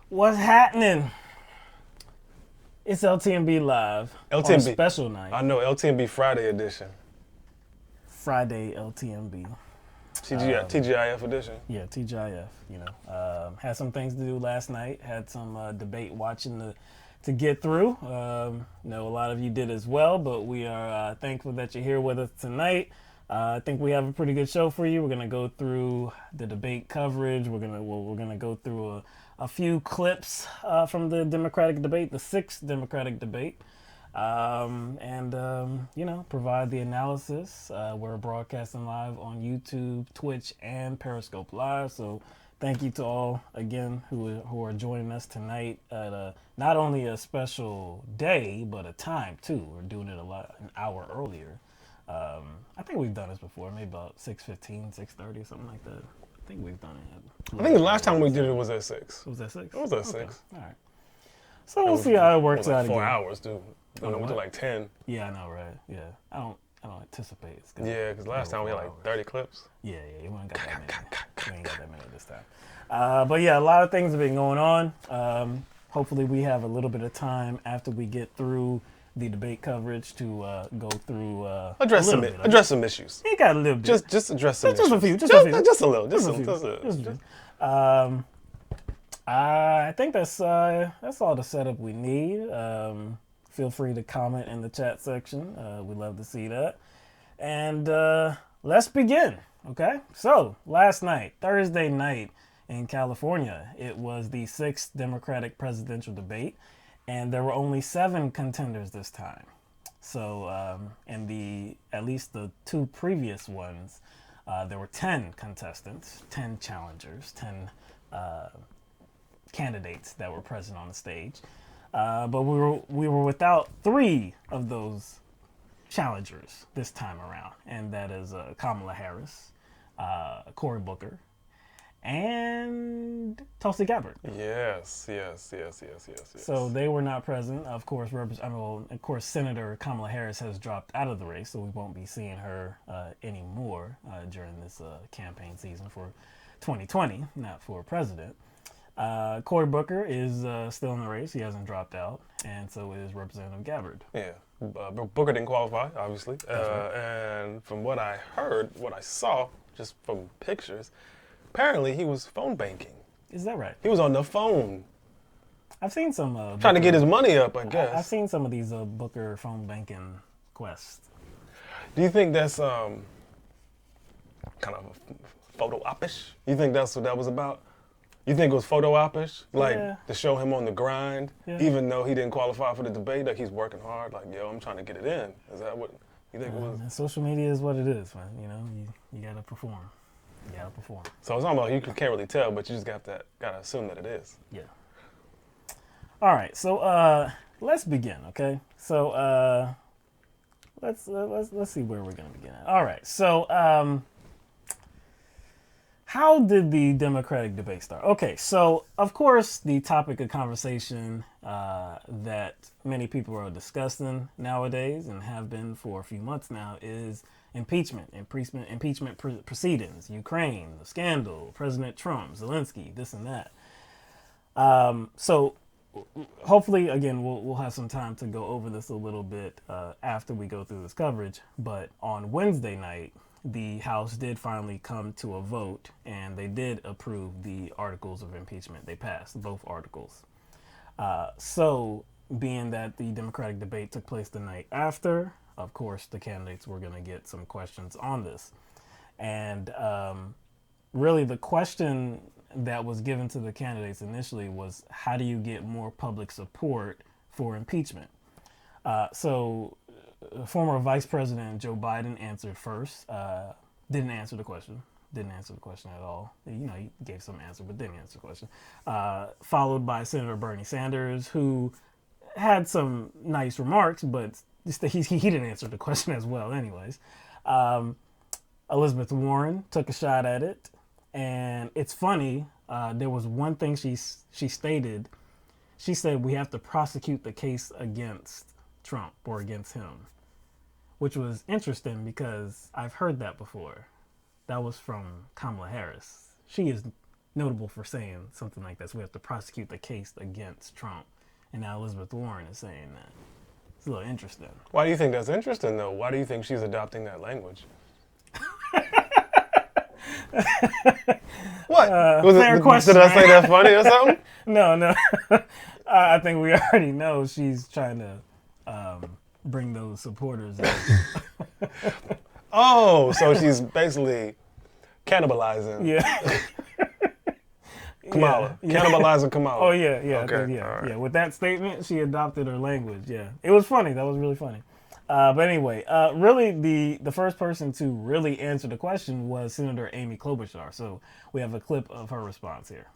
What's happening? It's LTMB Live. LTMB. On a special night. I know, LTMB Friday edition. Friday LTMB. TGIF edition. Yeah, TGIF, you know. Had some things to do last night. Had some debate watching to get through. Know a lot of you did as well, but we are thankful that you're here with us tonight. I think we have a pretty good show for you. We're gonna go through the debate coverage. We're gonna go through a few clips from the Democratic debate, the 6th Democratic debate, and you know, provide the analysis. We're broadcasting live on YouTube, Twitch, and Periscope Live. So thank you to all again who are joining us tonight at not only a special day but a time too. We're doing it an hour earlier. I think we've done this before, maybe about 6:15, 6:30, something like that. I think we've done it. I think the last time we did it was at 6. Was that 6? It was at 6. All right. So we'll see how it works out. 4 again. hours, dude. I went to like 10. Yeah, I know, right? Yeah, I don't anticipate it's gonna. Yeah, because last time we had like 30 clips. Yeah, you ain't got that many. We ain't got that many this time. But yeah, a lot of things have been going on. Hopefully, we have a little bit of time after we get through the debate coverage to go through address some issues. You got a little bit. Just address some issues. Just a few. Just a few. Just a little. Just a few. I think that's all the setup we need. Feel free to comment in the chat section. We'd love to see that. And let's begin. Okay. So last night, Thursday night in California, it was the 6th Democratic presidential debate. And there were only 7 contenders this time. So in at least the 2 previous ones, there were 10 contestants, 10 challengers, 10 candidates that were present on the stage. But we were without 3 of those challengers this time around, and that is Kamala Harris, Cory Booker, and Tulsi Gabbard. Yes. So they were not present. Of course, Senator Kamala Harris has dropped out of the race, so we won't be seeing her anymore during this campaign season for 2020, not for president. Cory Booker is still in the race. He hasn't dropped out, and so is Representative Gabbard. Yeah. Booker didn't qualify, obviously. And from what I heard, what I saw, just from pictures, apparently he was phone banking. Is that right? He was on the phone. I've seen some... trying to get his money up, I guess. I've seen some of these Booker phone banking quests. Do you think that's kind of photo op-ish? You think that's what that was about? You think it was photo op-ish? Like, to show him on the grind, even though he didn't qualify for the debate, like he's working hard, like, yo, I'm trying to get it in. Is that what... You think it was? Social media is what it is, man. You know, you gotta perform. You gotta perform. So it's almost, you can't really tell, but you just gotta assume that it is. Yeah. All right, so let's begin, okay? So let's see where we're gonna begin at. All right, so how did the Democratic debate start? Okay, so of course the topic of conversation that many people are discussing nowadays and have been for a few months now is impeachment proceedings, Ukraine, the scandal, President Trump, Zelensky, this and that. So hopefully, again, we'll have some time to go over this a little bit after we go through this coverage. But on Wednesday night, the House did finally come to a vote, and they did approve the articles of impeachment. They passed both articles. So, being that the Democratic debate took place the night after, of course, the candidates were going to get some questions on this. And really, the question that was given to the candidates initially was, how do you get more public support for impeachment? So former Vice President Joe Biden answered first, didn't answer the question at all. You know, he gave some answer, but didn't answer the question. Followed by Senator Bernie Sanders, who had some nice remarks, but he didn't answer the question as well anyways. Elizabeth Warren took a shot at it. And it's funny, there was one thing she stated. She said, we have to prosecute the case against Trump or against him, which was interesting because I've heard that before. That was from Kamala Harris. She is notable for saying something like this. We have to prosecute the case against Trump. And now Elizabeth Warren is saying that. It's a little interesting. Why do you think that's interesting, though? Why do you think she's adopting that language? What? Fair question. Did I say that funny or something? No. I think we already know she's trying to bring those supporters in. Oh, so she's basically cannibalizing. Yeah. Kamala. Yeah. Cannibalizing Kamala. Oh, yeah. Okay. Yeah. Right. Yeah. With that statement, she adopted her language. Yeah. It was funny. That was really funny. But anyway, really the first person to really answer the question was Senator Amy Klobuchar. So we have a clip of her response here.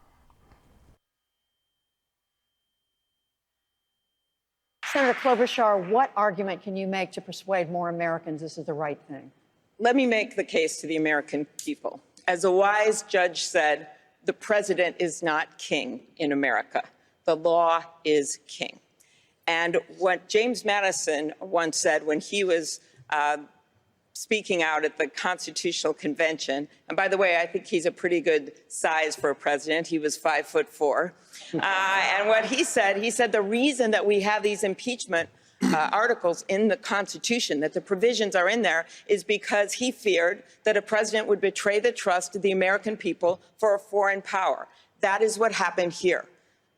Senator Klobuchar, what argument can you make to persuade more Americans this is the right thing? Let me make the case to the American people. As a wise judge said, the president is not king in America. The law is king. And what James Madison once said when he was speaking out at the Constitutional Convention, and by the way, I think he's a pretty good size for a president. He was 5'4". And what he said the reason that we have these impeachment articles in the Constitution, that the provisions are in there, is because he feared that a president would betray the trust of the American people for a foreign power. That is what happened here.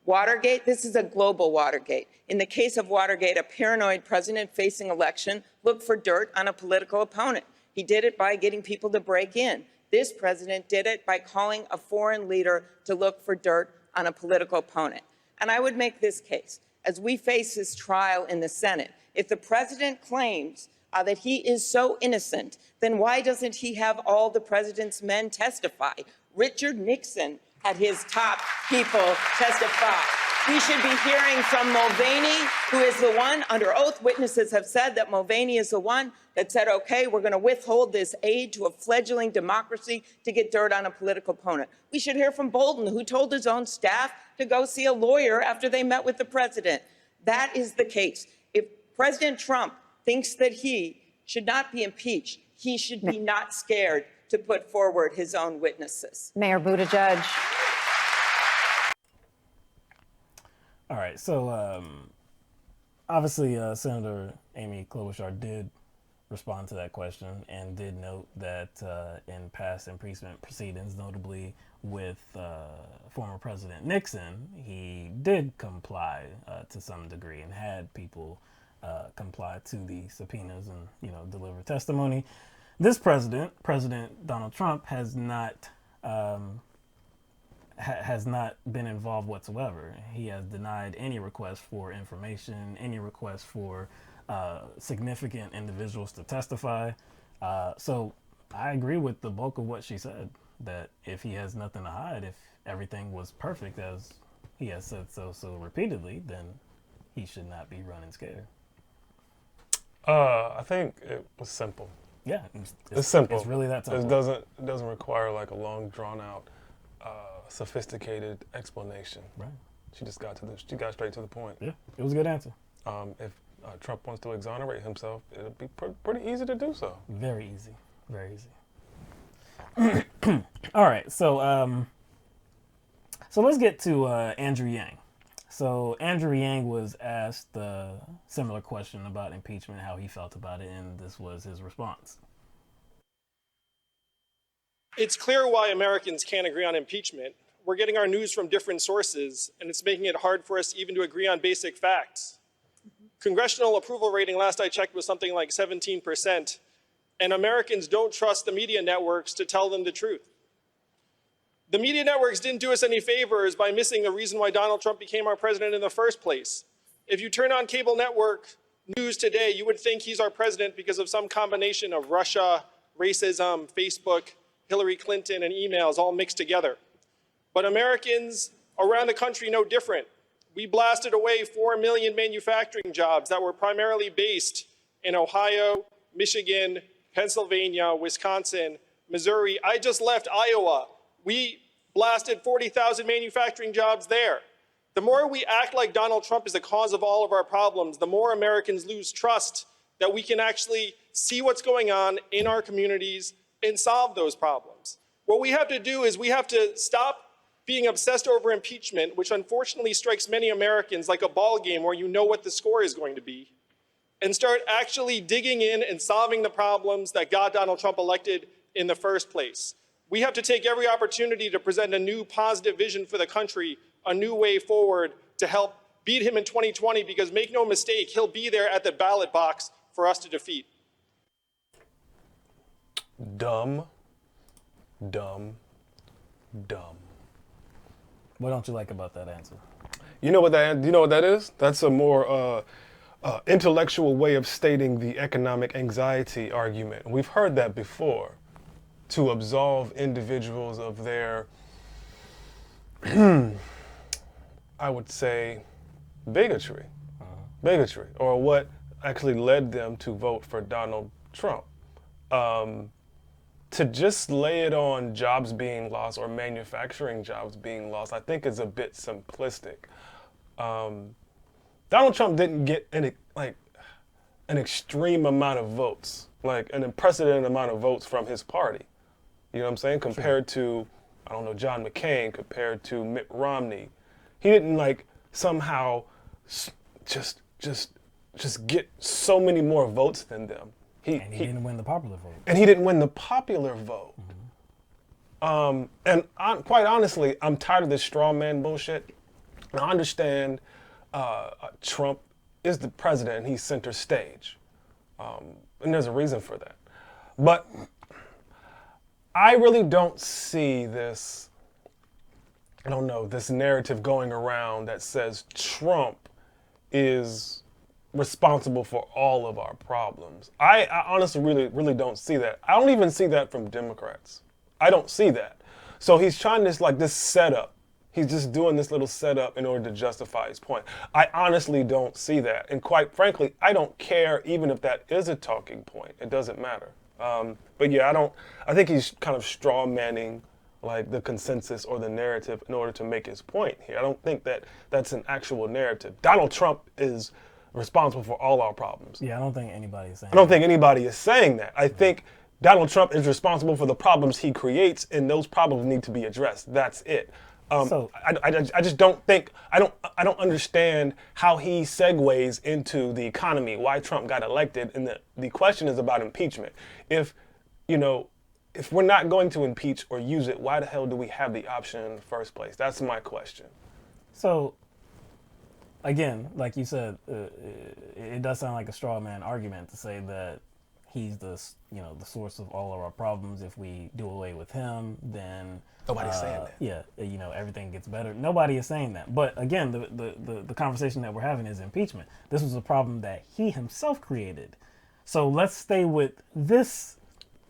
Watergate, this is a global Watergate. In the case of Watergate, a paranoid president facing election looked for dirt on a political opponent. He did it by getting people to break in. This president did it by calling a foreign leader to look for dirt on a political opponent. And I would make this case. As we face this trial in the Senate, if the president claims that he is so innocent, then why doesn't he have all the president's men testify? Richard Nixon had his top people testify. We should be hearing from Mulvaney, who is the one, under oath, witnesses have said that Mulvaney is the one that said, okay, we're going to withhold this aid to a fledgling democracy to get dirt on a political opponent. We should hear from Bolton, who told his own staff to go see a lawyer after they met with the president. That is the case. If President Trump thinks that he should not be impeached, he should be not scared to put forward his own witnesses. Mayor Buttigieg. All right, so obviously Senator Amy Klobuchar did respond to that question and did note that in past impeachment proceedings, notably with former President Nixon, he did comply to some degree and had people comply to the subpoenas and, you know, deliver testimony. This President Donald Trump, has not been involved whatsoever. He has denied any request for information, any request for significant individuals to testify. So I agree with the bulk of what she said, that if he has nothing to hide, if everything was perfect as he has said so repeatedly, then he should not be running scared. I think it was simple. Yeah, It's simple. It's really that simple. It doesn't require like a long, drawn out, sophisticated explanation. Right. She got straight to the point. Yeah, it was a good answer. If Trump wants to exonerate himself, it'll be pretty easy to do so. Very easy. Very easy. All right, so let's get to Andrew Yang. So Andrew Yang was asked a similar question about impeachment, how he felt about it, and this was his response. It's clear why Americans can't agree on impeachment. We're getting our news from different sources, and it's making it hard for us even to agree on basic facts. Congressional approval rating last I checked was something like 17%, and Americans don't trust the media networks to tell them the truth. The media networks didn't do us any favors by missing the reason why Donald Trump became our president in the first place. If you turn on cable network news today, you would think he's our president because of some combination of Russia, racism, Facebook, Hillary Clinton, and emails all mixed together. But Americans around the country know different. We blasted away 4 million manufacturing jobs that were primarily based in Ohio, Michigan, Pennsylvania, Wisconsin, Missouri. I just left Iowa. We blasted 40,000 manufacturing jobs there. The more we act like Donald Trump is the cause of all of our problems, the more Americans lose trust that we can actually see what's going on in our communities and solve those problems. What we have to do is we have to stop being obsessed over impeachment, which unfortunately strikes many Americans like a ball game where you know what the score is going to be, and start actually digging in and solving the problems that got Donald Trump elected in the first place. We have to take every opportunity to present a new positive vision for the country, a new way forward to help beat him in 2020, because make no mistake, he'll be there at the ballot box for us to defeat. Dumb, dumb, dumb. What don't you like about that answer? You know what that is? That's a more intellectual way of stating the economic anxiety argument. We've heard that before, to absolve individuals of their, I would say, bigotry, or what actually led them to vote for Donald Trump. To just lay it on jobs being lost or manufacturing jobs being lost, I think is a bit simplistic. Donald Trump didn't get an extreme amount of votes, like an unprecedented amount of votes from his party. You know what I'm saying? Compared to, I don't know, John McCain, compared to Mitt Romney. He didn't somehow just get so many more votes than them. He didn't win the popular vote. And he didn't win the popular vote. Quite honestly, I'm tired of this straw man bullshit. I understand Trump is the president and he's center stage. And there's a reason for that. But I really don't see this narrative going around that says Trump is responsible for all of our problems. I honestly really don't see that. I don't even see that from Democrats. I don't see that. So he's trying this setup. He's just doing this little setup in order to justify his point. I honestly don't see that. And quite frankly, I don't care even if that is a talking point. It doesn't matter. But yeah, I think he's kind of straw manning the consensus or the narrative in order to make his point here. I don't think that that's an actual narrative. Donald Trump is responsible for all our problems. Yeah, I don't think anybody is saying that. I don't think anybody is saying that. I think Donald Trump is responsible for the problems he creates, and those problems need to be addressed. That's it. I just don't think, I don't understand how he segues into the economy, why Trump got elected, and the question is about impeachment. If we're not going to impeach or use it, why the hell do we have the option in the first place? That's my question. So, again, like you said, it does sound like a straw man argument to say that he's the the source of all of our problems. If we do away with him, then Nobody's saying that. Yeah, everything gets better. Nobody is saying that. But again, the conversation that we're having is impeachment. This was a problem that he himself created. So let's stay with this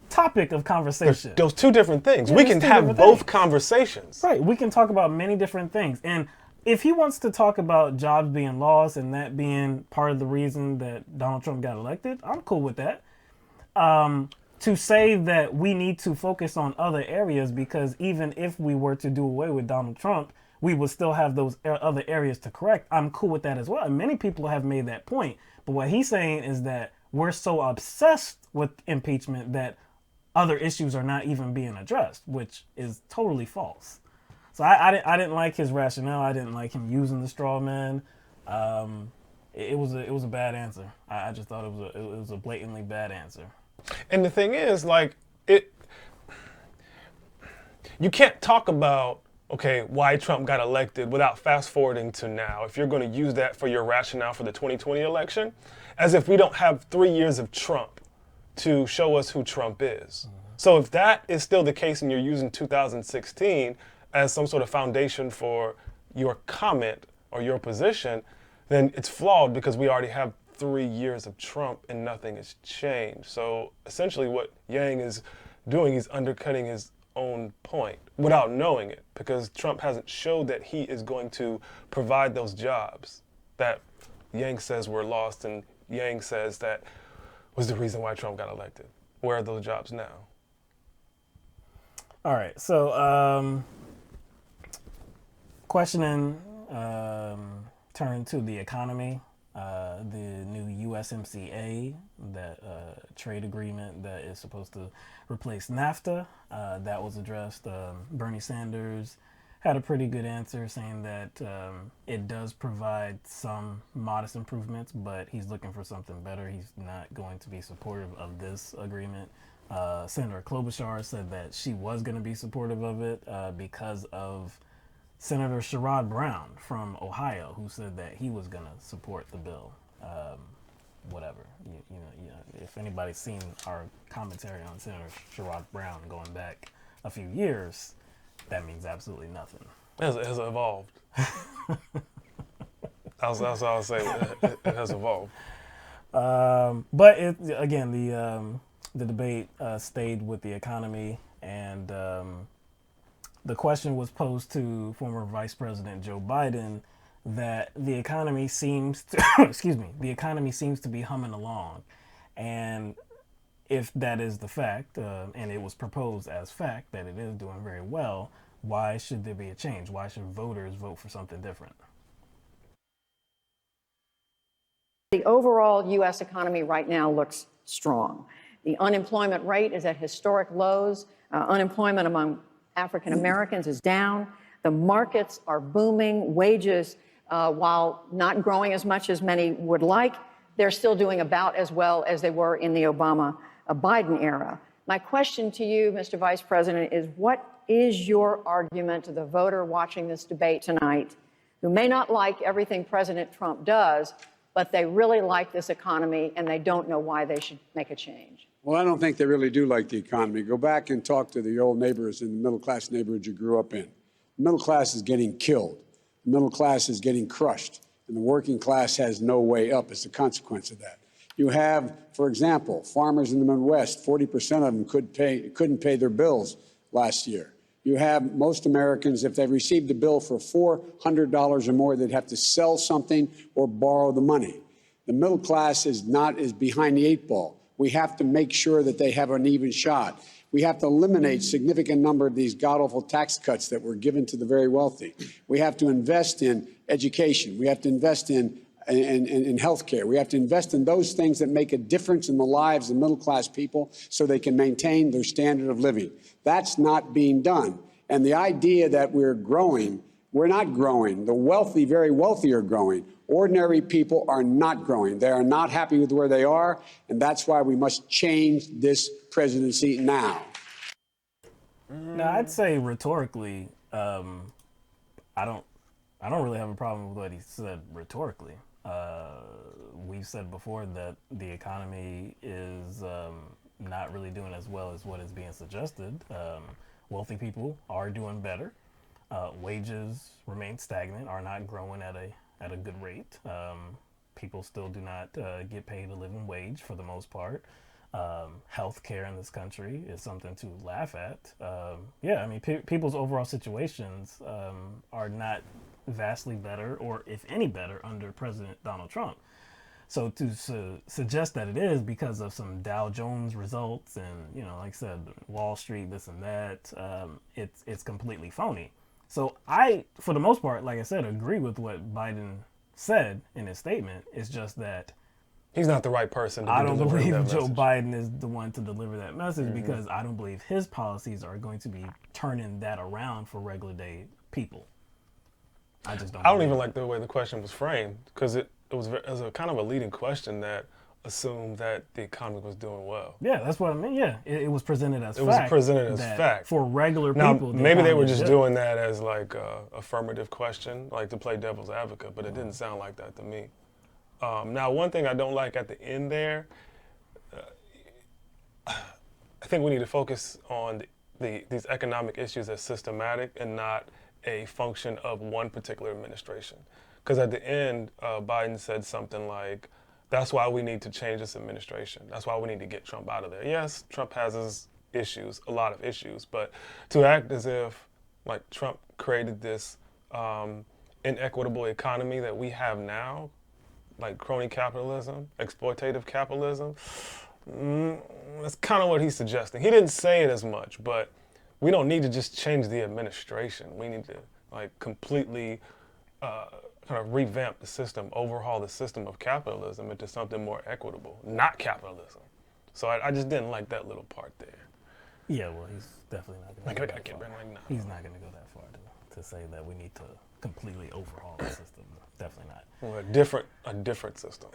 topic of conversation. Those two different things. Yeah, we there's can two have different both things. conversations. Right. We can talk about many different things. And if he wants to talk about jobs being lost and that being part of the reason that Donald Trump got elected, I'm cool with that. To say that we need to focus on other areas because even if we were to do away with Donald Trump, we would still have those other areas to correct. I'm cool with that as well. And many people have made that point. But what he's saying is that we're so obsessed with impeachment that other issues are not even being addressed, which is totally false. So I didn't like his rationale. I didn't like him using the straw man. It was a bad answer. I just thought it was a blatantly bad answer. And the thing is, you can't talk about, why Trump got elected without fast forwarding to now. If you're going to use that for your rationale for the 2020 election, as if we don't have 3 years of Trump to show us who Trump is. Mm-hmm. So if that is still the case and you're using 2016 as some sort of foundation for your comment or your position, then it's flawed because we already have 3 years of Trump and nothing has changed. So essentially what Yang is doing, he's undercutting his own point without knowing it because Trump hasn't showed that he is going to provide those jobs that Yang says were lost and Yang says that was the reason why Trump got elected. Where are those jobs now? All right, so questioning turn to the economy. The new USMCA, that trade agreement that is supposed to replace NAFTA, that was addressed. Bernie Sanders had a pretty good answer saying that it does provide some modest improvements, but he's looking for something better. He's not going to be supportive of this agreement. Senator Klobuchar said that she was going to be supportive of it because of Senator Sherrod Brown from Ohio, who said that he was going to support the bill. Whatever. If anybody's seen our commentary on Senator Sherrod Brown going back a few years, that means absolutely nothing. It has evolved. That's all I'll say. It has evolved. But again, the debate stayed with the economy, and the question was posed to former Vice President Joe Biden that the economy seems to the economy seems to be humming along, and if that is the fact, and it was proposed as fact that it is doing very well, why should there be a change? Why should voters vote for something different? The overall U.S. economy right now looks strong. The unemployment rate is at historic lows. Unemployment among African Americans is down. The markets are booming. Wages, while not growing as much as many would like, they're still doing about as well as they were in the Obama-Biden era. My question to you, Mr. Vice President, is what is your argument to the voter watching this debate tonight who may not like everything President Trump does, but they really like this economy and they don't know why they should make a change? Well, I don't think they really do like the economy. Go back and talk to the old neighbors in the middle-class neighborhood you grew up in. The middle class is getting killed. The middle class is getting crushed. And the working class has no way up as a consequence of that. You have, for example, farmers in the Midwest, 40% of them couldn't pay their bills last year. You have most Americans, if they received a bill for $400 or more, they'd have to sell something or borrow the money. The middle class is behind the eight ball. We have to make sure that they have an even shot. We have to eliminate a significant number of these god-awful tax cuts that were given to the very wealthy. We have to invest in education. We have to invest in health care. We have to invest in those things that make a difference in the lives of middle-class people so they can maintain their standard of living. That's not being done. And the idea that we're growing, we're not growing. The wealthy, very wealthy are growing. Ordinary people are not growing. They are not happy with where they are, and that's why we must change this presidency now. Now, I'd say rhetorically, I don't really have a problem with what he said rhetorically. We've said before that the economy is not really doing as well as what is being suggested. Wealthy people are doing better. Wages remain stagnant, are not growing at a good rate. People still do not get paid a living wage for the most part. Health care in this country is something to laugh at. Yeah, I mean, people's overall situations are not vastly better, or if any better, under President Donald Trump. So to suggest that it is because of some Dow Jones results and, like I said, Wall Street, this and that, it's completely phony. So I, for the most part, like I said, agree with what Biden said in his statement. It's just that he's not the right person to I don't believe Joe message. Biden is the one to deliver that message because I don't believe his policies are going to be turning that around for regular day people. I just don't. I don't even like the way the question was framed because it was a kind of a leading question that assumed that the economy was doing well. Yeah, that's what I mean. Yeah, it was presented as fact. It was presented as fact. For regular Now, people. maybe they were just doing that as like a affirmative question, like to play devil's advocate, but it didn't sound like that to me. Now, one thing I don't like at the end there, I think we need to focus on these economic issues as systematic and not a function of one particular administration. Because at the end, Biden said something like, that's why we need to change this administration. That's why we need to get Trump out of there. Yes, Trump has his issues, a lot of issues, but to act as if like Trump created this inequitable economy that we have now, like crony capitalism, exploitative capitalism, that's kind of what he's suggesting. He didn't say it as much, but we don't need to just change the administration. We need to like completely kind of revamp the system, overhaul the system of capitalism into something more equitable, not capitalism. So I just didn't like that little part there. Yeah, well, he's definitely not going to go that far. No. He's not going to go that far to say that we need to completely overhaul the system. Definitely not. Well, a different system.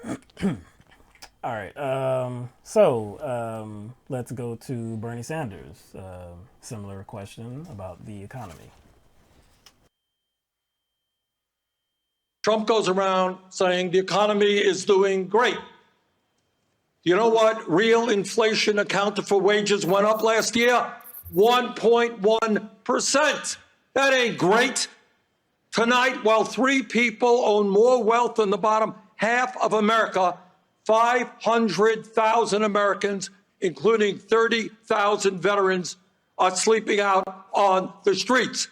All right. So let's go to Bernie Sanders. Similar question about the economy. Trump goes around saying the economy is doing great. You know what? Real inflation accounted for wages went up last year? 1.1%. That ain't great. Tonight, while 3 people own more wealth than the bottom half of America, 500,000 Americans, including 30,000 veterans, are sleeping out on the streets.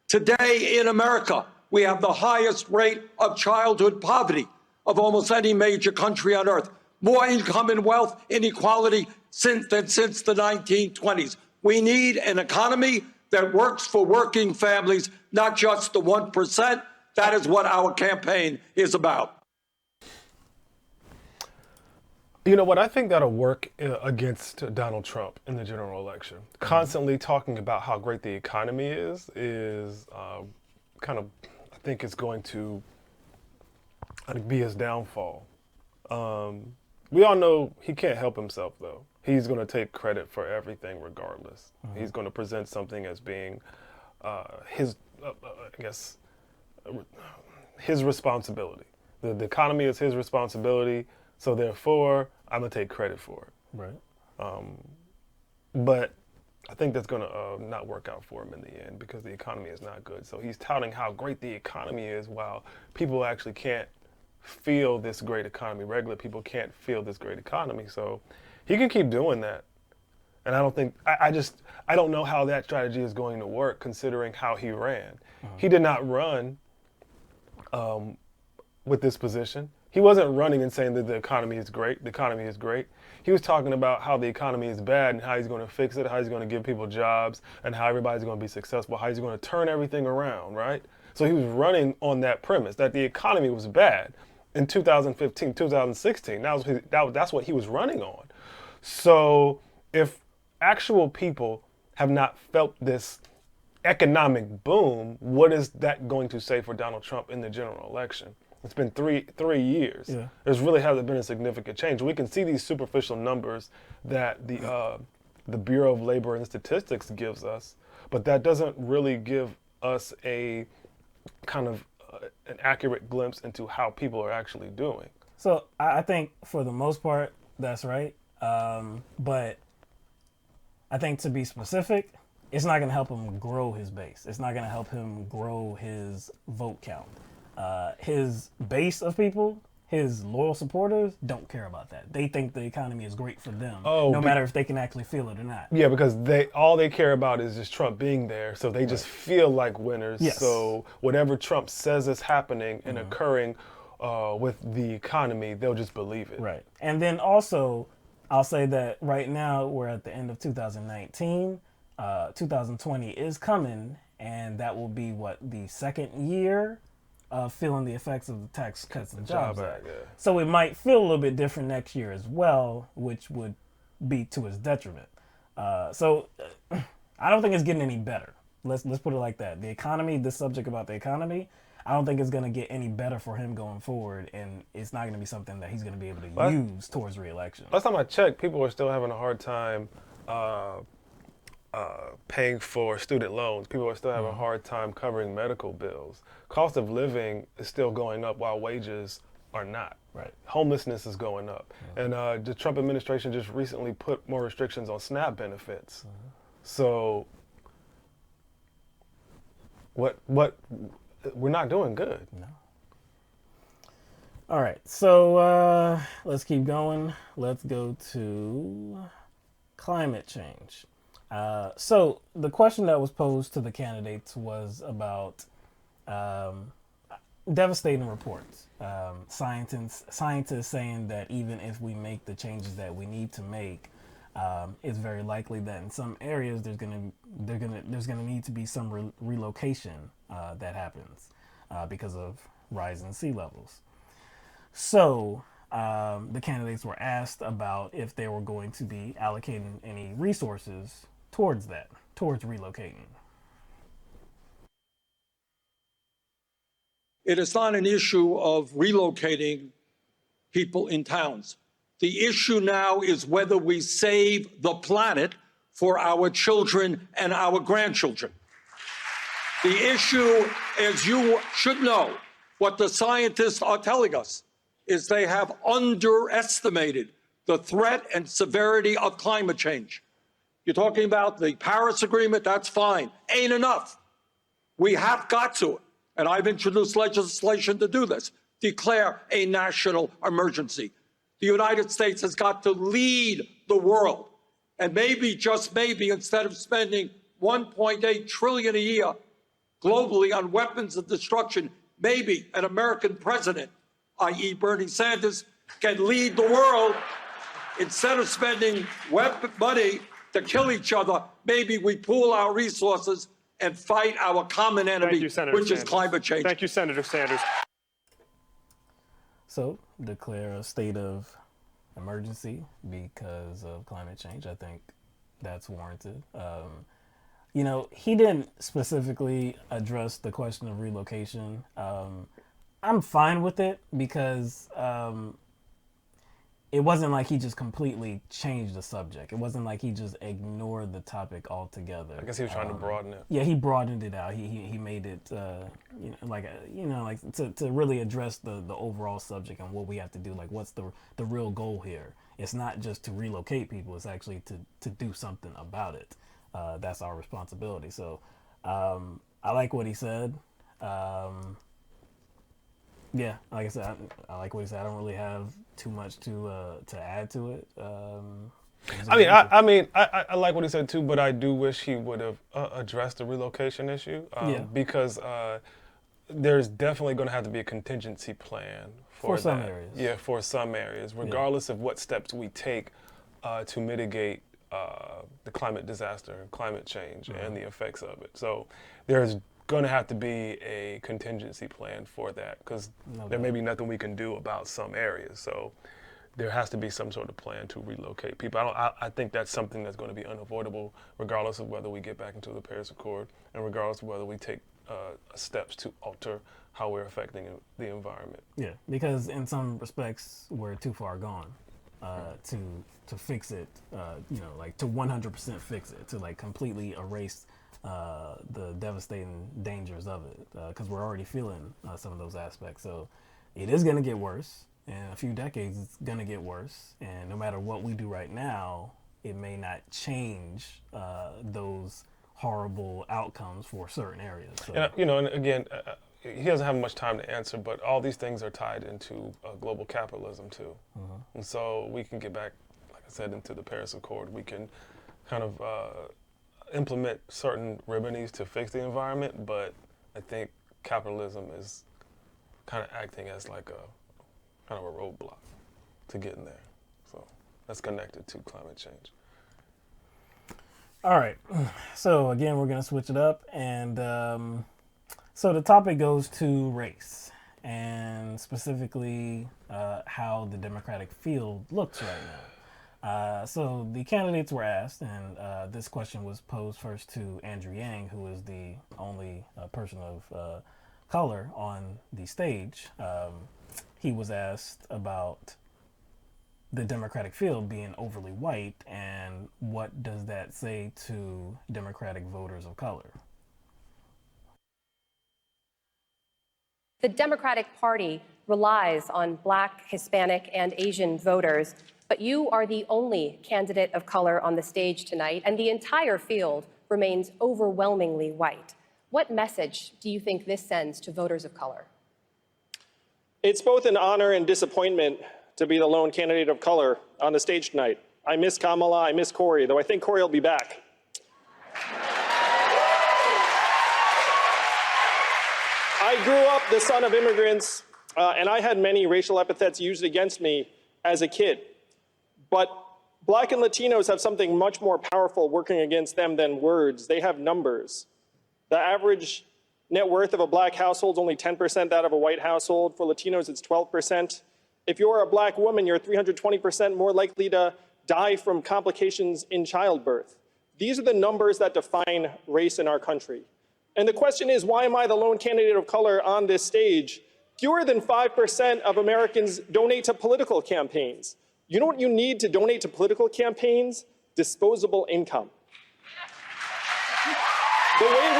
Today in America, we have the highest rate of childhood poverty of almost any major country on earth. More income and wealth inequality since the 1920s. We need an economy that works for working families, not just the 1%. That is what our campaign is about. You know what? I think that'll work against Donald Trump in the general election. Constantly talking about how great the economy is kind of, I think it's going to be his downfall. We all know he can't help himself, though. He's going to take credit for everything regardless. He's going to present something as being his responsibility. The economy is his responsibility, so therefore, I'm going to take credit for it. Right. But I think that's going to not work out for him in the end because the economy is not good. So he's touting how great the economy is while people actually can't feel this great economy. Regular people can't feel this great economy. So he can keep doing that. And I don't think, I don't know how that strategy is going to work considering how he ran. He did not run with this position. He wasn't running and saying that the economy is great. The economy is great. He was talking about how the economy is bad and how he's going to fix it, how he's going to give people jobs, and how everybody's going to be successful, how he's going to turn everything around, right? So he was running on that premise that the economy was bad in 2015, 2016. That's what he was running on. So if actual people have not felt this economic boom, what is that going to say for Donald Trump in the general election? It's been three years. Yeah. There's really hasn't been a significant change. We can see these superficial numbers that the Bureau of Labor and Statistics gives us, but that doesn't really give us a kind of an accurate glimpse into how people are actually doing. So I think for the most part, that's right. But I think to be specific, it's not going to help him grow his base. It's not going to help him grow his vote count. His base of people, his loyal supporters, don't care about that. They think the economy is great for them, no matter if they can actually feel it or not. Yeah, because all they care about is just Trump being there, so they just feel like winners. Yes. So whatever Trump says is happening and occurring with the economy, they'll just believe it. Right. And then also, I'll say that right now we're at the end of 2019. 2020 is coming, and that will be the second year of feeling the effects of the Tax Cuts and Jobs Act. Yeah. So it might feel a little bit different next year as well, which would be to his detriment. So I don't think it's getting any better. Let's put it like that. The economy, this subject about the economy, I don't think it's going to get any better for him going forward, and it's not going to be something that he's going to be able to use towards re-election. Last time I checked, people are still having a hard time paying for student loans. People are still having a hard time covering medical bills. Cost of living is still going up while wages are not. Right. Homelessness is going up. And the Trump administration just recently put more restrictions on SNAP benefits. So what we're not doing good. No. All right, so let's keep going. Let's go to climate change. So the question that was posed to the candidates was about devastating reports. Scientists saying that even if we make the changes that we need to make, it's very likely that in some areas there's gonna need to be some relocation that happens because of rising sea levels. So the candidates were asked about if they were going to be allocating any resources towards relocating. It is not an issue of relocating people in towns. The issue now is whether we save the planet for our children and our grandchildren. The issue, as you should know, what the scientists are telling us is they have underestimated the threat and severity of climate change. You're talking about the Paris Agreement, that's fine. Ain't enough. We have got to, and I've introduced legislation to do this, declare a national emergency. The United States has got to lead the world. And maybe, just maybe, instead of spending $1.8 trillion a year globally on weapons of destruction, maybe an American president, i.e. Bernie Sanders, can lead the world. Instead of spending money to kill each other, maybe we pool our resources and fight our common enemy, which is climate change. Thank you, Senator Sanders. So declare a state of emergency because of climate change. I think that's warranted. He didn't specifically address the question of relocation. I'm fine with it because it wasn't like he just completely changed the subject. It wasn't like he just ignored the topic altogether. I guess he was trying to broaden it. Yeah, he broadened it out. He made it to really address the overall subject and what we have to do. Like, what's the real goal here? It's not just to relocate people. It's actually to do something about it. That's our responsibility. So I like what he said. Yeah, like I said, I like what he said. I don't really have too much to add to it. I like what he said too, but I do wish he would have addressed the relocation issue because there's definitely going to have to be a contingency plan for some areas. Yeah, for some areas, regardless of what steps we take to mitigate the climate disaster, climate change, and the effects of it. So there's going to have to be a contingency plan for that because there may be nothing we can do about some areas. So there has to be some sort of plan to relocate people. I think that's something that's going to be unavoidable regardless of whether we get back into the Paris Accord and regardless of whether we take steps to alter how we're affecting the environment. Yeah, because in some respects, we're too far gone. to fix it, like to 100% fix it, to like completely erase the devastating dangers of it, because we're already feeling some of those aspects. So it is going to get worse. In a few decades, it's going to get worse. And no matter what we do right now, it may not change those horrible outcomes for certain areas. So. And again, he doesn't have much time to answer, but all these things are tied into global capitalism too. And so we can get back, like I said, into the Paris Accord. We can kind of implement certain remedies to fix the environment, but I think capitalism is kind of acting as like a kind of a roadblock to getting there. So that's connected to climate change. All right. So again, we're going to switch it up. And so the topic goes to race, and specifically how the Democratic field looks right now. So the candidates were asked, and this question was posed first to Andrew Yang, who is the only person of color on the stage. He was asked about the Democratic field being overly white, and what does that say to Democratic voters of color? The Democratic Party relies on Black, Hispanic, and Asian voters, but you are the only candidate of color on the stage tonight, and the entire field remains overwhelmingly white. What message do you think this sends to voters of color? It's both an honor and disappointment to be the lone candidate of color on the stage tonight. I miss Kamala, I miss Cory, though I think Cory will be back. I grew up the son of immigrants, and I had many racial epithets used against me as a kid. But Black and Latinos have something much more powerful working against them than words. They have numbers. The average net worth of a Black household is only 10% that of a white household. For Latinos, it's 12%. If you're a Black woman, you're 320% more likely to die from complications in childbirth. These are the numbers that define race in our country. And the question is, why am I the lone candidate of color on this stage? Fewer than 5% of Americans donate to political campaigns. You know what you need to donate to political campaigns? Disposable income. The way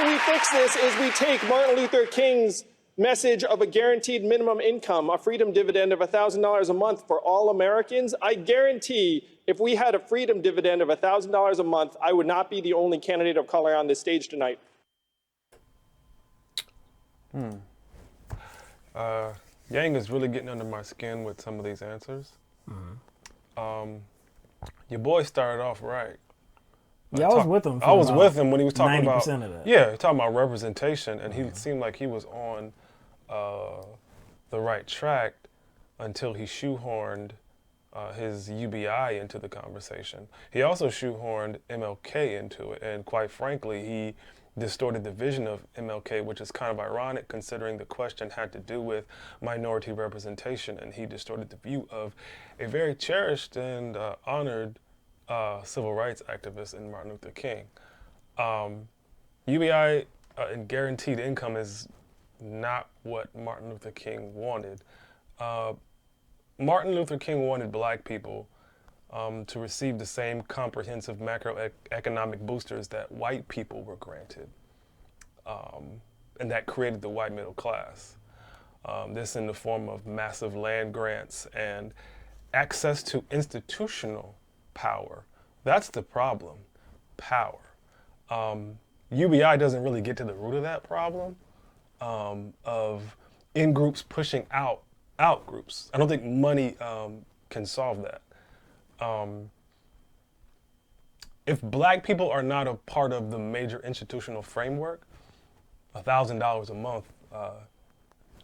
we fix this is we take Martin Luther King's message of a guaranteed minimum income, a freedom dividend of $1,000 a month for all Americans. I guarantee if we had a freedom dividend of $1,000 a month, I would not be the only candidate of color on this stage tonight. Yang is really getting under my skin with some of these answers. Your boy started off right. Yeah, I was with him. I was with him when he was talking 90% about of that. Yeah, talking about representation, and he seemed like he was on the right track until he shoehorned his UBI into the conversation. He also shoehorned MLK into it, and quite frankly, he distorted the vision of MLK, which is kind of ironic considering the question had to do with minority representation, and he distorted the view of a very cherished and honored civil rights activist in Martin Luther King. UBI and guaranteed income is not what Martin Luther King wanted. Martin Luther King wanted Black people to receive the same comprehensive macroeconomic boosters that white people were granted. And that created the white middle class. This in the form of massive land grants and access to institutional power. That's the problem, power. UBI doesn't really get to the root of that problem of in-groups pushing out groups. I don't think money can solve that. If Black people are not a part of the major institutional framework, $1,000 a month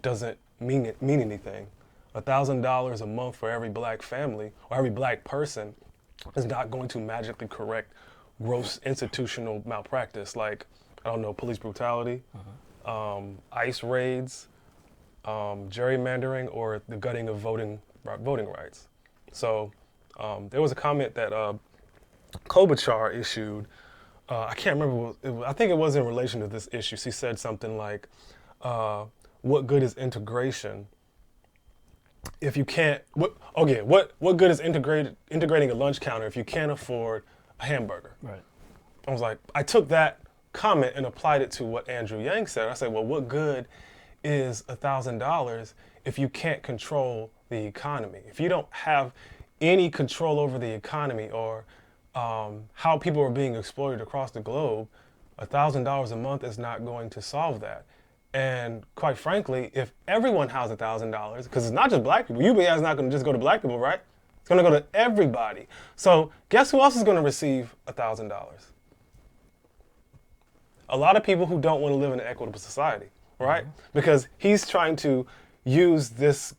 doesn't mean anything. $1,000 a month for every Black family or every Black person is not going to magically correct gross institutional malpractice like, I don't know, police brutality, ICE raids, gerrymandering, or the gutting of voting rights. So there was a comment that Klobuchar issued. I can't remember. I think it was in relation to this issue. She said something like, "What good is integration if you can't, what good is integrating a lunch counter if you can't afford a hamburger? Right. I was like, I took that comment and applied it to what Andrew Yang said. I said, well, what good is $1,000 if you can't control the economy? If you don't have any control over the economy or how people are being exploited across the globe, $1,000 a month is not going to solve that. And quite frankly, if everyone has $1,000, because it's not just black people, UBI is not going to just go to black people, right? It's going to go to everybody. So guess who else is going to receive $1,000? A lot of people who don't want to live in an equitable society, right? Because he's trying to use this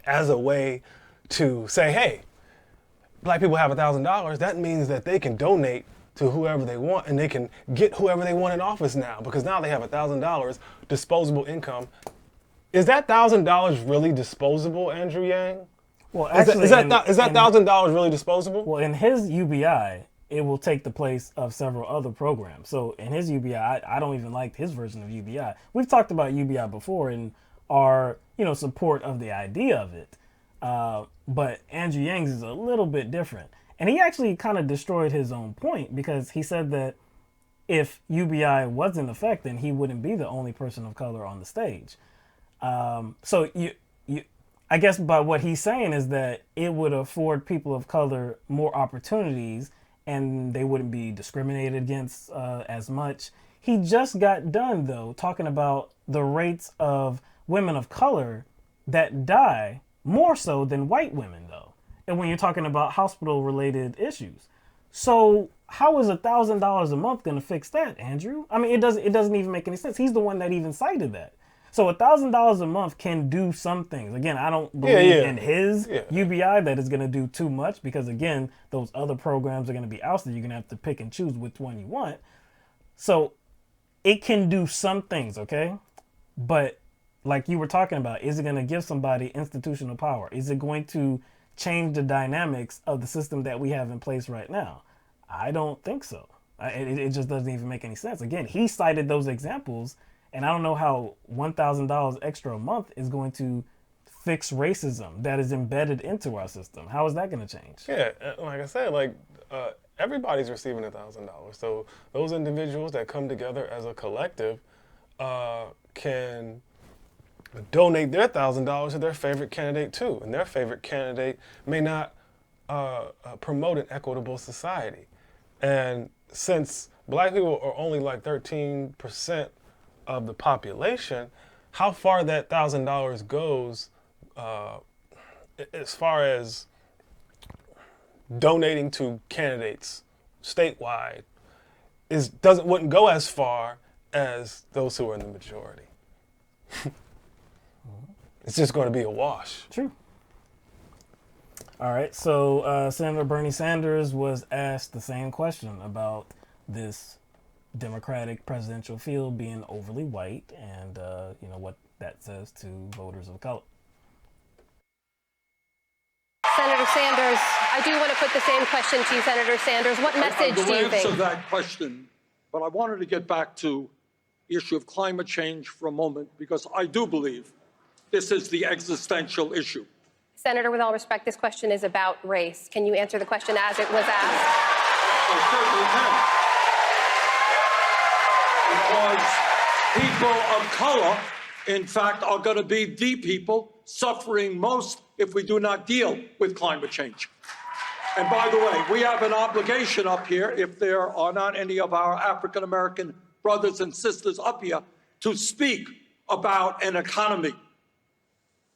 as a way to say, hey, black people have $1,000. That means that they can donate to whoever they want and they can get whoever they want in office now because now they have $1,000 disposable income. Is that $1,000 really disposable, Andrew Yang? Well, actually, is that $1,000 really disposable? Well, in his UBI, it will take the place of several other programs. So in his UBI, I don't even like his version of UBI. We've talked about UBI before and our support of the idea of it. But Andrew Yang's is a little bit different. And he actually kind of destroyed his own point because he said that if UBI was in effect, then he wouldn't be the only person of color on the stage. So I guess by what he's saying is that it would afford people of color more opportunities and they wouldn't be discriminated against as much. He just got done, though, talking about the rates of women of color that die more so than white women, though. And when you're talking about hospital-related issues. So how is $1,000 a month going to fix that, Andrew? I mean, it doesn't even make any sense. He's the one that even cited that. So $1,000 a month can do some things. Again, I don't believe in his UBI that is going to do too much because, again, those other programs are going to be ousted. You're going to have to pick and choose which one you want. So it can do some things, okay? But like you were talking about, is it going to give somebody institutional power? Is it going to change the dynamics of the system that we have in place right now? I don't think so. It just doesn't even make any sense. Again, he cited those examples, and I don't know how $1,000 extra a month is going to fix racism that is embedded into our system. How is that going to change? Yeah, like I said, everybody's receiving $1,000. So those individuals that come together as a collective can donate their $1,000 to their favorite candidate too, and their favorite candidate may not promote an equitable society. And since black people are only like 13% of the population, how far that $1,000 goes as far as donating to candidates statewide wouldn't go as far as those who are in the majority. It's just going to be a wash. True. All right. So Senator Bernie Sanders was asked the same question about this Democratic presidential field being overly white and, what that says to voters of color. Senator Sanders, I do want to put the same question to you, Senator Sanders. What message do you think? I'll answer that question, but I wanted to get back to the issue of climate change for a moment because I do believe this is the existential issue. Senator, with all respect, this question is about race. Can you answer the question as it was asked? I certainly can. Because people of color, in fact, are going to be the people suffering most if we do not deal with climate change. And by the way, we have an obligation up here, if there are not any of our African-American brothers and sisters up here, to speak about an economy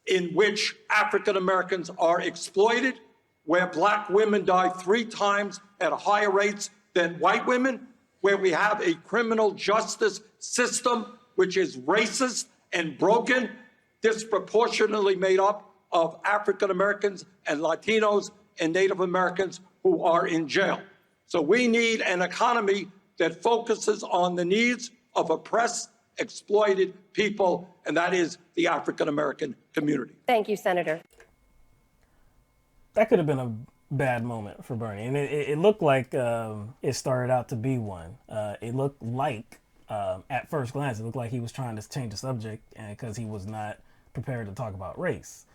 in which African Americans are exploited, where black women die 3 times at higher rates than white women, where we have a criminal justice system which is racist and broken, disproportionately made up of African Americans and Latinos and Native Americans who are in jail. So we need an economy that focuses on the needs of oppressed, exploited people, and that is the African American community. Thank you, Senator. That could have been a bad moment for Bernie, and it looked like it started out to be one. It looked like, at first glance, it looked like he was trying to change the subject because he was not prepared to talk about race.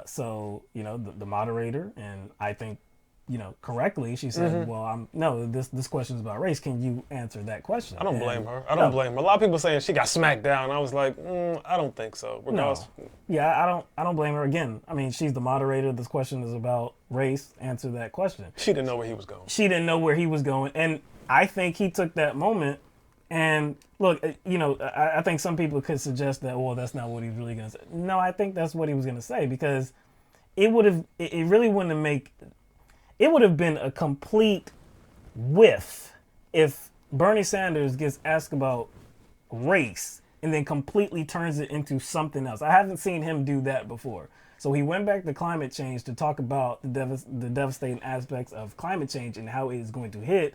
So, the moderator, and I think, correctly, she said, well, this question is about race. Can you answer that question? I don't blame her. I don't blame her. A lot of people saying she got smacked down. I was like, I don't think so. Regardless. No. Yeah, I don't blame her. Again, I mean, she's the moderator. This question is about race. Answer that question. She didn't know where he was going. She didn't know where he was going. And I think he took that moment. And look, I think some people could suggest that, well, that's not what he's really going to say. No, I think that's what he was going to say, because it would have been a complete whiff if Bernie Sanders gets asked about race and then completely turns it into something else. I haven't seen him do that before. So he went back to climate change to talk about the devastating aspects of climate change and how it is going to hit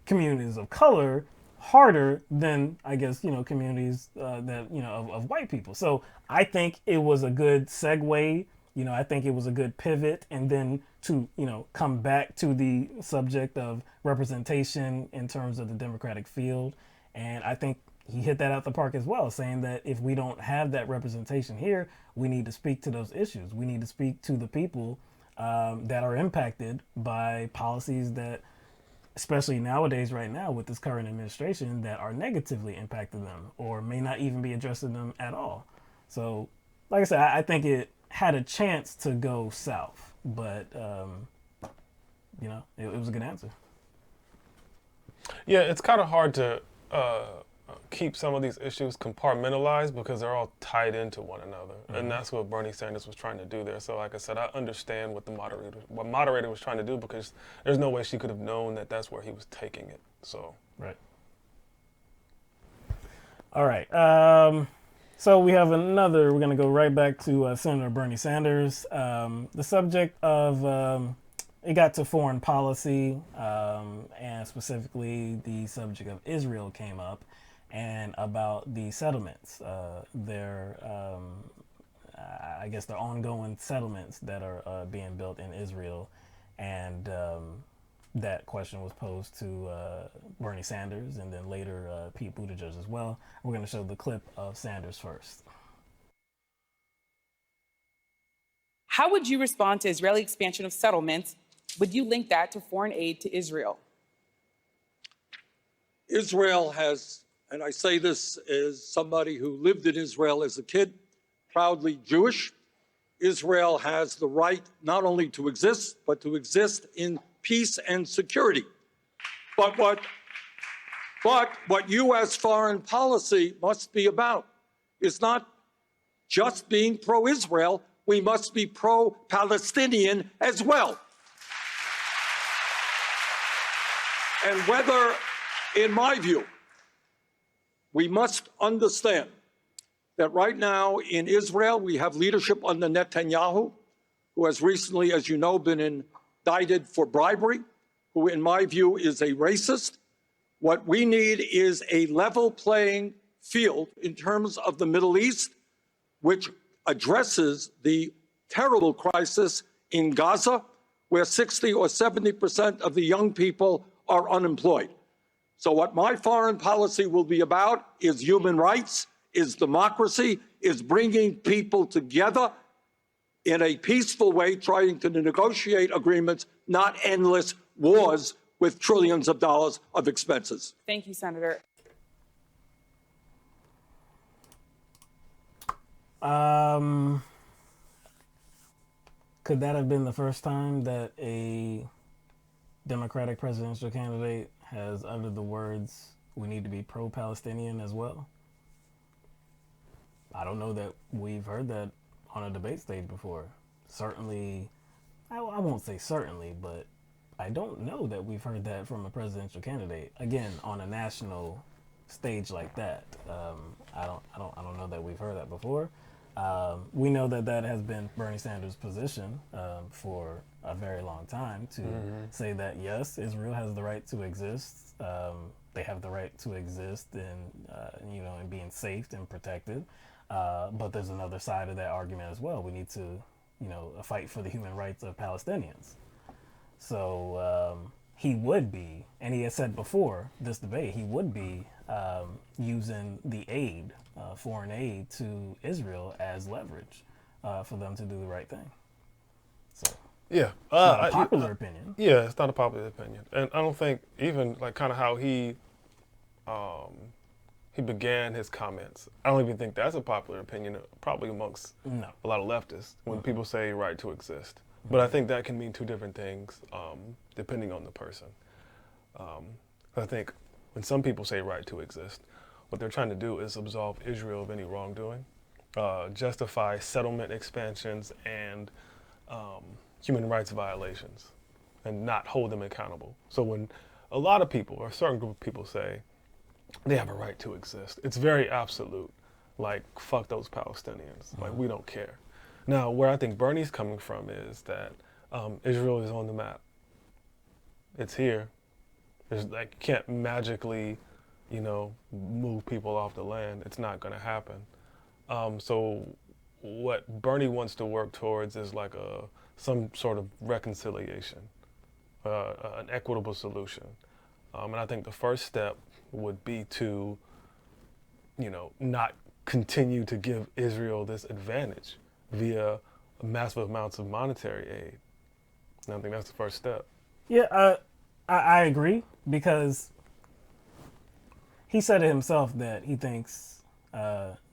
communities of color harder than, I guess, communities of white people. So I think it was a good segue. I think it was a good pivot, and then to, come back to the subject of representation in terms of the Democratic field. And I think he hit that out the park as well, saying that if we don't have that representation here, we need to speak to those issues. We need to speak to the people that are impacted by policies that, especially nowadays, right now with this current administration, that are negatively impacting them or may not even be addressing them at all. So, like I said, I think it had a chance to go south, but it was a good answer. Yeah, it's kind of hard to keep some of these issues compartmentalized because they're all tied into one another, and that's what Bernie Sanders was trying to do there. So, like I said, I understand what the moderator was trying to do, because there's no way she could have known that that's where he was taking it. So, right. All right. So we have we're going to go right back to Senator Bernie Sanders. The subject of, it got to foreign policy, and specifically the subject of Israel came up, and about the settlements, their ongoing settlements that are being built in Israel. And that question was posed to Bernie Sanders, and then later Pete Buttigieg as well. We're going to show the clip of Sanders first. How would you respond to Israeli expansion of settlements? Would you link that to foreign aid to Israel? Israel has, and I say this as somebody who lived in Israel as a kid, proudly Jewish, Israel has the right not only to exist, but to exist in peace and security. But what U.S. foreign policy must be about is not just being pro-Israel, we must be pro-Palestinian as well. And whether, in my view, we must understand that right now in Israel, we have leadership under Netanyahu, who has recently, as you know, been indicted for bribery, who in my view is a racist. What we need is a level playing field in terms of the Middle East, which addresses the terrible crisis in Gaza, where 60 or 70% of the young people are unemployed. So what my foreign policy will be about is human rights, is democracy, is bringing people together in a peaceful way, trying to negotiate agreements, not endless wars with trillions of dollars of expenses. Thank you, Senator. Could that have been the first time that a Democratic presidential candidate has uttered the words, "We need to be pro-Palestinian" as well? I don't know that we've heard that on a debate stage before. Certainly, I won't say certainly, but I don't know that we've heard that from a presidential candidate. Again, on a national stage like that, I don't know that we've heard that before. We know that has been Bernie Sanders' position for a very long time, to say that yes, Israel has the right to exist. They have the right to exist and being safe and protected. But there's another side of that argument as well. We need to, fight for the human rights of Palestinians. So he would be, and he has said before this debate, he would be using the aid foreign aid to Israel as leverage for them to do the right thing. So Yeah, it's not a popular opinion. Yeah, it's not a popular opinion, and I don't think even like kind of how he began his comments. I don't even think that's a popular opinion, probably amongst a lot of leftists when people say right to exist. But I think that can mean two different things depending on the person. I think when some people say right to exist, what they're trying to do is absolve Israel of any wrongdoing, justify settlement expansions and human rights violations, and not hold them accountable. So when a lot of people, or a certain group of people say they have a right to exist, it's very absolute, like fuck those Palestinians, like we don't care. Now, where I think Bernie's coming from is that Israel is on the map. It's here. There's like, you can't magically, move people off the land. It's not gonna happen. So what Bernie wants to work towards is like some sort of reconciliation, an equitable solution. And I think the first step would be to, not continue to give Israel this advantage via massive amounts of monetary aid. And I think that's the first step. Yeah, I agree, because he said it himself that he thinks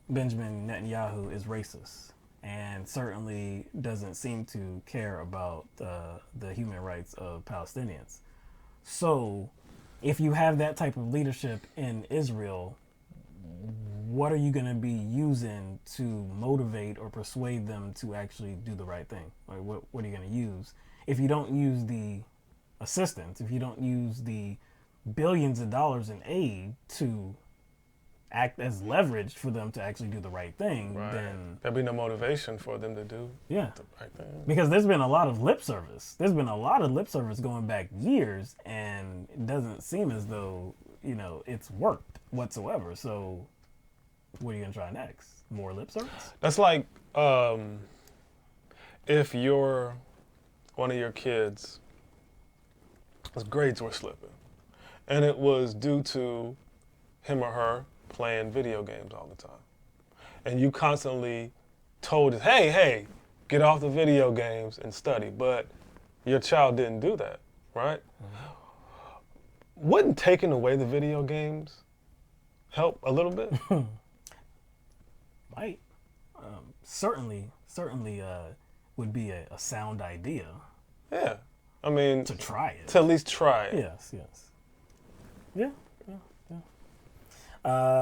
Benjamin Netanyahu is racist, and certainly doesn't seem to care about the human rights of Palestinians. So if you have that type of leadership in Israel, what are you going to be using to motivate or persuade them to actually do the right thing? Like, what are you going to use? If you don't use the assistance, if you don't use the billions of dollars in aid to act as leverage for them to actually do the right thing, then there'll be no motivation for them to do the right thing. Because there's been a lot of lip service. There's been a lot of lip service going back years, and it doesn't seem as though, it's worked whatsoever. So what are you going to try next? More lip service? That's like if one of your kids, his grades were slipping, and it was due to him or her playing video games all the time. And you constantly told it, hey, get off the video games and study. But your child didn't do that, right? Mm-hmm. Wouldn't taking away the video games help a little bit? Might. Certainly would be a sound idea. Yeah. I mean, to try it. To at least try it. Yes. Yeah.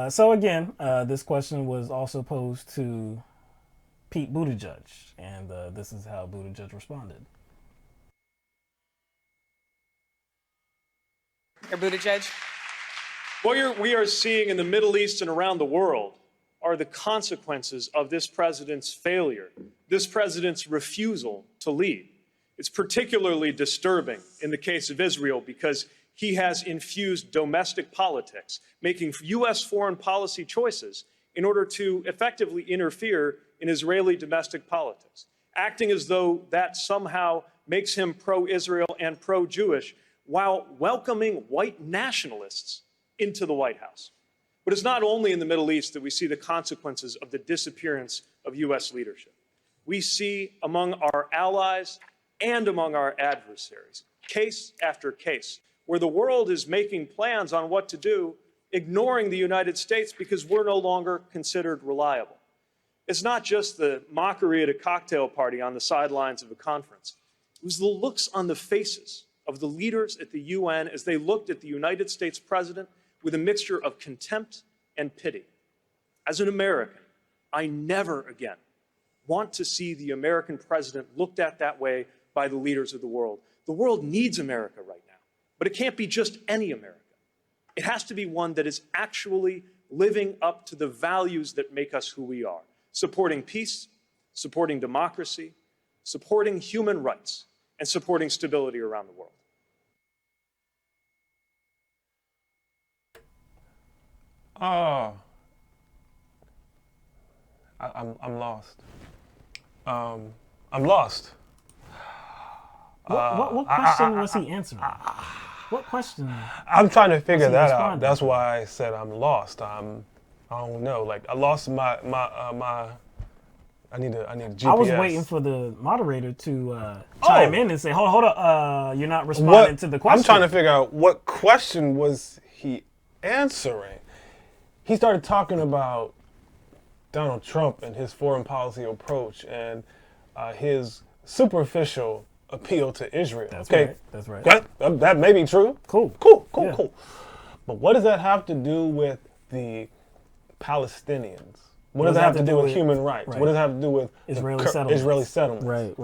So again, this question was also posed to Pete Buttigieg, and this is how Buttigieg responded. Buttigieg. What we are seeing in the Middle East and around the world are the consequences of this president's failure, this president's refusal to lead. It's particularly disturbing in the case of Israel because he has infused domestic politics, making U.S. foreign policy choices in order to effectively interfere in Israeli domestic politics, acting as though that somehow makes him pro-Israel and pro-Jewish while welcoming white nationalists into the White House. But it's not only in the Middle East that we see the consequences of the disappearance of U.S. leadership. We see among our allies and among our adversaries, case after case, where the world is making plans on what to do, ignoring the United States because we're no longer considered reliable. It's not just the mockery at a cocktail party on the sidelines of a conference. It was the looks on the faces of the leaders at the UN as they looked at the United States president with a mixture of contempt and pity. As an American, I never again want to see the American president looked at that way by the leaders of the world. The world needs America right now, but it can't be just any America. It has to be one that is actually living up to the values that make us who we are, supporting peace, supporting democracy, supporting human rights, and supporting stability around the world. I'm lost. I'm lost. What question was he answering? What question? I'm trying to figure that out. That's why I said I'm lost. I don't know. Like I lost my I need a GPS. I was waiting for the moderator to chime in and say, hold up, you're not responding to the question. I'm trying to figure out what question was he answering. He started talking about Donald Trump and his foreign policy approach and his superficial appeal to Israel. That's okay. right. That's right. That may be true. Cool. Yeah. Cool. But what does that have to do with the Palestinians? What does that have to do with human rights? What does that have to do with Israeli settlements? Right.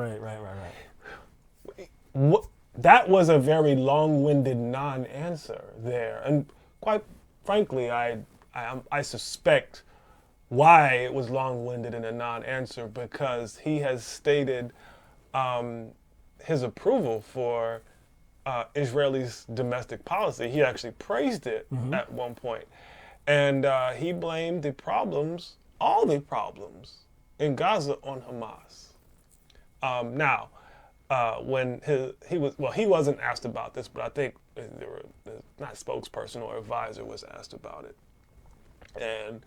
That was a very long-winded non-answer there, and quite frankly, I suspect why it was long-winded and a non-answer, because he has stated his approval for Israeli's domestic policy. He actually praised it at one point, and he blamed all the problems in Gaza on Hamas. Now, when he wasn't asked about this, but I think not spokesperson or advisor was asked about it, and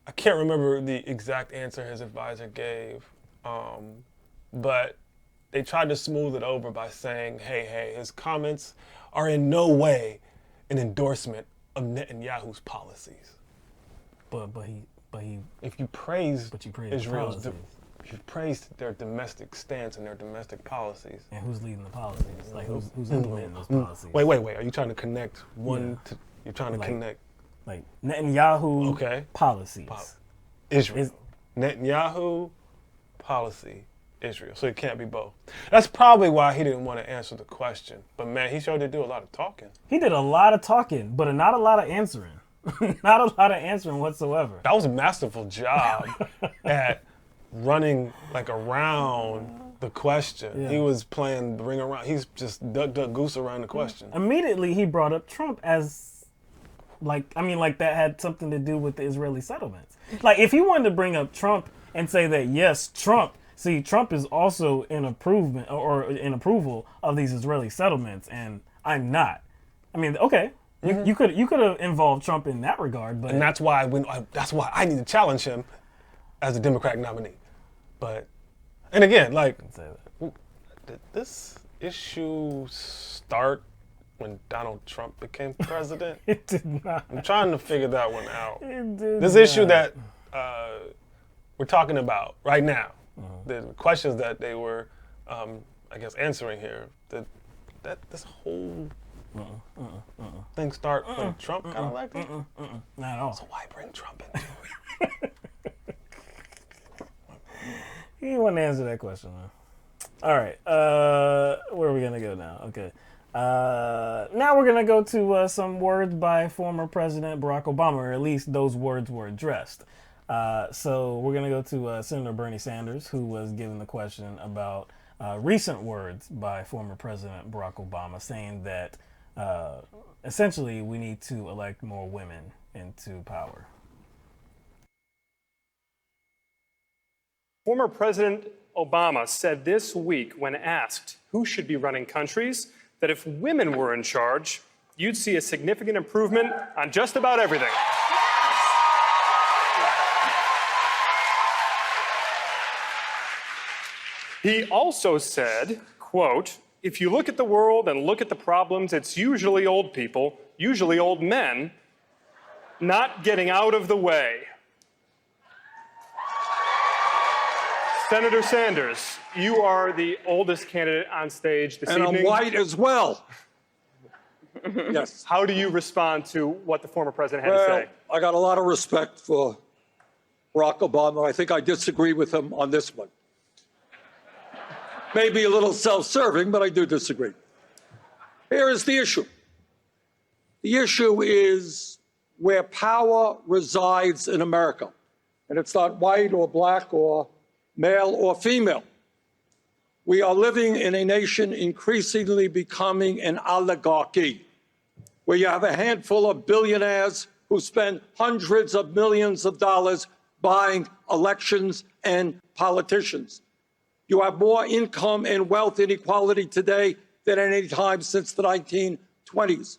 I can't remember the exact answer his advisor gave, but they tried to smooth it over by saying, hey, his comments are in no way an endorsement of Netanyahu's policies. But he if you praise Israel's if you praise their domestic stance and their domestic policies. And who's leading the policies? Like who's implementing those policies? Wait. Are you trying to connect one to? You're trying to connect like Netanyahu policies. Israel. Netanyahu policy. Israel. So it can't be both. That's probably why he didn't want to answer the question. But man, he sure did do a lot of talking. He did a lot of talking, but not a lot of answering. Not a lot of answering whatsoever. That was a masterful job at running like around the question. He was playing the ring around. He's just duck goose around the question. Immediately he brought up Trump as like that had something to do with the Israeli settlements. Like if he wanted to bring up Trump and say that yes, Trump is also in approval of these Israeli settlements, and I'm not. I mean, okay, you could have involved Trump in that regard, but and that's why I need to challenge him as a Democratic nominee. But and again, like, did this issue start when Donald Trump became president? It did not. I'm trying to figure that one out. It did this not. Issue that we're talking about right now. The questions that they were, I guess, answering here, that this whole thing start when Trump got elected? Not at all. So why bring Trump into it? He wouldn't answer that question, man. All right, where are we gonna go now? Okay, now we're gonna go to some words by former President Barack Obama, or at least those words were addressed. So we're going to go to Senator Bernie Sanders, who was given the question about recent words by former President Barack Obama, saying that essentially we need to elect more women into power. Former President Obama said this week, when asked who should be running countries, that if women were in charge, you'd see a significant improvement on just about everything. He also said, quote, if you look at the world and look at the problems, it's usually old people, usually old men, not getting out of the way. Senator Sanders, you are the oldest candidate on stage this evening. And I'm white as well. Yes. How do you respond to what the former president had to say? I got a lot of respect for Barack Obama. I think I disagree with him on this one. Maybe a little self-serving, but I do disagree. Here is the issue. The issue is where power resides in America. And it's not white or black or male or female. We are living in a nation increasingly becoming an oligarchy, where you have a handful of billionaires who spend hundreds of millions of dollars buying elections and politicians. You have more income and wealth inequality today than at any time since the 1920s.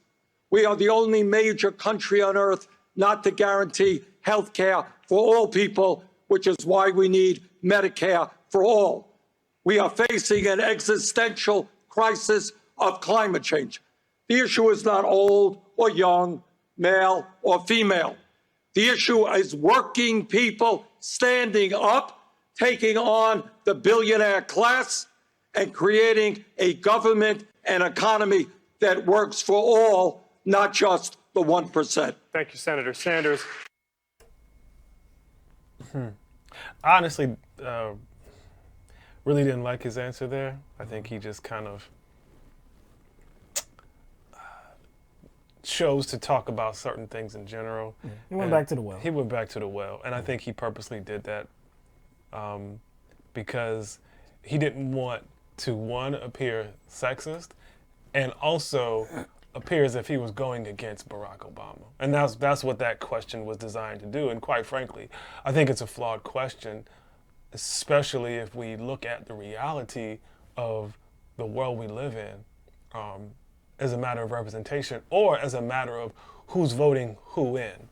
We are the only major country on earth not to guarantee health care for all people, which is why we need Medicare for all. We are facing an existential crisis of climate change. The issue is not old or young, male or female. The issue is working people standing up, taking on the billionaire class, and creating a government and economy that works for all, not just the 1%. Thank you, Senator Sanders. I honestly really didn't like his answer there. I think he just kind of chose to talk about certain things in general. Yeah. He went back to the well. He went back to the well, and I think he purposely did that because he didn't want to, one, appear sexist, and also appear as if he was going against Barack Obama. And that's what that question was designed to do. And quite frankly, I think it's a flawed question, especially if we look at the reality of the world we live in as a matter of representation or as a matter of who's voting who in.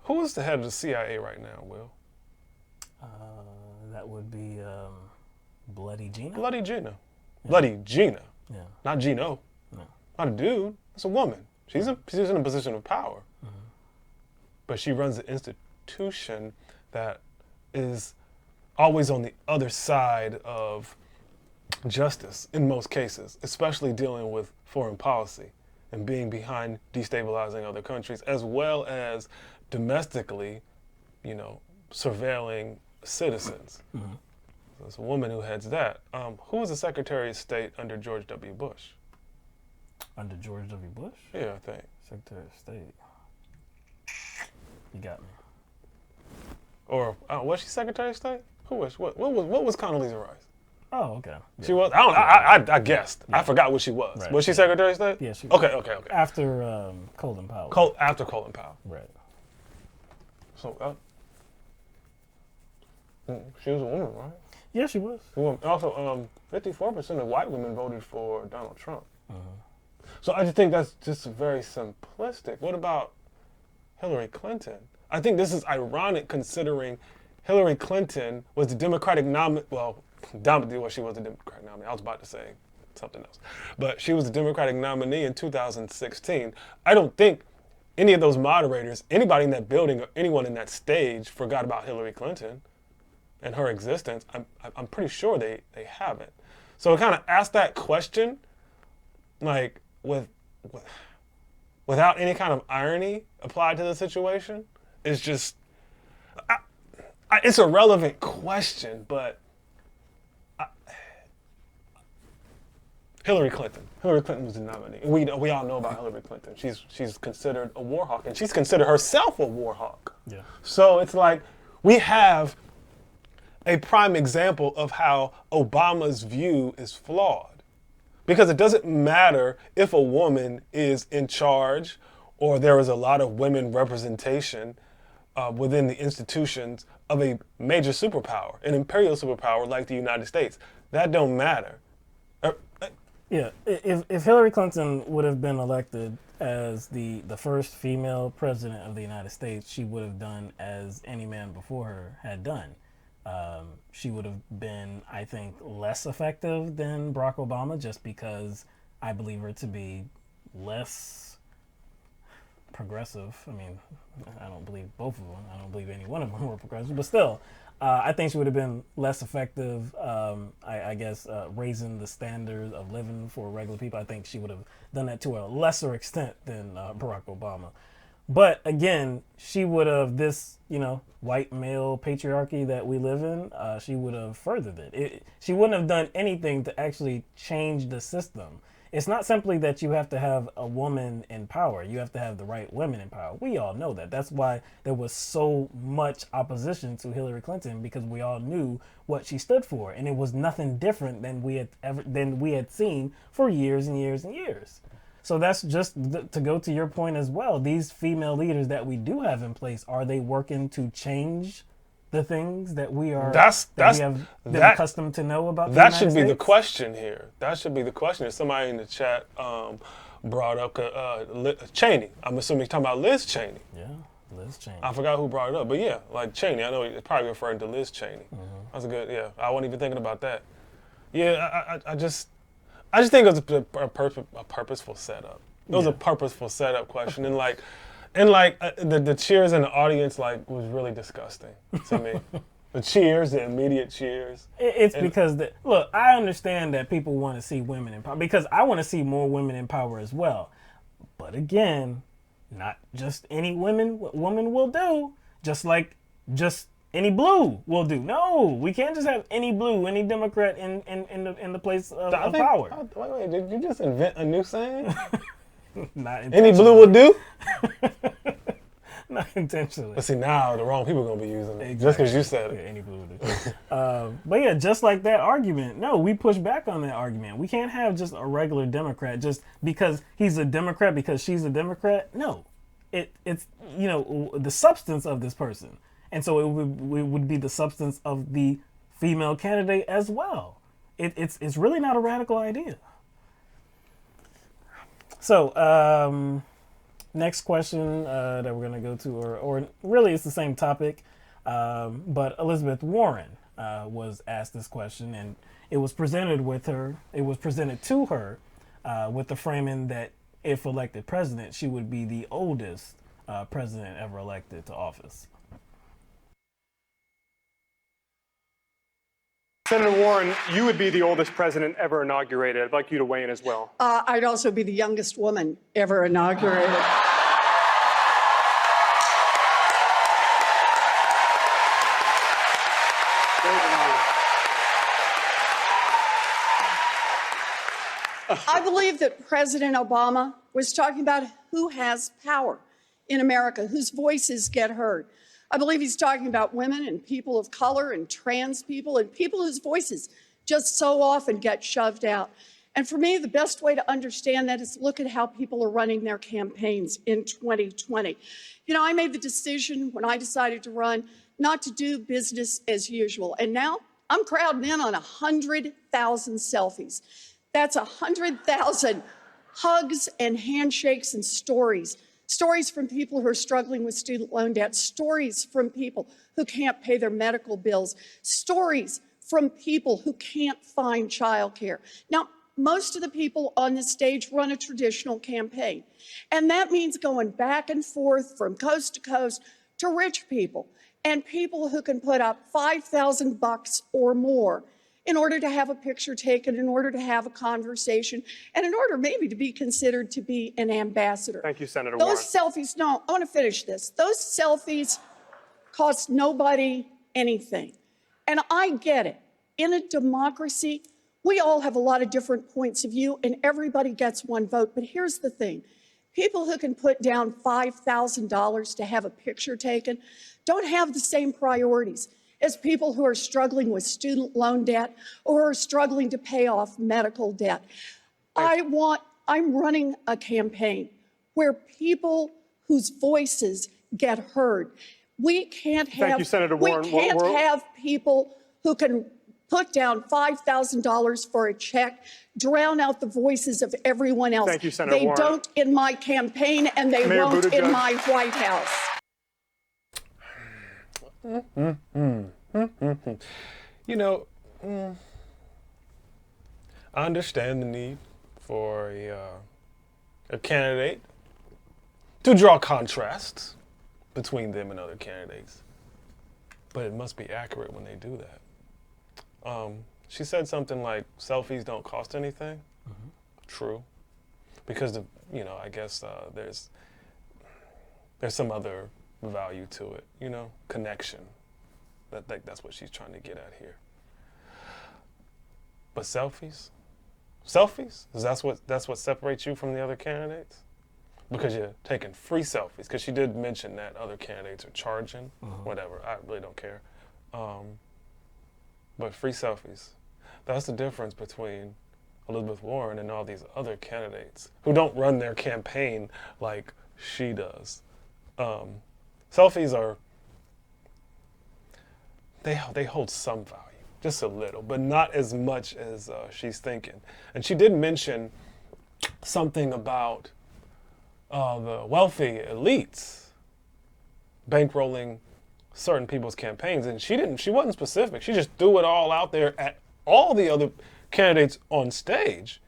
Who is the head of the CIA right now, Will? That would be Bloody Gina. Bloody Gina. Yeah. Bloody Gina. Yeah. Not Gino. No. Not a dude. It's a woman. She's in a position of power. Mm-hmm. But she runs an institution that is always on the other side of justice in most cases, especially dealing with foreign policy and being behind destabilizing other countries, as well as domestically, surveilling citizens. Mm-hmm. So it's a woman who heads that. Who was the Secretary of State under George W. Bush? Under George W. Bush? Yeah, I think. Secretary of State. You got me. Or was she Secretary of State? Who was? What was Condoleezza Rice? Oh, okay. Yeah. She was. I guessed. Yeah. I forgot what she was. Right. Was she Secretary of State? Yeah, she was. Okay. After Colin Powell. After Colin Powell. Right. So she was a woman, right? Yeah, she was. Also, 54% of white women voted for Donald Trump. So I just think that's just very simplistic. What about Hillary Clinton? I think this is ironic considering Hillary Clinton was the Democratic nominee. Well, she was the Democratic nominee. I was about to say something else. But she was the Democratic nominee in 2016. I don't think any of those moderators, anybody in that building or anyone in that stage forgot about Hillary Clinton and her existence. I'm pretty sure they haven't. So to kind of ask that question, like without any kind of irony applied to the situation, is just, it's a relevant question, but Hillary Clinton was the nominee. We all know about Hillary Clinton. She's considered a war hawk, and she's considered herself a war hawk. Yeah. So it's like we have a prime example of how Obama's view is flawed. Because it doesn't matter if a woman is in charge or there is a lot of women representation within the institutions of a major superpower, an imperial superpower like the United States. That don't matter. Yeah, if Hillary Clinton would have been elected as the first female president of the United States, she would have done as any man before her had done. She would have been, I think, less effective than Barack Obama just because I believe her to be less progressive. I mean, I don't believe both of them. I don't believe any one of them were progressive, but still, I think she would have been less effective, I guess, raising the standard of living for regular people. I think she would have done that to a lesser extent than Barack Obama. But again, she would have this, white male patriarchy that we live in, she would have furthered it. She wouldn't have done anything to actually change the system. It's not simply that you have to have a woman in power. You have to have the right women in power. We all know that. That's why there was so much opposition to Hillary Clinton, because we all knew what she stood for. And it was nothing different than we had seen for years and years and years. So that's just to go to your point as well. These female leaders that we do have in place, are they working to change the things that we have been accustomed to know about? That should be the question here. That should be the question. There's somebody in the chat brought up Cheney. I'm assuming he's talking about Liz Cheney. Yeah, Liz Cheney. I forgot who brought it up, but yeah, like Cheney. I know he's probably referring to Liz Cheney. That's a good, yeah. I wasn't even thinking about that. Yeah, I just think it was a purposeful setup. It was a purposeful setup question, and the cheers in the audience was really disgusting to me. The cheers, the immediate cheers. It's because, look, I understand that people want to see women in power, because I want to see more women in power as well. But again, not just any woman will do, just like just any blue will do. No, we can't just have any blue, any Democrat in the place of power. Wait, did you just invent a new saying? Not any blue will do? Not intentionally. But see, now the wrong people are going to be using it. Exactly. Just because you said it. Yeah, any blue will do. But yeah, just like that argument. No, we push back on that argument. We can't have just a regular Democrat just because he's a Democrat, because she's a Democrat. No. It's the substance of this person. And so it would be the substance of the female candidate as well. It's really not a radical idea. So, next question that we're going to go to, or really it's the same topic, but Elizabeth Warren was asked this question, and it was presented to her with the framing that if elected president, she would be the oldest president ever elected to office. Senator Warren, you would be the oldest president ever inaugurated. I'd like you to weigh in as well. I'd also be the youngest woman ever inaugurated. I believe that President Obama was talking about who has power in America, whose voices get heard. I believe he's talking about women and people of color and trans people and people whose voices just so often get shoved out. And for me, the best way to understand that is look at how people are running their campaigns in 2020. You know, I made the decision when I decided to run not to do business as usual. And now I'm crowding in on 100,000 selfies. That's 100,000 hugs and handshakes and stories. Stories from people who are struggling with student loan debt, stories from people who can't pay their medical bills, stories from people who can't find childcare. Now, most of the people on this stage run a traditional campaign, and that means going back and forth from coast to coast to rich people and people who can put up $5,000 or more in order to have a picture taken, in order to have a conversation, and in order maybe to be considered to be an ambassador. Thank you, Senator Warren. Those selfies, no, I want to finish this. Those selfies cost nobody anything. And I get it. In a democracy, we all have a lot of different points of view, and everybody gets one vote. But here's the thing. People who can put down $5,000 to have a picture taken don't have the same priorities as people who are struggling with student loan debt or are struggling to pay off medical debt. I'm running a campaign where people whose voices get heard. We can't have, Thank you, Senator Warren. We can't have people who can put down $5,000 for a check, drown out the voices of everyone else. Thank you, Senator Warren. They don't in my campaign, and they Mayor won't Buttigieg. in my White House. You know, I understand the need for a candidate to draw contrasts between them and other candidates, but it must be accurate when they do that. She said something like selfies don't cost anything. Mm-hmm. True, because I guess there's some other value to it, connection. That's what she's trying to get at here. But selfies? That's what separates you from the other candidates? Because you're taking free selfies. Because she did mention that other candidates are charging, whatever. I really don't care. But free selfies. That's the difference between Elizabeth Warren and all these other candidates who don't run their campaign like she does. Selfies are, they hold some value, just a little, but not as much as she's thinking. And she did mention something about the wealthy elites bankrolling certain people's campaigns, and she wasn't specific. She just threw it all out there at all the other candidates on stage.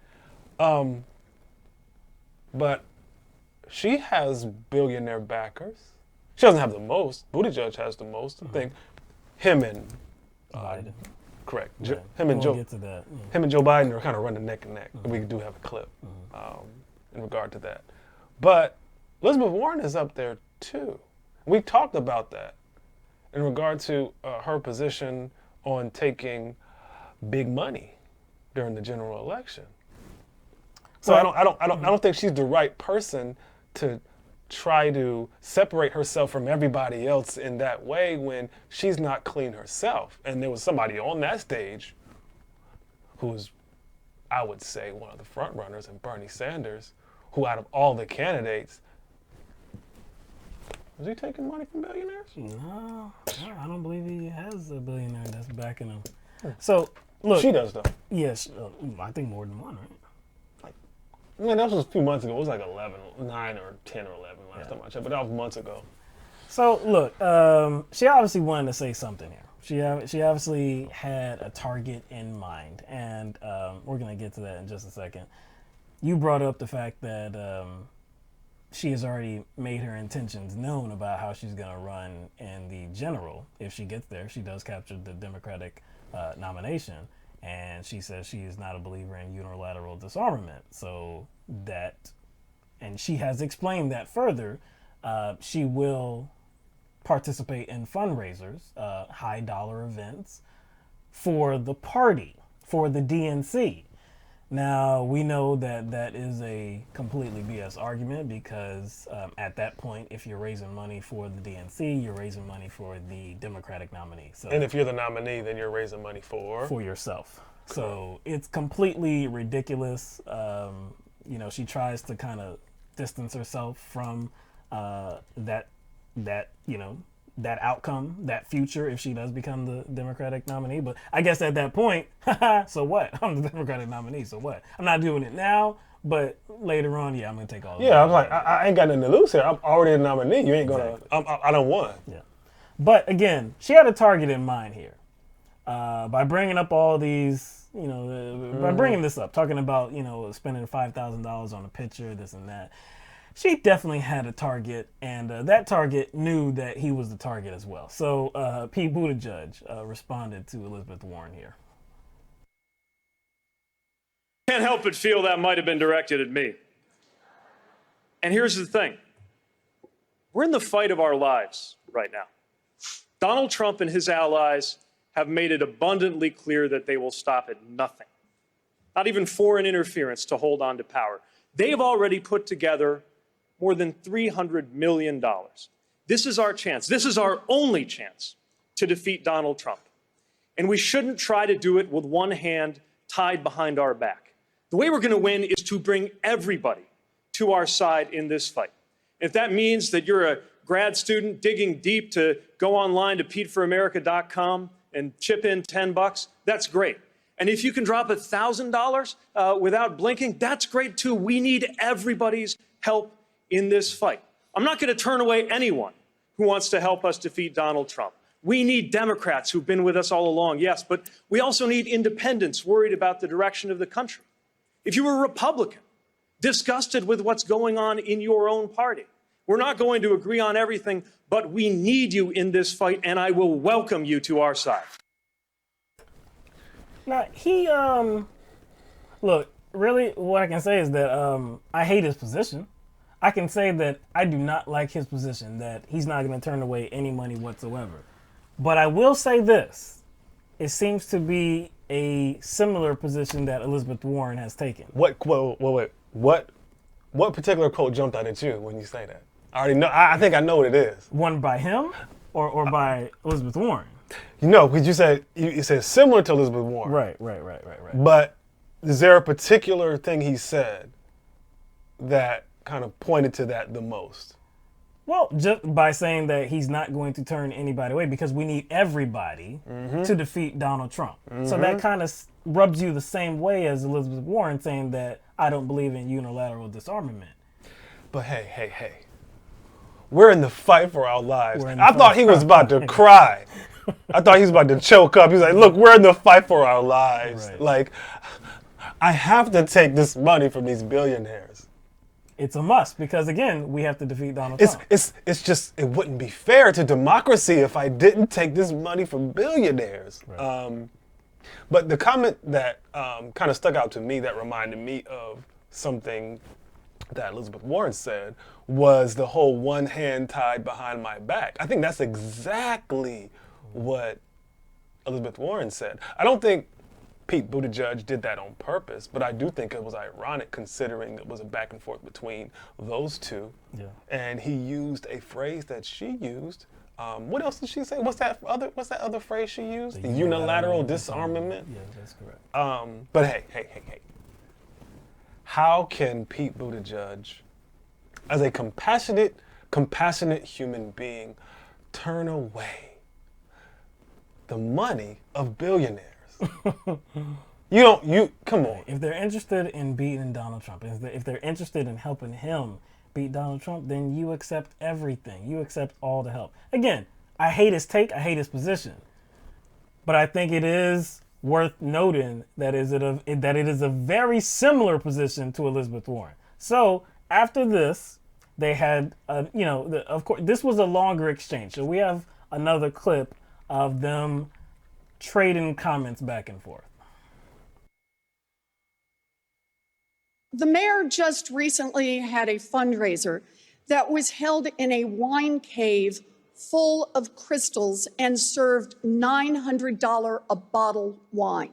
But she has billionaire backers. She doesn't have the most. Buttigieg has the most. I think him and Biden. Correct. Yeah. Him and We'll Joe. get to that. Yeah. Him and Joe Biden are kind of running neck and neck. We do have a clip in regard to that. But Elizabeth Warren is up there too. We talked about that in regard to her position on taking big money during the general election. So I don't think she's the right person to try to separate herself from everybody else in that way when she's not clean herself. And there was somebody on that stage who was, I would say, one of the front runners, and Bernie Sanders, who out of all the candidates, was he taking money from billionaires? No, I don't believe he has a billionaire that's backing him. So, look. She does, though. Yes, I think more than one, right? Man, that was a few months ago. It was like 9 or 10 or 11 last time I checked, but that was months ago. So, look, she obviously wanted to say something here. She obviously had a target in mind, and we're going to get to that in just a second. You brought up the fact that she has already made her intentions known about how she's going to run in the general. If she gets there, she does capture the Democratic nomination. And she says she is not a believer in unilateral disarmament. So that, and she has explained that further, she will participate in fundraisers, high dollar events for the party, for the DNC. Now, we know that that is a completely BS argument because at that point, if you're raising money for the DNC, you're raising money for the Democratic nominee. So, and if you're the nominee, then you're raising money for yourself. So it's completely ridiculous. She tries to kind of distance herself from that outcome, that future, if she does become the Democratic nominee. But I guess at that point, so what? I'm the Democratic nominee, so what? I'm not doing it now, but later on, I'm going to take all of it. Yeah, I'm like, I ain't got nothing to lose here. I'm already a nominee. You ain't going to, I don't want. Yeah. But again, she had a target in mind here. By bringing up all these, by bringing this up, talking about, spending $5,000 on a picture, this and that. She definitely had a target, and that target knew that he was the target as well. So Pete Buttigieg responded to Elizabeth Warren here. Can't help but feel that might have been directed at me. And here's the thing. We're in the fight of our lives right now. Donald Trump and his allies have made it abundantly clear that they will stop at nothing, not even foreign interference, to hold on to power. They have already put together more than $300 million. This is our chance. This is our only chance to defeat Donald Trump. And we shouldn't try to do it with one hand tied behind our back. The way we're going to win is to bring everybody to our side in this fight. If that means that you're a grad student digging deep to go online to PeteForAmerica.com and chip in $10, that's great. And if you can drop $1,000 without blinking, that's great too. We need everybody's help in this fight. I'm not going to turn away anyone who wants to help us defeat Donald Trump. We need Democrats who've been with us all along, yes, but we also need independents worried about the direction of the country. If you were a Republican, disgusted with what's going on in your own party, we're not going to agree on everything, but we need you in this fight, and I will welcome you to our side. Now, he, look, really what I can say is that I hate his position. I can say that I do not like his position, that he's not going to turn away any money whatsoever. But I will say this. It seems to be a similar position that Elizabeth Warren has taken. What particular quote jumped out at you when you say that? I already know. I think I know what it is. One by him or by Elizabeth Warren? Because you said similar to Elizabeth Warren. Right. But is there a particular thing he said that kind of pointed to that the most? Well, just by saying that he's not going to turn anybody away because we need everybody to defeat Donald Trump. So that kind of rubs you the same way as Elizabeth Warren saying that I don't believe in unilateral disarmament. But hey. We're in the fight for our lives. I thought he was about to cry. I thought he was about to choke up. He's like, look, we're in the fight for our lives. Right. Like, I have to take this money from these billionaires. It's a must because, again, we have to defeat Donald Trump. It's just, it wouldn't be fair to democracy if I didn't take this money from billionaires. Right. But the comment that kind of stuck out to me that reminded me of something that Elizabeth Warren said was the whole one hand tied behind my back. I think that's exactly what Elizabeth Warren said. I don't think Pete Buttigieg did that on purpose, but I do think it was ironic considering it was a back and forth between those two. Yeah. And he used a phrase that she used. What else did she say? What's that other phrase she used? The unilateral disarmament? Yeah, that's correct. But hey. How can Pete Buttigieg, as a compassionate human being, turn away the money of billionaires? Come on. If they're interested in beating Donald Trump, if they're interested in helping him beat Donald Trump, then you accept everything. You accept all the help. Again, I hate his take. I hate his position. But I think it is worth noting that it is a very similar position to Elizabeth Warren. So after this, they had, of course, this was a longer exchange. So we have another clip of them trading comments back and forth. The mayor just recently had a fundraiser that was held in a wine cave full of crystals and served $900 a bottle wine.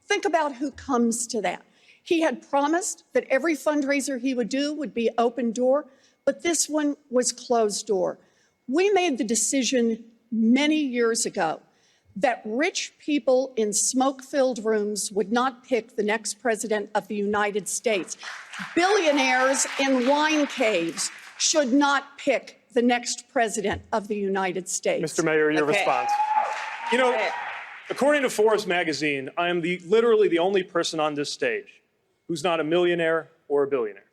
Think about who comes to that. He had promised that every fundraiser he would do would be open door, but this one was closed door. We made the decision many years ago that rich people in smoke-filled rooms would not pick the next president of the United States. Billionaires in wine caves should not pick the next president of the United States. Mr. Mayor, your response. According to Forbes magazine, I am literally the only person on this stage who's not a millionaire or a billionaire.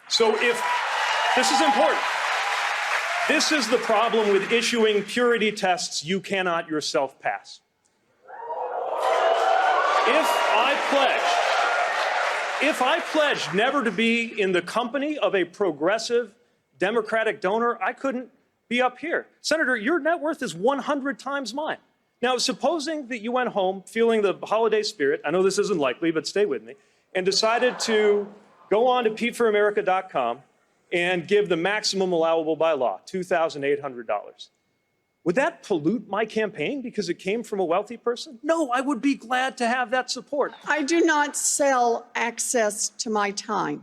So if this is important, this is the problem with issuing purity tests you cannot yourself pass. If I pledge never to be in the company of a progressive Democratic donor, I couldn't be up here. Senator, your net worth is 100 times mine. Now, supposing that you went home feeling the holiday spirit, I know this isn't likely, but stay with me, and decided to go on to PeteForAmerica.com and give the maximum allowable by law, $2,800. Would that pollute my campaign because it came from a wealthy person? No, I would be glad to have that support. I do not sell access to my time.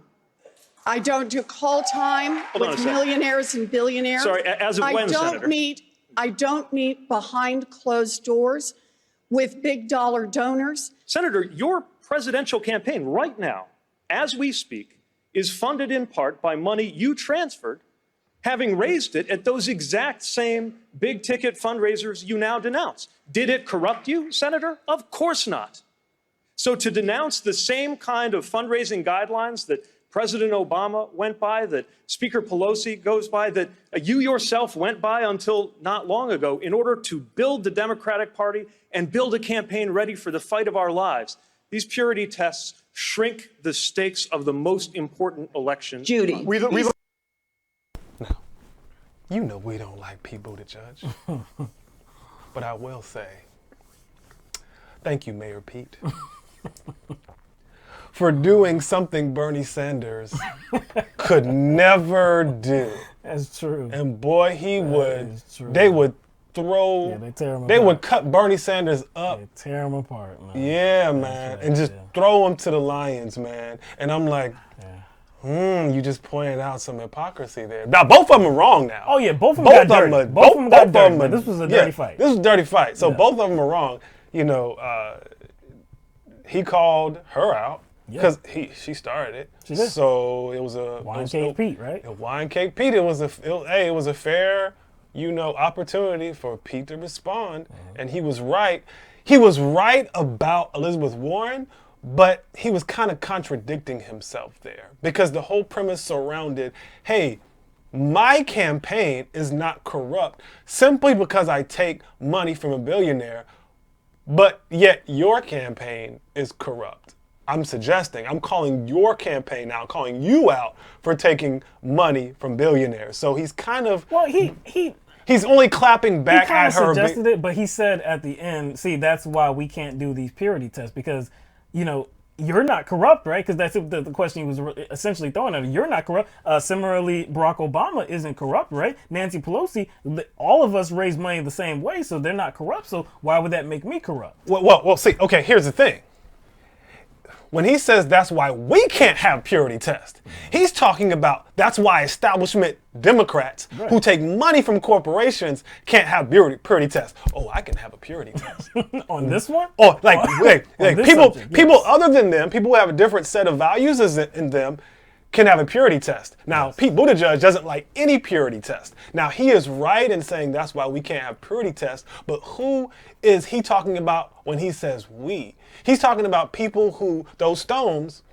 I don't do call time with millionaires and billionaires. Sorry, as of when, Senator? I don't meet behind closed doors with big dollar donors. Senator, your presidential campaign right now, as we speak, is funded in part by money you transferred, having raised it at those exact same big-ticket fundraisers you now denounce. Did it corrupt you, Senator? Of course not. So to denounce the same kind of fundraising guidelines that President Obama went by, that Speaker Pelosi goes by, that you yourself went by until not long ago in order to build the Democratic Party and build a campaign ready for the fight of our lives, these purity tests shrink the stakes of the most important election. Judy. No. You know we don't like Pete Buttigieg. But I will say, thank you, Mayor Pete, for doing something Bernie Sanders could never do. That's true. And boy, they would throw, they would cut Bernie Sanders up. They tear him apart, man. Yeah, man. And just throw him to the lions, man. And I'm like, you just pointed out some hypocrisy there. Now, both of them are wrong now. Oh, yeah, both of them got dirty. Both of them got dirty, but this was a dirty fight. This was a dirty fight. So both of them are wrong. You know, he called her out. because she started it. She did. So it was a Wine Cave Pete, right? Wine Cave Pete. It was a fair, opportunity for Pete to respond, and he was right. He was right about Elizabeth Warren, but he was kind of contradicting himself there because the whole premise surrounded, hey, my campaign is not corrupt simply because I take money from a billionaire, but yet your campaign is corrupt. I'm calling your campaign out, calling you out for taking money from billionaires. So he's kind of... Well, he's only clapping back at her. He suggested it, but he said at the end, see, that's why we can't do these purity tests because, you're not corrupt, right? Because that's the question he was essentially throwing at her. You're not corrupt. Similarly, Barack Obama isn't corrupt, right? Nancy Pelosi, all of us raise money the same way, so they're not corrupt. So why would that make me corrupt? Well, see, okay, here's the thing. When he says that's why we can't have purity tests, he's talking about that's why establishment Democrats who take money from corporations can't have purity tests. Oh, I can have a purity test. On this one? Oh, people subject, other than them, people who have a different set of values in them can have a purity test. Now, Pete Buttigieg doesn't like any purity test. Now, he is right in saying that's why we can't have purity tests, but who is he talking about when he says we? He's talking about people who, those stones,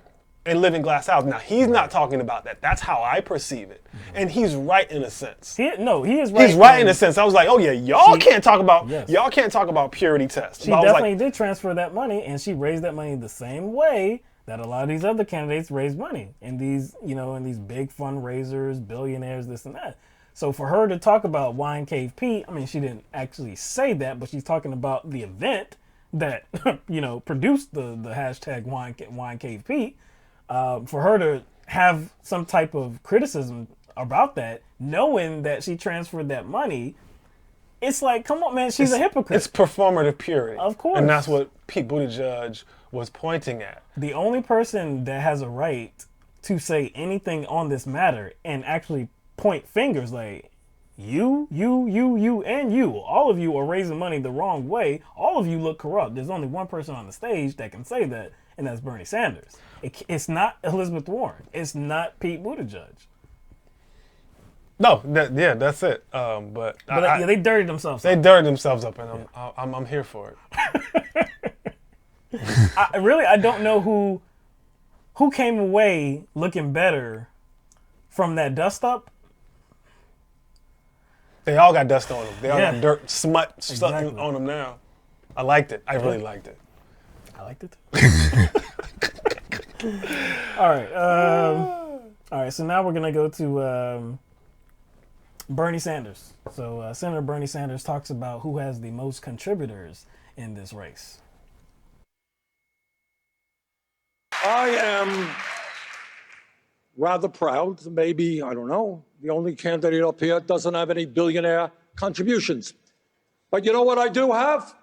and live in glass houses. Now, he's not talking about that. That's how I perceive it. And he's right in a sense. He is right. He's right in a sense. I was like, oh yeah, y'all can't talk about purity tests. She definitely did transfer that money, and she raised that money the same way that a lot of these other candidates raise money in these, in these big fundraisers, billionaires, this and that. So for her to talk about Wine Cave Pete, I mean, she didn't actually say that, but she's talking about the event that, produced the hashtag Wine Cave Pete. For her to have some type of criticism about that, knowing that she transferred that money, it's like, come on, man, she's a hypocrite. It's performative purity. Of course. And that's what Pete Buttigieg was pointing at. The only person that has a right to say anything on this matter and actually point fingers like, you, and you, all of you are raising money the wrong way. All of you look corrupt. There's only one person on the stage that can say that, and that's Bernie Sanders. It's not Elizabeth Warren. It's not Pete Buttigieg. No, that's it. But they dirtied themselves up. They dirtied themselves up, and I'm here for it. I don't know who came away looking better from that dust up. They all got dust on them. They all got dirt, smut stuck on them now. I liked it. I really liked it. I liked it too. All right. So now we're gonna go to Bernie Sanders. So Senator Bernie Sanders talks about who has the most contributors in this race. I am rather proud, maybe, I don't know, the only candidate up here doesn't have any billionaire contributions. But you know what I do have?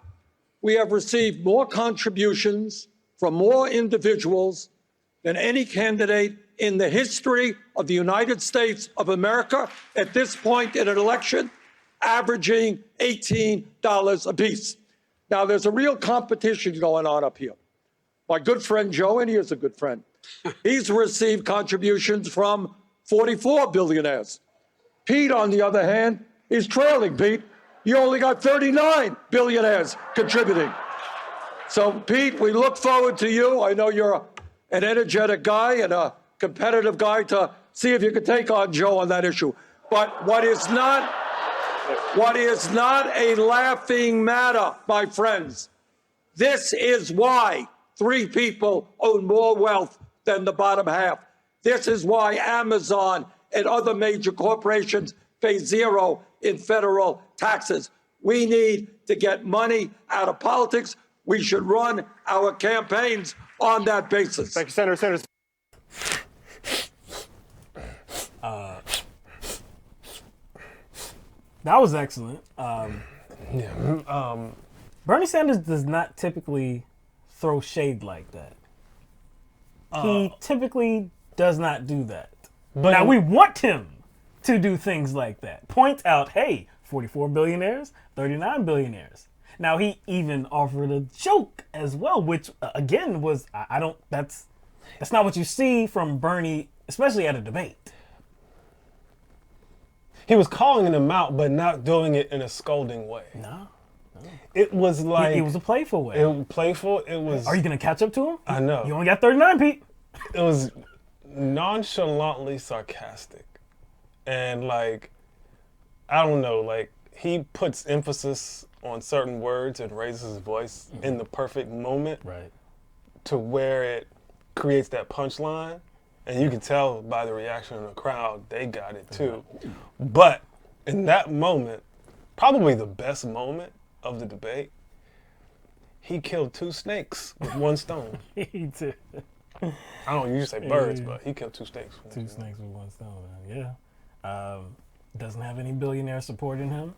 We have received more contributions from more individuals than any candidate in the history of the United States of America at this point in an election, averaging $18 apiece. Now, there's a real competition going on up here. My good friend Joe, and he is a good friend, he's received contributions from 44 billionaires. Pete, on the other hand, is trailing. Pete, you only got 39 billionaires contributing. So, Pete, we look forward to you. I know you're an energetic guy and a competitive guy to see if you can take on Joe on that issue. But what is not a laughing matter, my friends, this is why 3 people own more wealth than the bottom half. This is why Amazon and other major corporations pay 0 in federal taxes. We need to get money out of politics. We should run our campaigns on that basis. Thank you, Senator Sanders. That was excellent. Bernie Sanders does not typically throw shade like that. He typically does not do that. But now we want him to do things like that. Point out, hey, 44 billionaires, 39 billionaires. Now he even offered a joke as well, which again was, That's not what you see from Bernie, especially at a debate. He was calling them out, but not doing it in a scolding way. No. It was like... It was a playful way. It was playful. It was... Are you going to catch up to him? I know. You only got 39, Pete. It was nonchalantly sarcastic. And like, I don't know, like he puts emphasis on certain words and raises his voice in the perfect moment. Right. To where it creates that punchline. And you can tell by the reaction of the crowd, they got it too. But in that moment, probably the best moment of the debate, he killed 2 snakes with 1 stone. He did. I don't usually say birds, but he killed 2 snakes. 2 snakes with 1 stone, man. Yeah. Doesn't have any billionaires supporting him.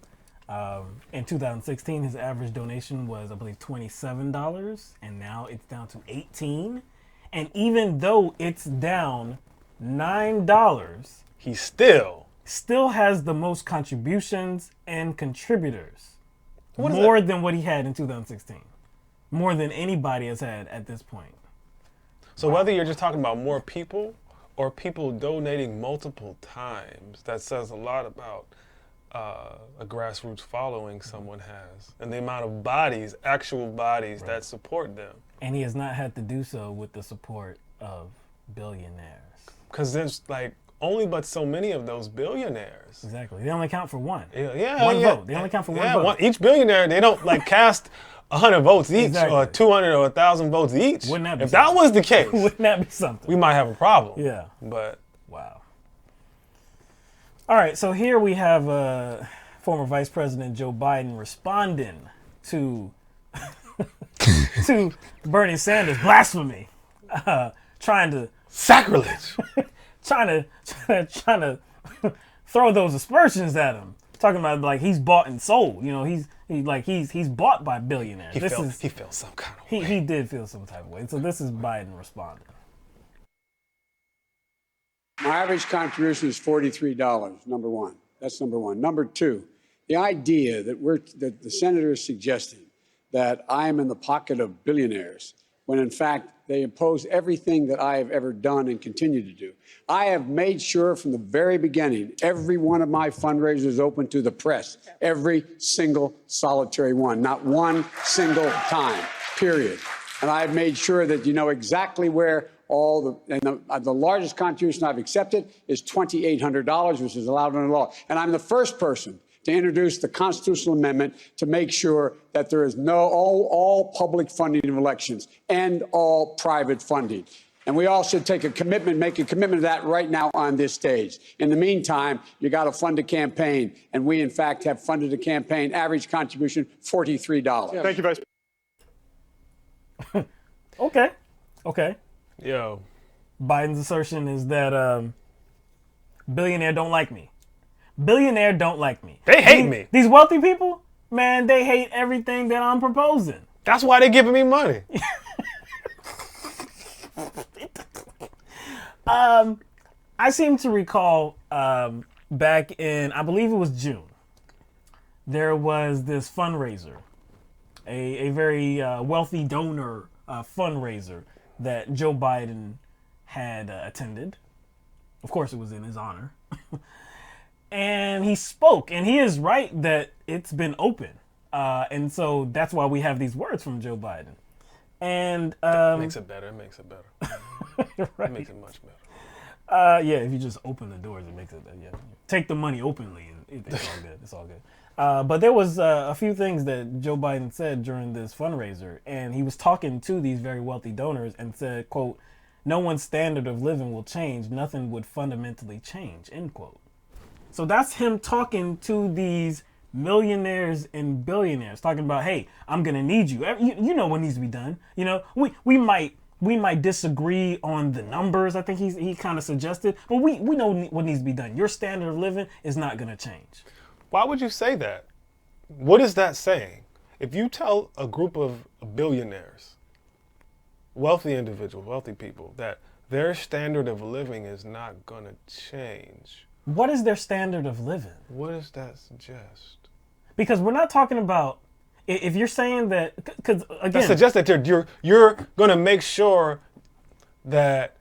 In 2016, his average donation was, I believe, $27, and now it's down to $18. And even though it's down $9, he still has the most contributions and contributors. More than what he had in 2016. More than anybody has had at this point. So whether you're just talking about more people or people donating multiple times, that says a lot about a grassroots following someone has and the amount of bodies, actual bodies that support them. And he has not had to do so with the support of billionaires. Because there's like only but so many of those billionaires. Exactly. They only count for one. Yeah, one vote. They only count for one vote. Each billionaire, they don't like cast 100 votes each or 200 or 1,000 votes each. Wouldn't that be if something? that was the case, Wouldn't that be something? We might have a problem. Yeah. But wow. All right, so here we have former Vice President Joe Biden responding to to Bernie Sanders' blasphemy, trying to sacrilege, trying to throw those aspersions at him, talking about like he's bought and sold. You know, he's bought by billionaires. He felt some kind of way. He did feel some type of way. So this is Biden responding. My average contribution is $43, number one. That's number one. Number two, the idea that the senator is suggesting that I am in the pocket of billionaires, when in fact they oppose everything that I have ever done and continue to do. I have made sure from the very beginning, every one of my fundraisers is open to the press, every single solitary one, not one single time, period. And I've made sure that you know exactly where the largest contribution I've accepted is $2,800, which is allowed under law. And I'm the first person to introduce the constitutional amendment to make sure that there is all public funding of elections and all private funding. And we all should take a commitment, make a commitment to that right now on this stage. In the meantime, you got to fund a campaign. And we, in fact, have funded a campaign, average contribution, $43. Yeah. Thank you, Vice President. Okay. Yo. Biden's assertion is that billionaire don't like me. Billionaire don't like me. They hate me. These wealthy people, man, they hate everything that I'm proposing. That's why they're giving me money. I seem to recall back in, I believe it was June, there was this fundraiser, a very wealthy donor fundraiser that Joe Biden had attended. Of course, it was in his honor. And he spoke, and he is right that it's been open. And so that's why we have these words from Joe Biden. And makes it better. It makes it better. Right. It makes it much better. Yeah, if you just open the doors, it makes it better. Yeah. Take the money openly, and it's all good. It's all good. But there was a few things that Joe Biden said during this fundraiser, and he was talking to these very wealthy donors and said, quote, "No one's standard of living will change. Nothing would fundamentally change," end quote. So that's him talking to these millionaires and billionaires, talking about, hey, I'm going to need you. You know what needs to be done. You know, we might disagree on the numbers, I think he kind of suggested, but we know what needs to be done. Your standard of living is not going to change. Why would you say that? What is that saying? If you tell a group of billionaires, wealthy individuals, wealthy people, that their standard of living is not going to change. What is their standard of living? What does that suggest? Because we're not talking about, if you're saying that, because again, that suggests that you're going to make sure that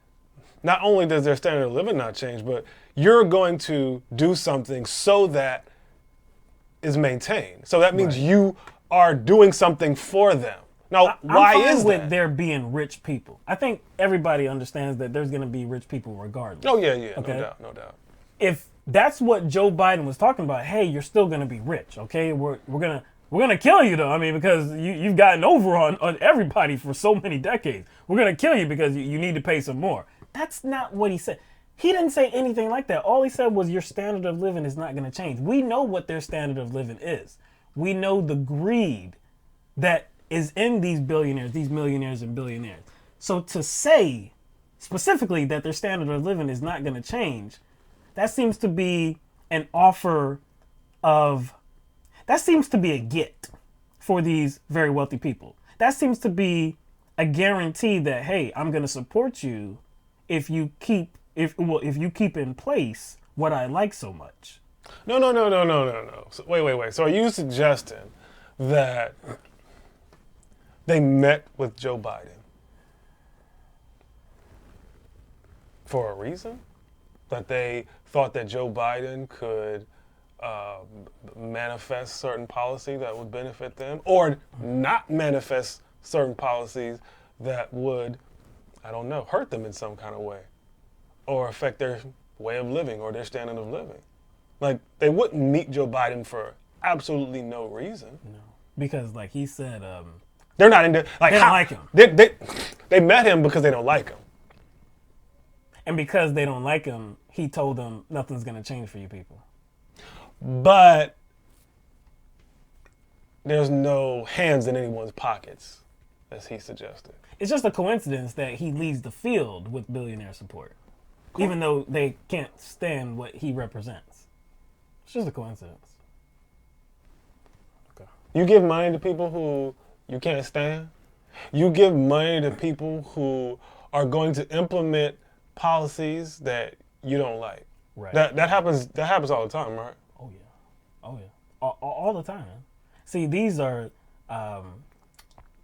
not only does their standard of living not change, but you're going to do something so that is maintained. So that means you are doing something for them. Now, why I'm fine is with that? there being rich people. I think everybody understands that there's going to be rich people regardless. Oh, yeah, Okay? no doubt. If that's what Joe Biden was talking about, hey, you're still going to be rich, okay? We're gonna kill you though. I mean, because you've gotten over on everybody for so many decades. We're gonna kill you because you need to pay some more. That's not what he said. He didn't say anything like that. All he said was your standard of living is not gonna change. We know what their standard of living is. We know the greed that is in these billionaires, these millionaires and billionaires. So to say specifically that their standard of living is not gonna change, that seems to be an offer of that seems to be a get for these very wealthy people. That seems to be a guarantee that, hey, I'm going to support you if you keep in place what I like so much. No. So, wait. So are you suggesting that they met with Joe Biden for a reason? That they thought that Joe Biden could manifest certain policy that would benefit them, or not manifest certain policies that would, I don't know, hurt them in some kind of way, or affect their way of living or their standard of living. Like, they wouldn't meet Joe Biden for absolutely no reason. No, because like he said, they're not into like they don't like him. They met him because they don't like him, and because they don't like him, he told them nothing's gonna change for you people. But there's no hands in anyone's pockets, as he suggested. It's just a coincidence that he leads the field with billionaire support, even though they can't stand what he represents. It's just a coincidence. Okay. You give money to people who you can't stand. You give money to people who are going to implement policies that you don't like. Right. That happens all the time, right? Oh yeah, all the time. Man. See, these are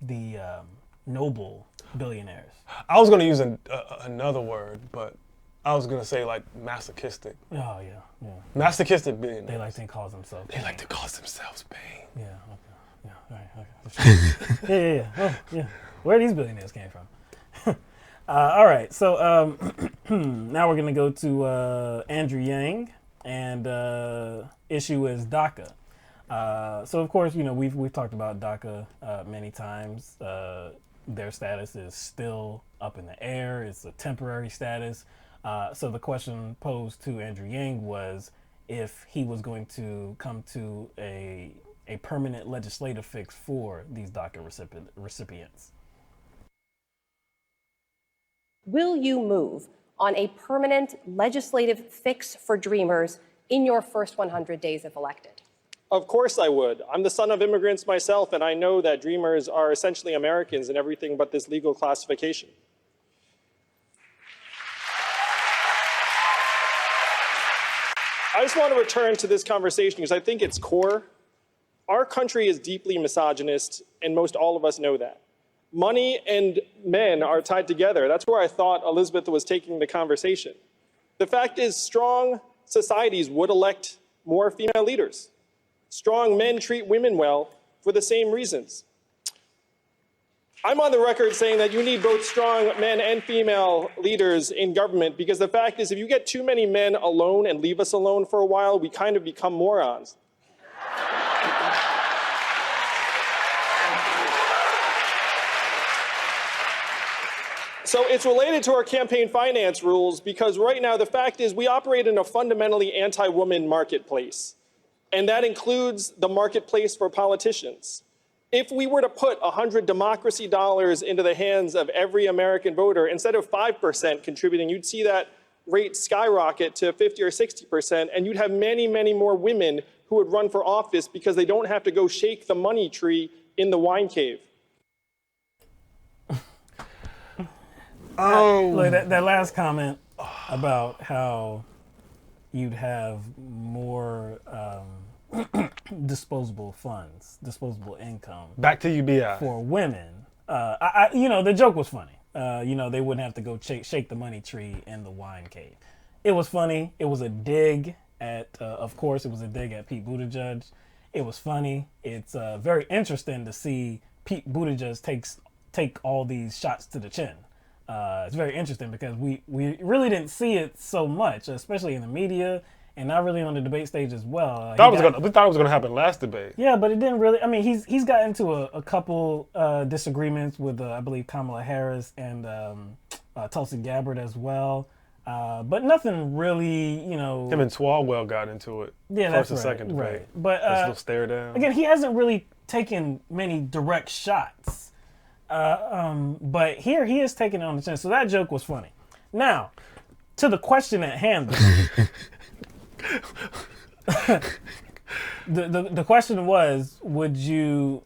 the noble billionaires. I was going to use another word, but I was going to say like masochistic. Oh yeah. Masochistic billionaires. They like to call themselves. They like to call themselves pain. Yeah. Okay. Yeah. All right. Okay. Yeah. Oh, yeah. Where these billionaires came from? All right. So now we're gonna go to Andrew Yang, and issue is DACA. So of course, we've talked about DACA many times. Their status is still up in the air. It's a temporary status. So the question posed to Andrew Yang was if he was going to come to a permanent legislative fix for these DACA recipients. Will you move on a permanent legislative fix for Dreamers in your first 100 days if elected? Of course I would. I'm the son of immigrants myself, and I know that Dreamers are essentially Americans and everything but this legal classification. I just want to return to this conversation because I think it's core. Our country is deeply misogynist, and most all of us know that. Money and men are tied together. That's where I thought Elizabeth was taking the conversation. The fact is, strong societies would elect more female leaders. Strong men treat women well for the same reasons. I'm on the record saying that you need both strong men and female leaders in government because the fact is, if you get too many men alone and leave us alone for a while, we kind of become morons. So it's related to our campaign finance rules because right now the fact is we operate in a fundamentally anti-woman marketplace. And that includes the marketplace for politicians. If we were to put 100 democracy dollars into the hands of every American voter, instead of 5% contributing, you'd see that rate skyrocket to 50 or 60%, and you'd have many, many more women who would run for office because they don't have to go shake the money tree in the wine cave. Look, that last comment about how you'd have more disposable funds, disposable income. Back to UBI. For women. The joke was funny. they wouldn't have to go shake the money tree in the wine cave. It was funny. It was a dig at, of course, it was a dig at Pete Buttigieg. It was funny. It's very interesting to see Pete Buttigieg take all these shots to the chin. It's very interesting because we really didn't see it so much, especially in the media and not really on the debate stage as well. We thought it was going to happen last debate. Yeah, but it didn't really. I mean, he's got into a couple disagreements with, I believe, Kamala Harris and Tulsi Gabbard as well. But nothing really, Him and Swalwell got into it. Yeah, first that's and right, second debate. right. But Just a little stare down. Again, he hasn't really taken many direct shots. But here he is taking it on the chin. So that joke was funny. Now, to the question at hand. The question was, would you,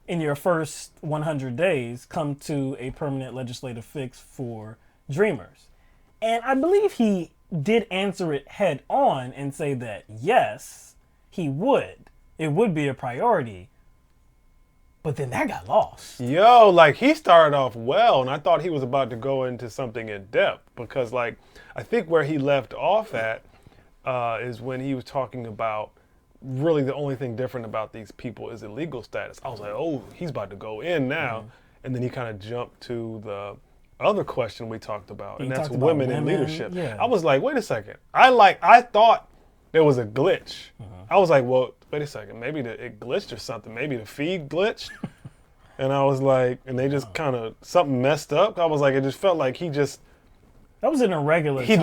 in your first 100 days, come to a permanent legislative fix for Dreamers? And I believe he did answer it head on and say that, yes, he would. It would be a priority. But then that got lost. Yo, he started off well, and I thought he was about to go into something in depth because, I think where he left off at is when he was talking about really the only thing different about these people is illegal status. I was like, oh, he's about to go in now. Mm-hmm. And then he kind of jumped to the other question we talked about, and that's women in leadership. Yeah. I was like, wait a second. I thought there was a glitch. I was like, well, wait a second. Maybe it glitched or something. Maybe the feed glitched. And I was like, and they just kind of, something messed up. I was like, it just felt like he just. That was an irregular He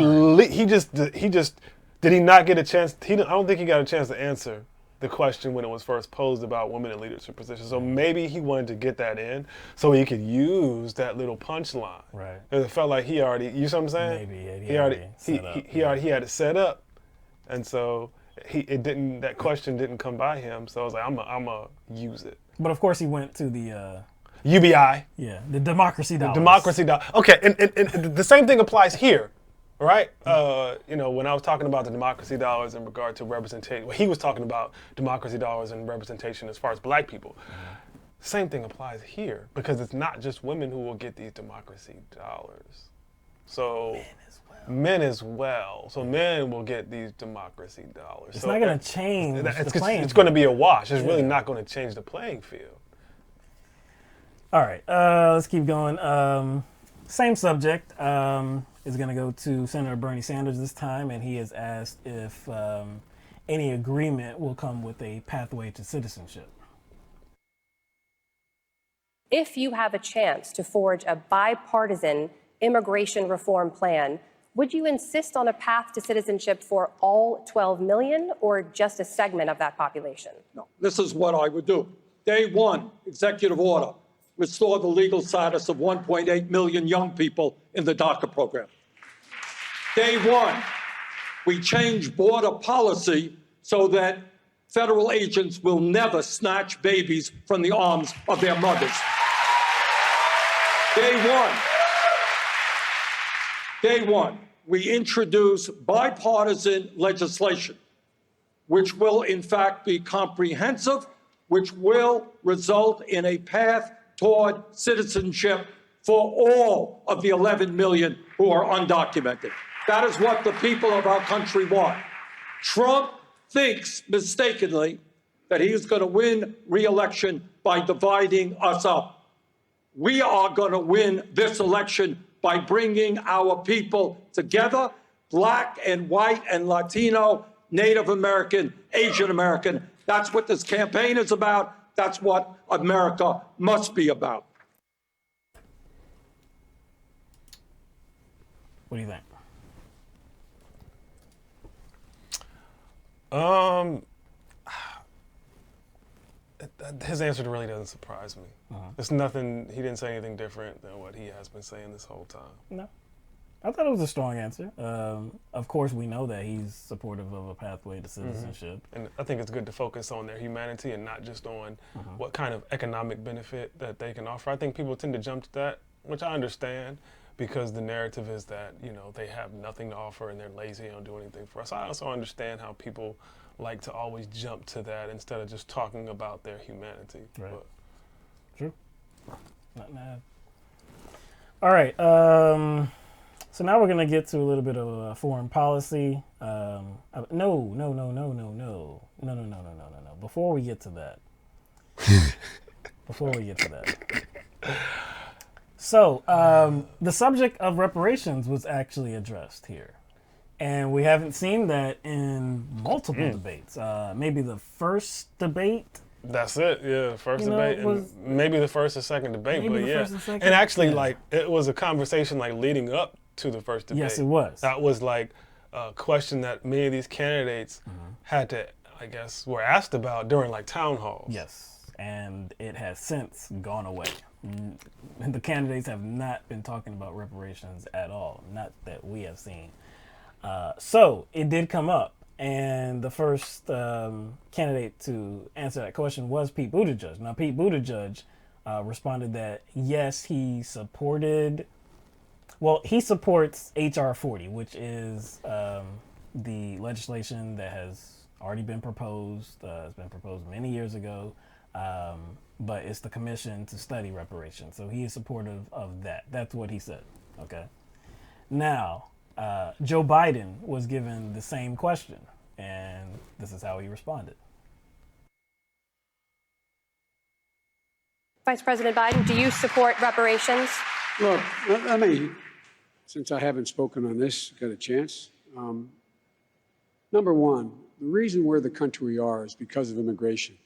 just, did he not get a chance? I don't think he got a chance to answer the question when it was first posed about women in leadership positions. So maybe he wanted to get that in so he could use that little punchline. Right. It felt like he already, you know what I'm saying? Maybe he already had it set up. And so that question didn't come by him. So I was like, I'm a use it. But of course he went to the UBI. Yeah, the democracy dollars. Democracy dollars. Okay, and the same thing applies here, right? When I was talking about the democracy dollars in regard to representation, he was talking about democracy dollars and representation as far as black people. Same thing applies here because it's not just women who will get these democracy dollars. So men as well. So men will get these democracy dollars. It's not going to change the playing field. It's going to be a wash. It's really not going to change the playing field. All right, let's keep going. Same subject is going to go to Senator Bernie Sanders this time, and he has asked if any agreement will come with a pathway to citizenship. If you have a chance to forge a bipartisan immigration reform plan, would you insist on a path to citizenship for all 12 million or just a segment of that population? No, this is what I would do. Day one, executive order, restore the legal status of 1.8 million young people in the DACA program. Day one, we change border policy so that federal agents will never snatch babies from the arms of their mothers. Day one, we introduce bipartisan legislation, which will in fact be comprehensive, which will result in a path toward citizenship for all of the 11 million who are undocumented. That is what the people of our country want. Trump thinks mistakenly that he is going to win re-election by dividing us up. We are going to win this election by bringing our people together, Black and white and Latino, Native American, Asian American. That's what this campaign is about. That's what America must be about. What do you think? His answer really doesn't surprise me. It's nothing, he didn't say anything different than what he has been saying this whole time. No. I thought it was a strong answer. Of course, we know that he's supportive of a pathway to citizenship. And I think it's good to focus on their humanity and not just on what kind of economic benefit that they can offer. I think people tend to jump to that, which I understand, because the narrative is that, they have nothing to offer and they're lazy and don't do anything for us. I also understand how people like to always jump to that instead of just talking about their humanity. Right. True. Nothing to add. All right. So now we're gonna get to a little bit of foreign policy. No. Before we get to that. So the subject of reparations was actually addressed here. And we haven't seen that in multiple debates. Maybe the first debate. That's it, yeah. First debate, and maybe the first or second debate, but yeah. And actually, like, it was a conversation like leading up to the first debate. Yes, it was. That was like a question that many of these candidates had to, I guess, were asked about during like town halls. Yes, and it has since gone away. The candidates have not been talking about reparations at all, not that we have seen. So it did come up. And the first candidate to answer that question was Pete Buttigieg. Now, Pete Buttigieg responded that, yes, he supports H.R. 40, which is the legislation that has already been proposed. It's been proposed many years ago, but it's the commission to study reparations. So he is supportive of that. That's what he said, okay? Now, Joe Biden was given the same question, and this is how he responded. Vice President Biden, do you support reparations? Look, let me, since I haven't spoken on this, got a chance. Number one, the reason we're the country we are is because of immigration.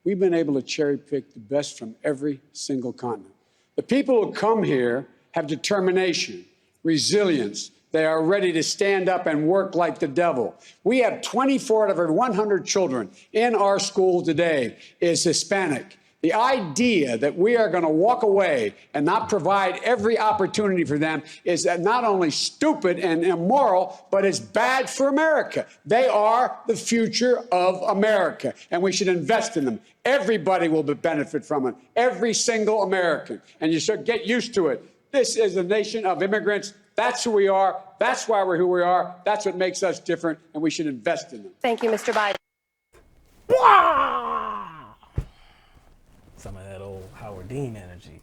We've been able to cherry pick the best from every single continent. The people who come here have determination, resilience. They are ready to stand up and work like the devil. We have 24 out of every 100 children in our school today is Hispanic. The idea that we are going to walk away and not provide every opportunity for them is not only stupid and immoral, but it's bad for America. They are the future of America, and we should invest in them. Everybody will benefit from it, every single American, and you should get used to it. This is a nation of immigrants. That's who we are. That's why we're who we are. That's what makes us different, and we should invest in them. Thank you, Mr. Biden. Some of that old Howard Dean energy.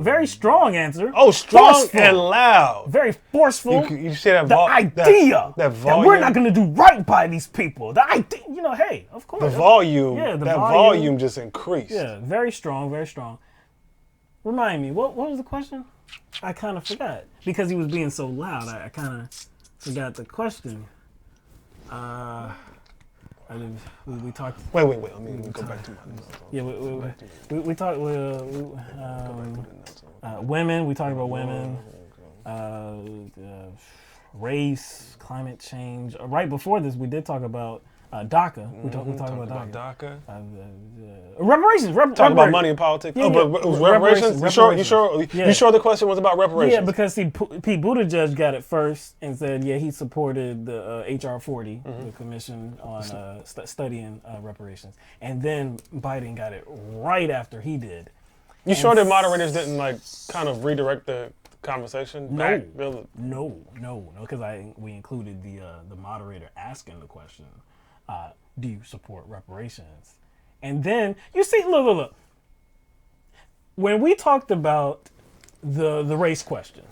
Very strong answer. Oh, strong forceful. and loud. Very forceful. You see that the idea that that we're not going to do right by these people. The idea, hey, of course. The volume. Yeah, that volume just increased. Yeah, very strong, very strong. Remind me, what was the question? I kind of forgot because he was being so loud. I kind of forgot the question. We talked. Wait. Let me go back to my notes. Yeah, we talked. Women. We talked about women. Race, climate change. Right before this, we did talk about DACA. We talked about DACA. Reparations. Talk about money in politics. Yeah, but it was reparations? You sure the question was about reparations? Yeah, because Pete Buttigieg got it first and said, he supported the H.R. 40, the commission on studying reparations. And then Biden got it right after he did. You sure the moderators didn't kind of redirect the conversation? No, because we included the moderator asking the question. Do you support reparations? And then you see, look. When we talked about the race question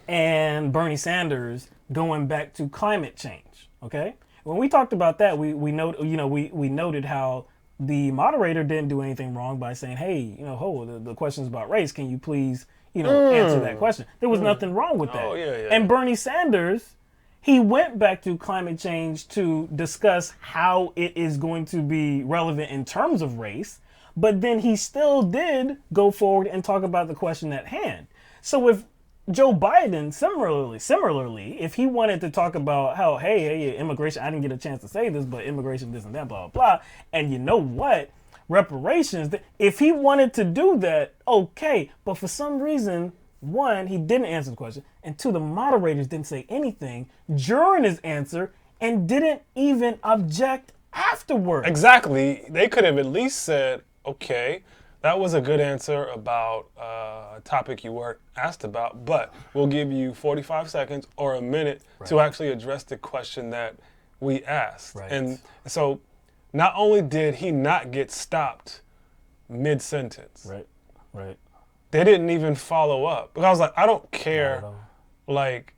and Bernie Sanders going back to climate change, okay? When we talked about that, we noted how the moderator didn't do anything wrong by saying, hey, the question's about race. Can you please, answer that question? There was nothing wrong with that. Oh, yeah. And Bernie Sanders, he went back to climate change to discuss how it is going to be relevant in terms of race, but then he still did go forward and talk about the question at hand. So if Joe Biden, similarly, if he wanted to talk about how, hey, immigration, I didn't get a chance to say this, but immigration, this and that, blah, blah, blah, and you know what? Reparations, if he wanted to do that, okay, but for some reason, one, he didn't answer the question, and two, the moderators didn't say anything during his answer and didn't even object afterwards. Exactly. They could have at least said, okay, that was a good answer about a topic you weren't asked about, but we'll give you 45 seconds or a minute to actually address the question that we asked. Right. And so not only did he not get stopped mid-sentence, right, Right. They didn't even follow up. Because I was like, I don't care. Like,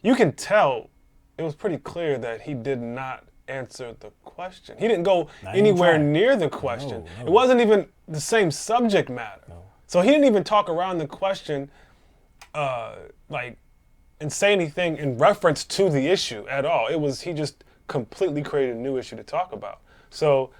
you can tell it was pretty clear that he did not answer the question. He didn't go anywhere near the question. No. It wasn't even the same subject matter. No. So he didn't even talk around the question, like, and say anything in reference to the issue at all. He just completely created a new issue to talk about. So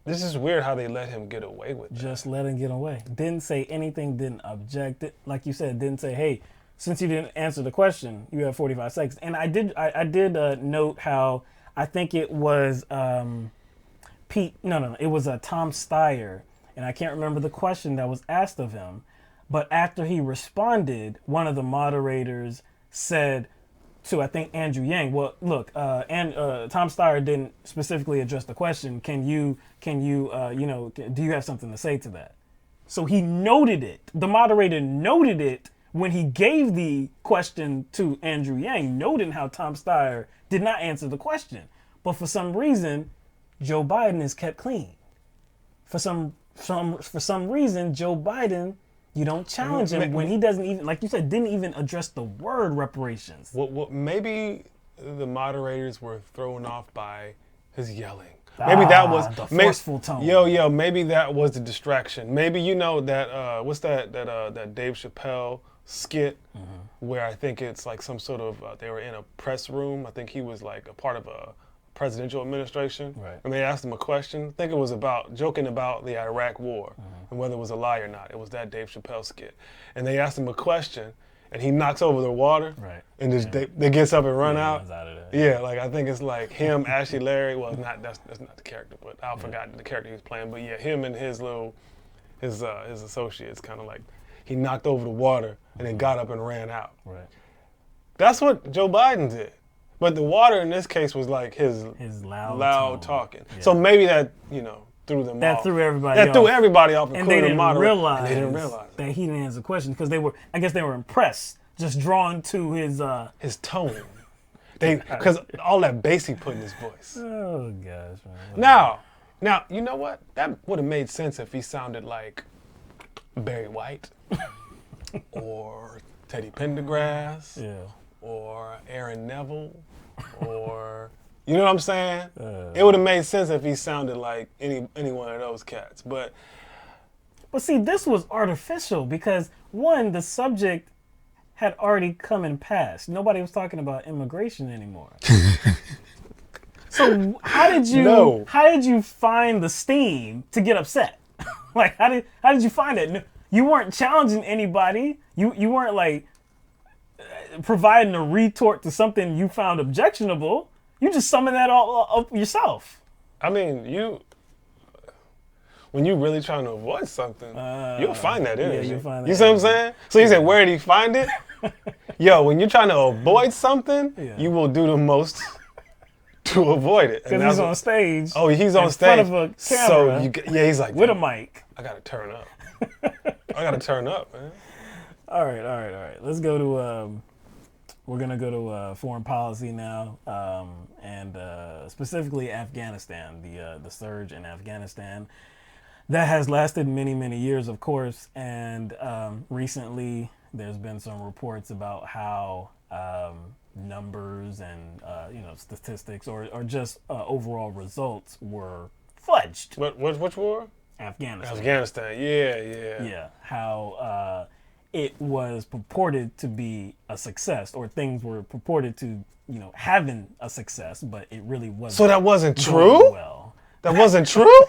this is weird how they let him get away with it. Just let him get away. Didn't say anything, didn't object it. Like you said, didn't say, hey, since you didn't answer the question, you have 45 seconds. And I did note how I think it was it was Tom Steyer, and I can't remember the question that was asked of him. But after he responded, one of the moderators said to, I think, Andrew Yang, well, look, Tom Steyer didn't specifically address the question. Do you have something to say to that? So he noted it. The moderator noted it when he gave the question to Andrew Yang, noting how Tom Steyer did not answer the question. But for some reason, Joe Biden is kept clean. For some reason, Joe Biden, you don't challenge him when he doesn't even, like you said, didn't even address the word reparations. Well, maybe the moderators were thrown off by his yelling. Maybe that was the forceful tone. Maybe that was the distraction. Maybe that what's that Dave Chappelle skit where I think it's like some sort of they were in a press room. I think he was like a part of a presidential administration, right. And they asked him a question. I think it was joking about the Iraq War and whether it was a lie or not. It was that Dave Chappelle skit, and they asked him a question, and he knocks over the water, right. And just they gets up and run out. Out of there. Yeah, like I think it's like him, Ashley Larry. Well, that's not the character, but I forgot the character he was playing. But yeah, him and his associates kind of like he knocked over the water and then got up and ran out. Right. That's what Joe Biden did. But the water in this case was like his loud talking. Yeah. So maybe that, threw them off. That threw everybody off. And they didn't realize that he didn't answer the question because they were impressed, just drawn to his tone. Because all that bass he put in his voice. Oh gosh, man. Now, you know what? That would have made sense if he sounded like Barry White or Teddy Pendergrass. Yeah. Or Aaron Neville, or you know what I'm saying? It would have made sense if he sounded like any one of those cats. But see, this was artificial because one, the subject had already come and passed. Nobody was talking about immigration anymore. So how did you find the steam to get upset? Like how did you find it? You weren't challenging anybody. You weren't like providing a retort to something you found objectionable. You just summoned that all up yourself. I mean, when you really trying to avoid something, you'll find that energy. Yeah, you'll find that. You see what I'm saying? So you said, where did he find it? Yo, when you're trying to avoid something, you will do the most to avoid it. Because he's on stage. Oh, he's on stage. In front of a camera. So he's like with a mic. I gotta turn up. I gotta turn up, man. All right. Let's go to. We're gonna go to foreign policy now, and specifically Afghanistan. The surge in Afghanistan that has lasted many years, of course, and recently there's been some reports about how numbers and statistics or just overall results were fudged. Which war? Afghanistan. Yeah. How it was purported to be a success, or things were purported to, having a success, but it really wasn't. So that wasn't true? Well, that wasn't true?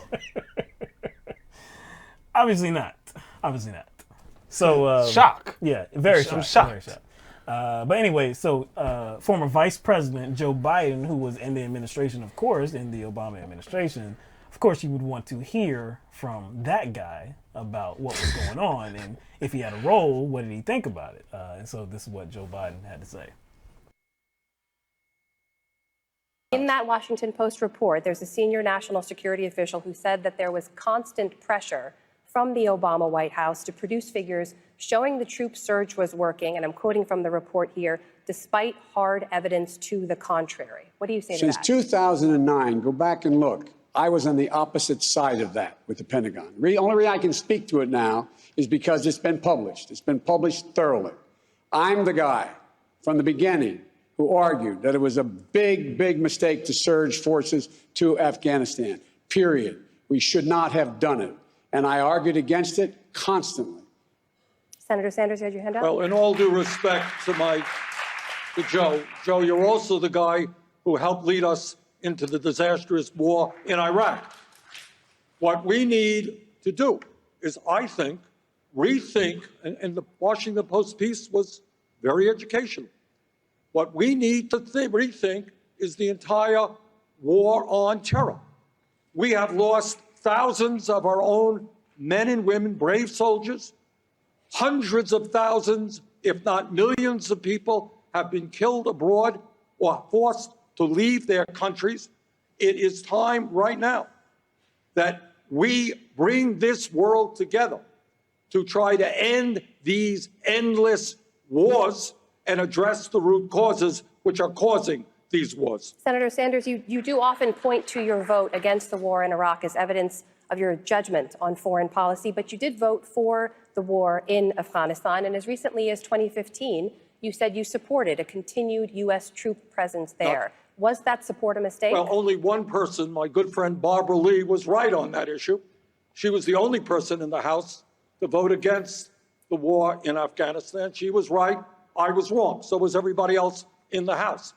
Obviously not. So shock. Yeah, very shocked. I'm shocked. Very shocked. But anyway, so former Vice President Joe Biden, who was in the administration, of course, in the Obama administration, of course, you would want to hear from that guy about what was going on, and if he had a role, what did he think about it? And so this is what Joe Biden had to say. In that Washington Post report, there's a senior national security official who said that there was constant pressure from the Obama White House to produce figures showing the troop surge was working, and I'm quoting from the report here, despite hard evidence to the contrary. What do you say to that? Since 2009, go back and look. I was on the opposite side of that with the Pentagon. The only reason I can speak to it now is because it's been published. It's been published thoroughly. I'm the guy from the beginning who argued that it was a big, big mistake to surge forces to Afghanistan, period. We should not have done it. And I argued against it constantly. Senator Sanders, you had your hand up? Well, in all due respect to Joe, you're also the guy who helped lead us into the disastrous war in Iraq. What we need to do is, I think, rethink, and the Washington Post piece was very educational. What we need to rethink is the entire war on terror. We have lost thousands of our own men and women, brave soldiers. Hundreds of thousands, if not millions of people have been killed abroad or forced to leave their countries. It is time right now that we bring this world together to try to end these endless wars and address the root causes which are causing these wars. Senator Sanders, you do often point to your vote against the war in Iraq as evidence of your judgment on foreign policy, but you did vote for the war in Afghanistan, and as recently as 2015, you said you supported a continued U.S. troop presence there. Was that support a mistake? Well, only one person, my good friend Barbara Lee, was right on that issue. She was the only person in the House to vote against the war in Afghanistan. She was right, I was wrong. So was everybody else in the House.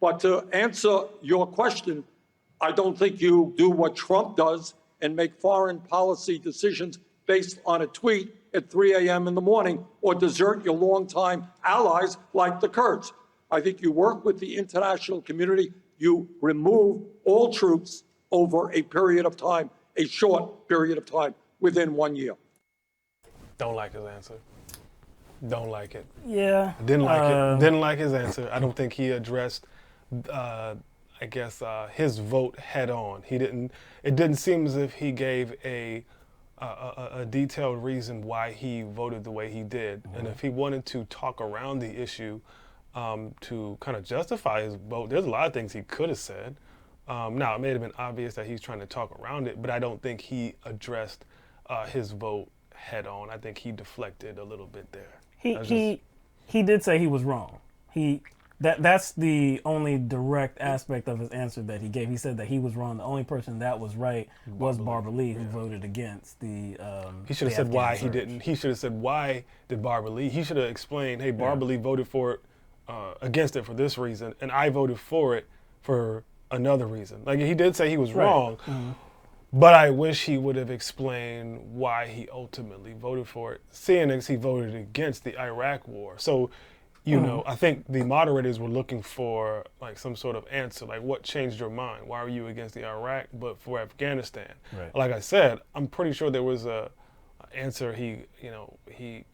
But to answer your question, I don't think you do what Trump does and make foreign policy decisions based on a tweet at 3 a.m. in the morning or desert your longtime allies like the Kurds. I think you work with the international community. You remove all troops over a period of time, a short period of time, within 1 year. Don't like his answer. Don't like it. Yeah. Didn't like it. Didn't like his answer. I don't think he addressed, his vote head on. He didn't. It didn't seem as if he gave a detailed reason why he voted the way he did. Mm-hmm. And if he wanted to talk around the issue to kind of justify his vote, there's a lot of things he could have said. Now, it may have been obvious that he's trying to talk around it, but I don't think he addressed his vote head on. I think he deflected a little bit there. He did say he was wrong. That's the only direct aspect of his answer that he gave. He said that he was wrong. The only person that was right was Barbara Lee, who voted against the. He should have said why he didn't. He should have said why did Barbara Lee. He should have explained, hey, Barbara Lee voted for it, against it for this reason, and I voted for it for another reason. Like, he did say he was wrong, but I wish he would have explained why he ultimately voted for it, seeing as he voted against the Iraq war. So, you know, I think the moderators were looking for like some sort of answer, like what changed your mind? Why were you against the Iraq but for Afghanistan? Right. Like I said, I'm pretty sure there was a answer he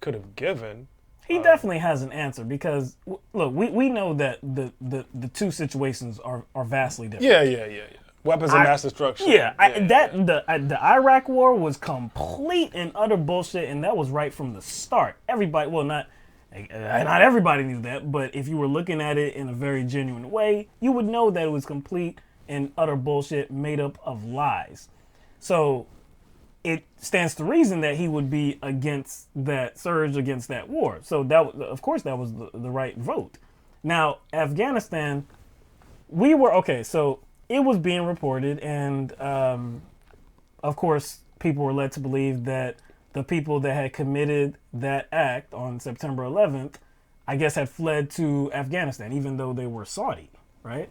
could have given. He definitely has an answer because look, we know that the two situations are vastly different. Yeah. Weapons of mass destruction. The Iraq war was complete and utter bullshit, and that was right from the start. Everybody, well, not everybody knew that, but if you were looking at it in a very genuine way, you would know that it was complete and utter bullshit made up of lies. So it stands to reason that he would be against that surge, against that war. So that, of course, that was the right vote. Now, Afghanistan, so it was being reported, and of course, people were led to believe that the people that had committed that act on September 11th, I guess, had fled to Afghanistan, even though they were Saudi, right?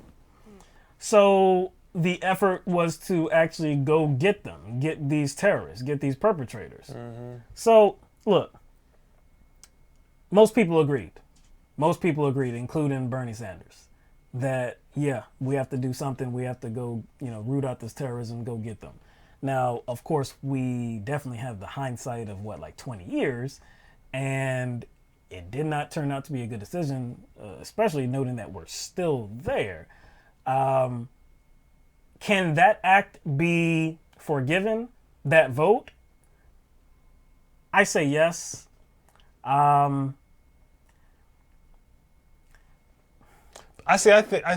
So the effort was to actually go get them, get these terrorists, get these perpetrators. So, look, most people agreed, including Bernie Sanders, that, yeah, we have to do something. We have to go, root out this terrorism, go get them. Now, of course, we definitely have the hindsight of 20 years, and it did not turn out to be a good decision, especially noting that we're still there. Can that act be forgiven, that vote? I say yes. I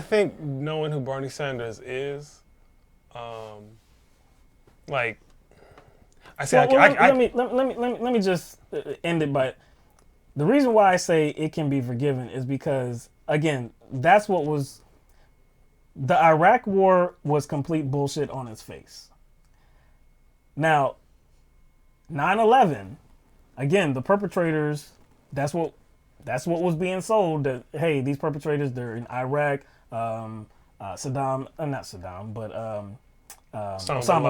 think knowing who Bernie Sanders is, Like, I say, let me just end it by, the reason why I say it can be forgiven is because, again, that's what was, the Iraq war was complete bullshit on its face. Now, 9/11, again, the perpetrators, that's what was being sold, that, hey, these perpetrators, they're in Iraq, Osama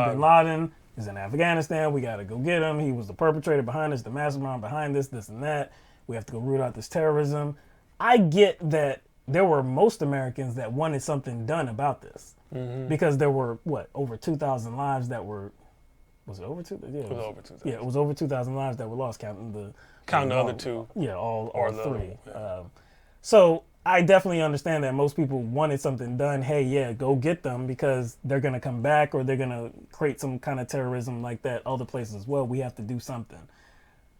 bin Laden is in Afghanistan. We got to go get him. He was the perpetrator behind this, the mastermind behind this and that. We have to go root out this terrorism. I get that there were most Americans that wanted something done about this, because there were, over 2,000 lives that were, was it over 2,000? Yeah, it was over 2,000. Yeah, it was over 2,000 lives that were lost, counting the other two. Yeah, all three. So I definitely understand that most people wanted something done. Hey, yeah, go get them, because they're going to come back, or they're going to create some kind of terrorism like that other places as well. We have to do something.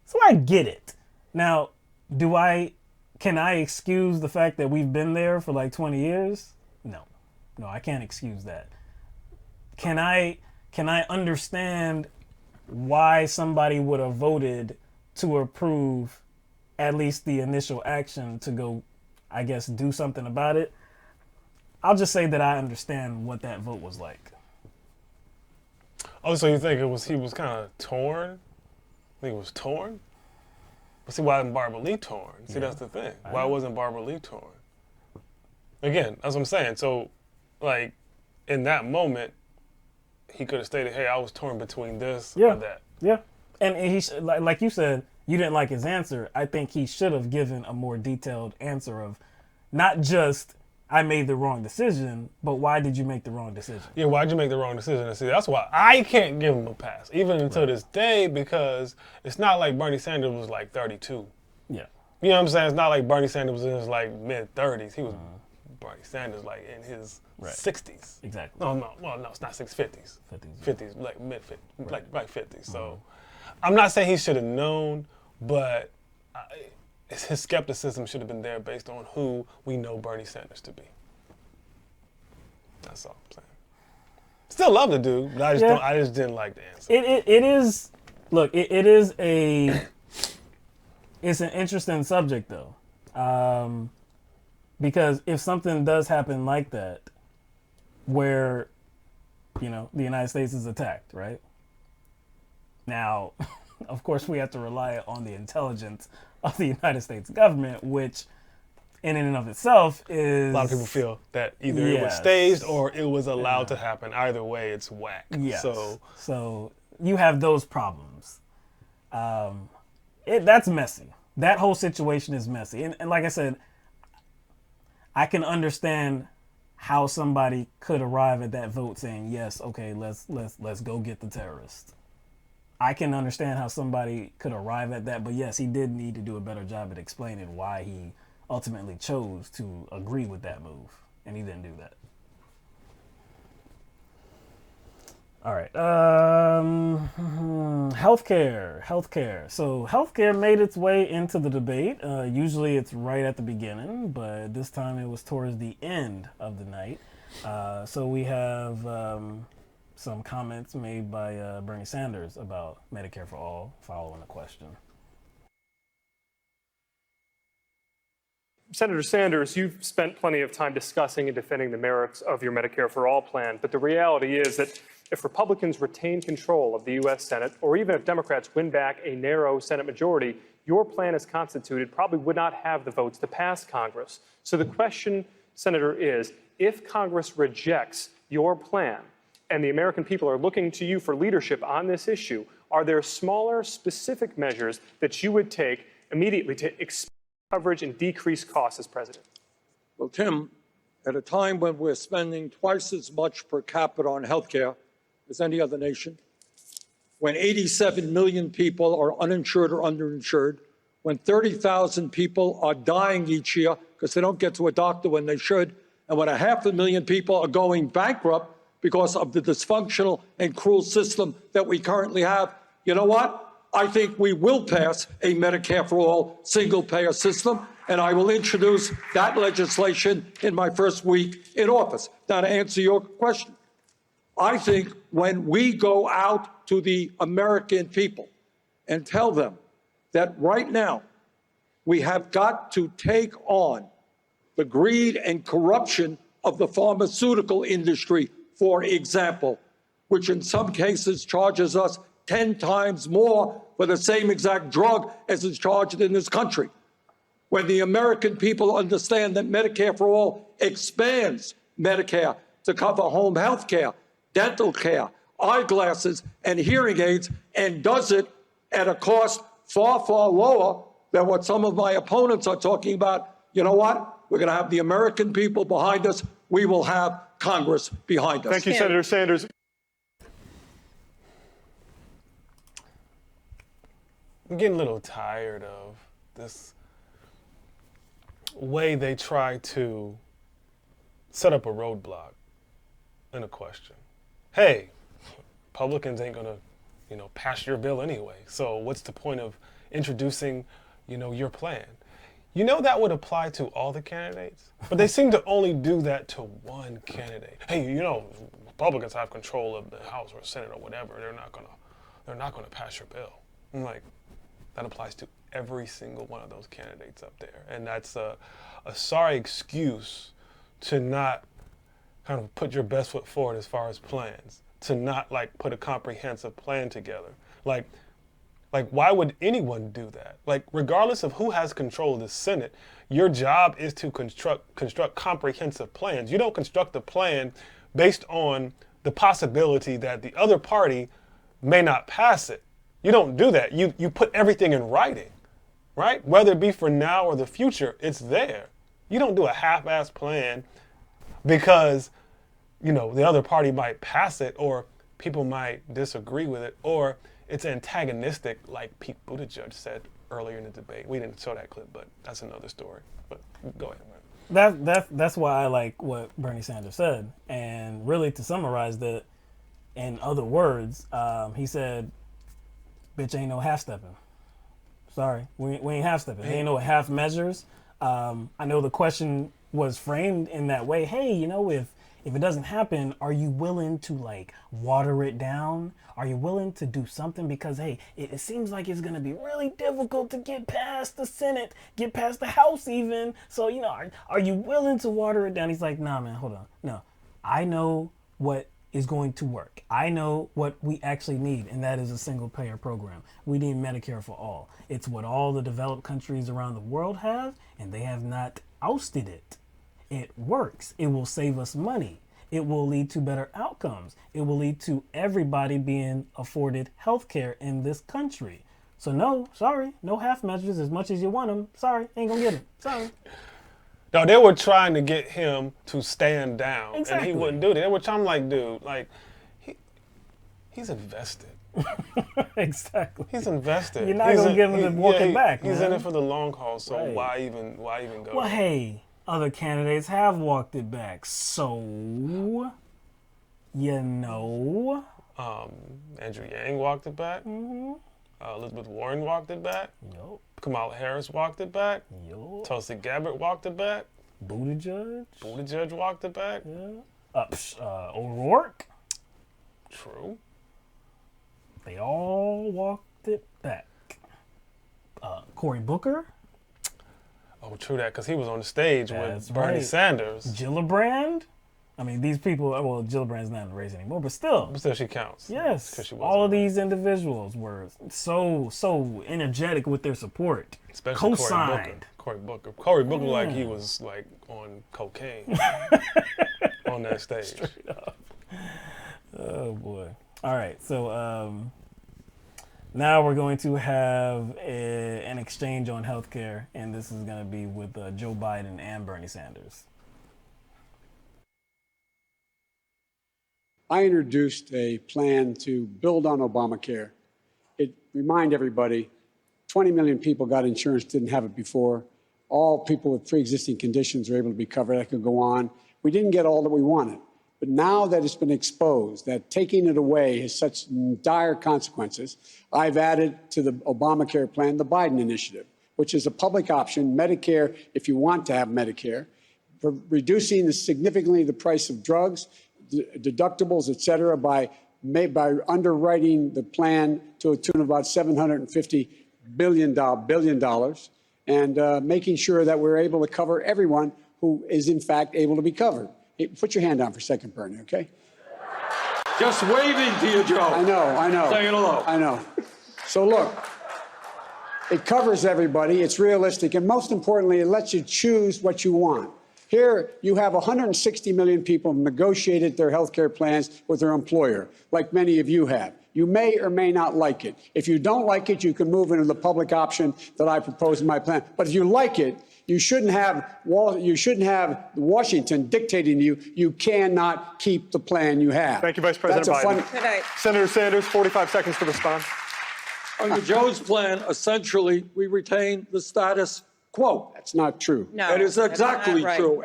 So I get it. Now, can I excuse the fact that we've been there for like 20 years? No, I can't excuse that. Can I understand why somebody would have voted to approve at least the initial action to go, I guess, do something about it? I'll just say that I understand what that vote was like. Oh, so you think he was kind of torn? I think it was torn? But see, why wasn't Barbara Lee torn? See, that's the thing. Why wasn't Barbara Lee torn? Again, that's what I'm saying. So, like, in that moment, he could have stated, hey, I was torn between this or that. Yeah. And he, like you said, you didn't like his answer. I think he should have given a more detailed answer of not just, I made the wrong decision, but why did you make the wrong decision? Yeah, why'd you make the wrong decision? And see, that's why I can't give him a pass, even until this day, because it's not like Bernie Sanders was like 32. Yeah. You know what I'm saying? It's not like Bernie Sanders was in his like mid-30s. He was Bernie Sanders like in his 60s. Exactly. No, it's not 50s. 50s, like mid-50s, like 50s. So I'm not saying he should have known, but his skepticism should have been there based on who we know Bernie Sanders to be. That's all I'm saying. Still love the dude, but I just didn't like the answer. It is, look, it is it's an interesting subject though. Because if something does happen like that, where, the United States is attacked, right? Now, of course, we have to rely on the intelligence of the United States government, which in and of itself is... A lot of people feel that either it was staged or it was allowed to happen. Either way, it's whack. Yes. So you have those problems. That's messy. That whole situation is messy. And like I said, I can understand how somebody could arrive at that vote saying, yes, okay, let's go get the terrorists. I can understand how somebody could arrive at that, but yes, he did need to do a better job at explaining why he ultimately chose to agree with that move, and he didn't do that. All right, healthcare. So healthcare made its way into the debate. Usually it's right at the beginning, but this time it was towards the end of the night. So we have some comments made by Bernie Sanders about Medicare for All following the question. Senator Sanders, you've spent plenty of time discussing and defending the merits of your Medicare for All plan, but the reality is that if Republicans retain control of the U.S. Senate, or even if Democrats win back a narrow Senate majority, your plan as constituted probably would not have the votes to pass Congress. So the question, Senator, is if Congress rejects your plan and the American people are looking to you for leadership on this issue, are there smaller, specific measures that you would take immediately to expand coverage and decrease costs as president? Well, Tim, at a time when we're spending twice as much per capita on health care as any other nation, when 87 million people are uninsured or underinsured, when 30,000 people are dying each year because they don't get to a doctor when they should, and when 500,000 people are going bankrupt because of the dysfunctional and cruel system that we currently have, you know what? I think we will pass a Medicare for All single-payer system, and I will introduce that legislation in my first week in office. Now, to answer your question, I think when we go out to the American people and tell them that right now we have got to take on the greed and corruption of the pharmaceutical industry, for example, which in some cases charges us 10 times more for the same exact drug as is charged in this country. When the American people understand that Medicare for All expands Medicare to cover home health care, dental care, eyeglasses, and hearing aids, and does it at a cost far, far lower than what some of my opponents are talking about, you know what? We're going to have the American people behind us. We will have Congress behind us. Thank you, Senator Sanders. I'm getting a little tired of this way they try to set up a roadblock in a question. Hey, Republicans ain't gonna, pass your bill anyway. So what's the point of introducing, your plan? That would apply to all the candidates, but they seem to only do that to one candidate. Hey, Republicans have control of the House or Senate or whatever. They're not gonna pass your bill. I'm like, that applies to every single one of those candidates up there. And that's a sorry excuse to not kind of put your best foot forward as far as plans, to not put a comprehensive plan together. Like why would anyone do that? Regardless of who has control of the Senate, your job is to construct comprehensive plans. You don't construct a plan based on the possibility that the other party may not pass it. You don't do that. You put everything in writing, right? Whether it be for now or the future, it's there. You don't do a half-assed plan because, the other party might pass it or people might disagree with it or it's antagonistic, like Pete Buttigieg said earlier in the debate. We didn't show that clip, but that's another story. But go ahead, man. That's why I like what Bernie Sanders said. And really, to summarize that, in other words, he said, bitch ain't no half-stepping. Sorry, we ain't half-stepping. Ain't no half measures. I know the question was framed in that way. Hey, if it doesn't happen, are you willing to water it down? Are you willing to do something? Because, hey, it seems like it's going to be really difficult to get past the Senate, get past the House even. So, are you willing to water it down? He's like, nah, man, hold on. No, I know what is going to work. I know what we actually need, and that is a single-payer program. We need Medicare for all. It's what all the developed countries around the world have, and they have not ousted it. It works. It will save us money. It will lead to better outcomes. It will lead to everybody being afforded health care in this country. So no, sorry, no half measures as much as you want them. Sorry, ain't gonna get them. Sorry. No, they were trying to get him to stand down, exactly. And he wouldn't do that. They were trying dude, he's invested. Exactly. He's invested. You're not gonna give him the walking back. He's man. in it for the long haul. So right. why even go? Well, hey, other candidates have walked it back. So, Andrew Yang walked it back. Mm-hmm. Elizabeth Warren walked it back. Yup. Kamala Harris walked it back. Yup. Tulsi Gabbard walked it back. Buttigieg walked it back. Yeah. O'Rourke. True. They all walked it back. Cory Booker. Oh, true that, because he was on the stage That's with Bernie right. Sanders. Gillibrand. I mean, these people, well, Gillibrand's not in the race anymore, but still. But still, she counts. Yes. All of these individuals were so energetic with their support. Especially Co-signed. Cory Booker. Cory Booker, like he was on cocaine on that stage. Straight up. Oh, boy. All right. So now we're going to have an exchange on healthcare, and this is going to be with Joe Biden and Bernie Sanders. I introduced a plan to build on Obamacare. Remind everybody, 20 million people got insurance, didn't have it before. All people with pre-existing conditions are able to be covered. I could go on. We didn't get all that we wanted. But now that it's been exposed, that taking it away has such dire consequences, I've added to the Obamacare plan the Biden initiative, which is a public option, Medicare if you want to have Medicare, for reducing significantly the price of drugs, deductibles, et cetera, by underwriting the plan to a tune of about $750 billion, and making sure that we're able to cover everyone who is, in fact, able to be covered. Hey, put your hand down for a second, Bernie, okay? Just waving to you, Joe. I know. Saying hello. I know. So look, it covers everybody, it's realistic, and most importantly, it lets you choose what you want. Here, you have 160 million people who negotiated their health care plans with their employer, like many of you have. You may or may not like it. If you don't like it, you can move into the public option that I propose in my plan. But if you like it, you shouldn't have Washington dictating to you. You cannot keep the plan you have. Thank you, Vice President Biden. Good night. Senator Sanders, 45 seconds to respond. Under Joe's plan, essentially, we retain the status quo. That's not true. No, It is that's exactly not right. true.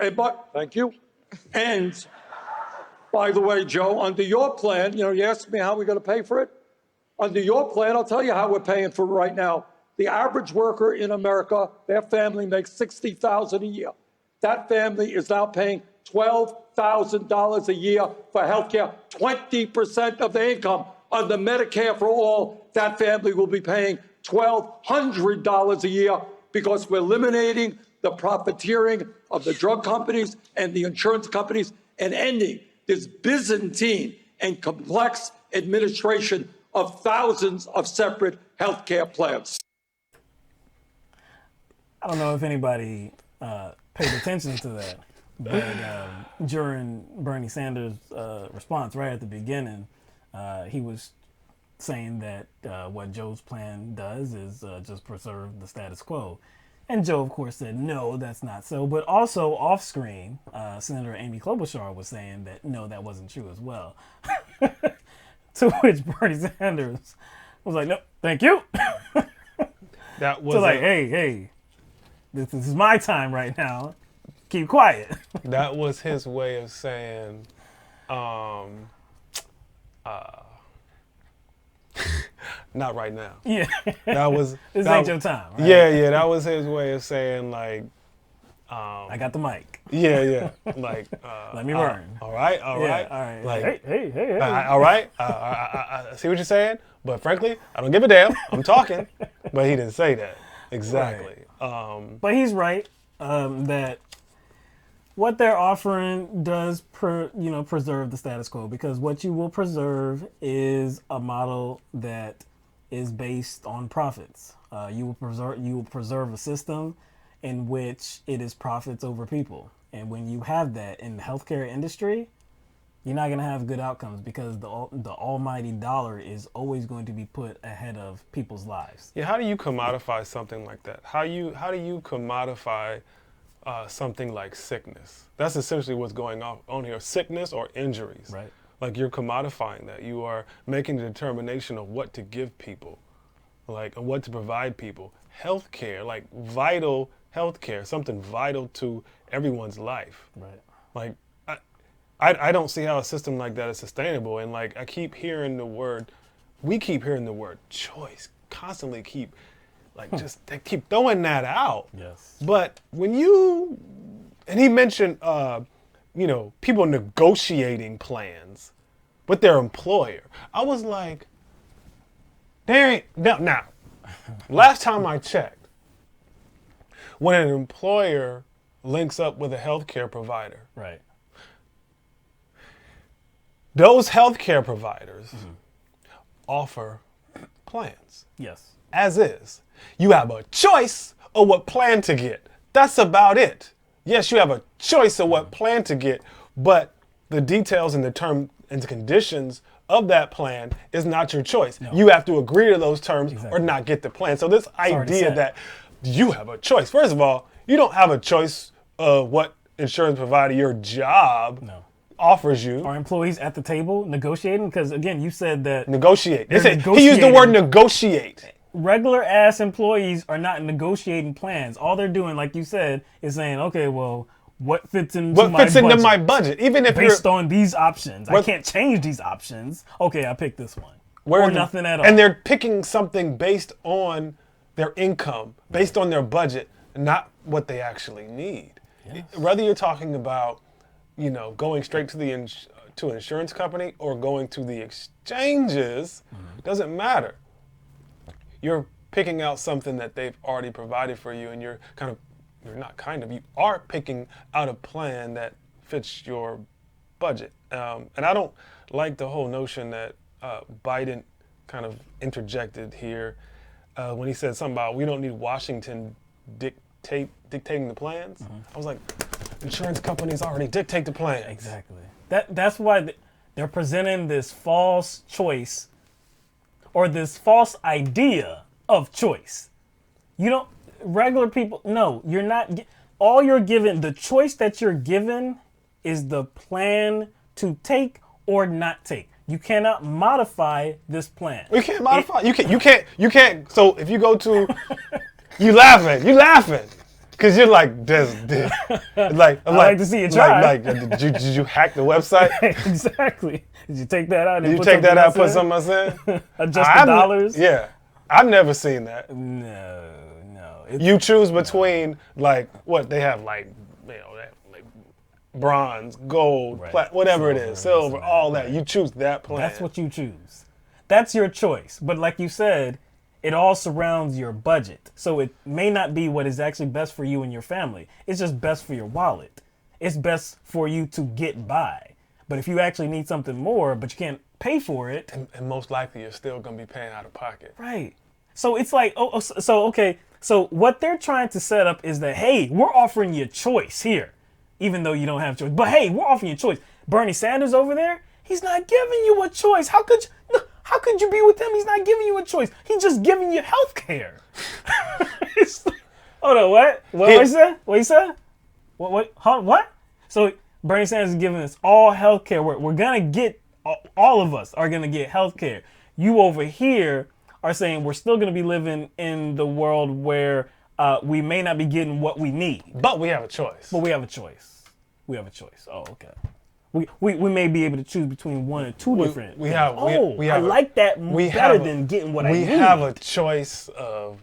Thank you. And by the way, Joe, under your plan, you asked me how we're going to pay for it. Under your plan, I'll tell you how we're paying for it right now. The average worker in America, their family makes $60,000 a year. That family is now paying $12,000 a year for health care, 20% of their income. Under Medicare for All, that family will be paying $1,200 a year because we're eliminating the profiteering of the drug companies and the insurance companies and ending this Byzantine and complex administration of thousands of separate health care plans. I don't know if anybody paid attention to that, but during Bernie Sanders' response right at the beginning, he was saying that what Joe's plan does is just preserve the status quo. And Joe, of course, said, no, that's not so. But also off screen, Senator Amy Klobuchar was saying that, no, that wasn't true as well. To which Bernie Sanders was like, no, thank you. That was so like, hey, this is my time right now. Keep quiet. That was his way of saying, not right now. Yeah. That was this that, ain't your time. Right? Yeah, that was his way of saying like, I got the mic. Yeah, like let me burn. All right. Like, hey. All right. I see what you're saying, but frankly, I don't give a damn. I'm talking, but he didn't say that exactly. Right. But he's right that what they're offering does preserve the status quo, because what you will preserve is a model that is based on profits. You will preserve a system in which it is profits over people. And when you have that in the healthcare industry, you're not going to have good outcomes, because the almighty dollar is always going to be put ahead of people's lives. Yeah, how do you commodify something like that? How do you commodify something like sickness? That's essentially what's going on here. Sickness or injuries. Right. Like, you're commodifying that. You are making the determination of what to give people, like, and what to provide people. Healthcare, like vital healthcare, something vital to everyone's life. Right. Like, I don't see how a system like that is sustainable. And like, we keep hearing the word choice, constantly they keep throwing that out. Yes. But when and he mentioned, people negotiating plans with their employer. I was like, now, last time I checked, when an employer links up with a healthcare provider, right, those healthcare providers offer plans. Yes. As is. You have a choice of what plan to get. That's about it. Yes, you have a choice of what plan to get, but the details and the terms and the conditions of that plan is not your choice. No. You have to agree to those terms or not get the plan. So this idea that you have a choice. First of all, you don't have a choice of what insurance provider your job offers you. Are employees at the table negotiating? Because again, you said that negotiate. He used the word negotiate. Regular ass employees are not negotiating plans. All they're doing, like you said, is saying, okay, well, what fits into my budget? Even if based on these options, I can't change these options. Okay, I pick this one. Or nothing at all. And they're picking something based on their income, based on their budget, not what they actually need. Yes. Whether you're talking about, going straight to to an insurance company or going to the exchanges, doesn't matter. You're picking out something that they've already provided for you, and you are picking out a plan that fits your budget. And I don't like the whole notion that Biden kind of interjected here when he said something about we don't need Washington dictating the plans. I was like, insurance companies already dictate the plans. Exactly. That's why they're presenting this false choice or this false idea of choice. You don't, regular people, no, you're not, all you're given, the choice that you're given is the plan to take or not take. You cannot modify this plan. You can't modify. You can't. So if you go to, you laughing, because you're like, this. Like, I like to see you try. Like, did you hack the website? Exactly. Did you take that out? Did you take that out? Put something else in? Adjust the dollars. Yeah, I've never seen that. No. You choose between like what they have, like like bronze, gold, whatever it is, silver, all that. You choose that plan. That's what you choose. That's your choice. But like you said, it all surrounds your budget. So it may not be what is actually best for you and your family. It's just best for your wallet. It's best for you to get by. But if you actually need something more, but you can't pay for it. And most likely you're still going to be paying out of pocket. Right. So it's like, okay. So what they're trying to set up is that, hey, we're offering you a choice here, even though you don't have a choice. But hey, we're offering you a choice. Bernie Sanders over there, he's not giving you a choice. How could you be with him? He's not giving you a choice. He's just giving you health care. Hold on, what? What you said? What you said? What? So Bernie Sanders is giving us all health care. We're going to get, all of us are going to get health care. You over here are saying we're still going to be living in the world where we may not be getting what we need. But we have a choice. Oh, okay. We may be able to choose between one or two different. I like that better than getting what I need. We have a choice of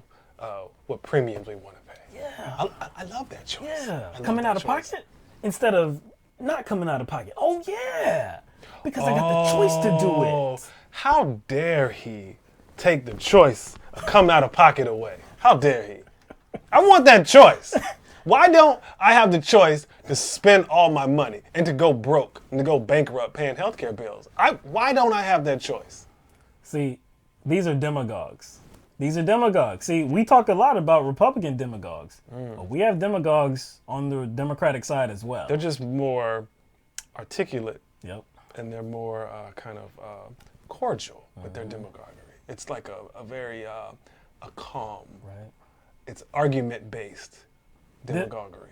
what premiums we want to pay. Yeah. I love that choice. Yeah. Coming out of pocket instead of not coming out of pocket. Oh, yeah. Because I got the choice to do it. How dare he take the choice of coming out of pocket away? How dare he? I want that choice. Why don't I have the choice to spend all my money and to go broke and to go bankrupt paying healthcare bills? Why don't I have that choice? See, these are demagogues. See, we talk a lot about Republican demagogues, but we have demagogues on the Democratic side as well. They're just more articulate. Yep. And they're more kind of cordial with their demagoguery. It's like a very calm. Right. It's argument-based demagoguery.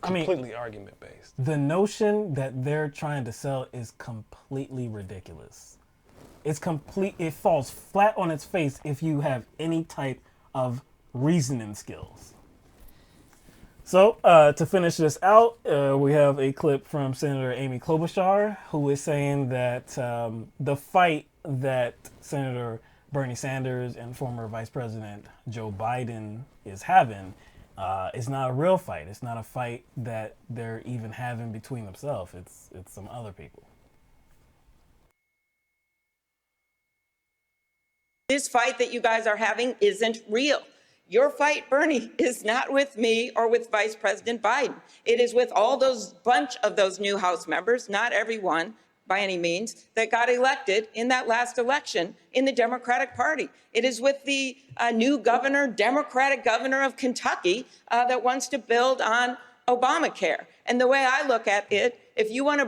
Completely argument-based. The notion that they're trying to sell is completely ridiculous. It falls flat on its face if you have any type of reasoning skills. So to finish this out, we have a clip from Senator Amy Klobuchar, who is saying that the fight that Senator Bernie Sanders and former Vice President Joe Biden is having is not a real fight. It's not a fight that they're even having between themselves. It's some other people. This fight that you guys are having isn't real. Your fight, Bernie, is not with me or with Vice President Biden. It is with all those bunch of those new House members, not everyone by any means, that got elected in that last election in the Democratic Party. It is with the new governor, Democratic governor of Kentucky, that wants to build on Obamacare. And the way I look at it, if you want to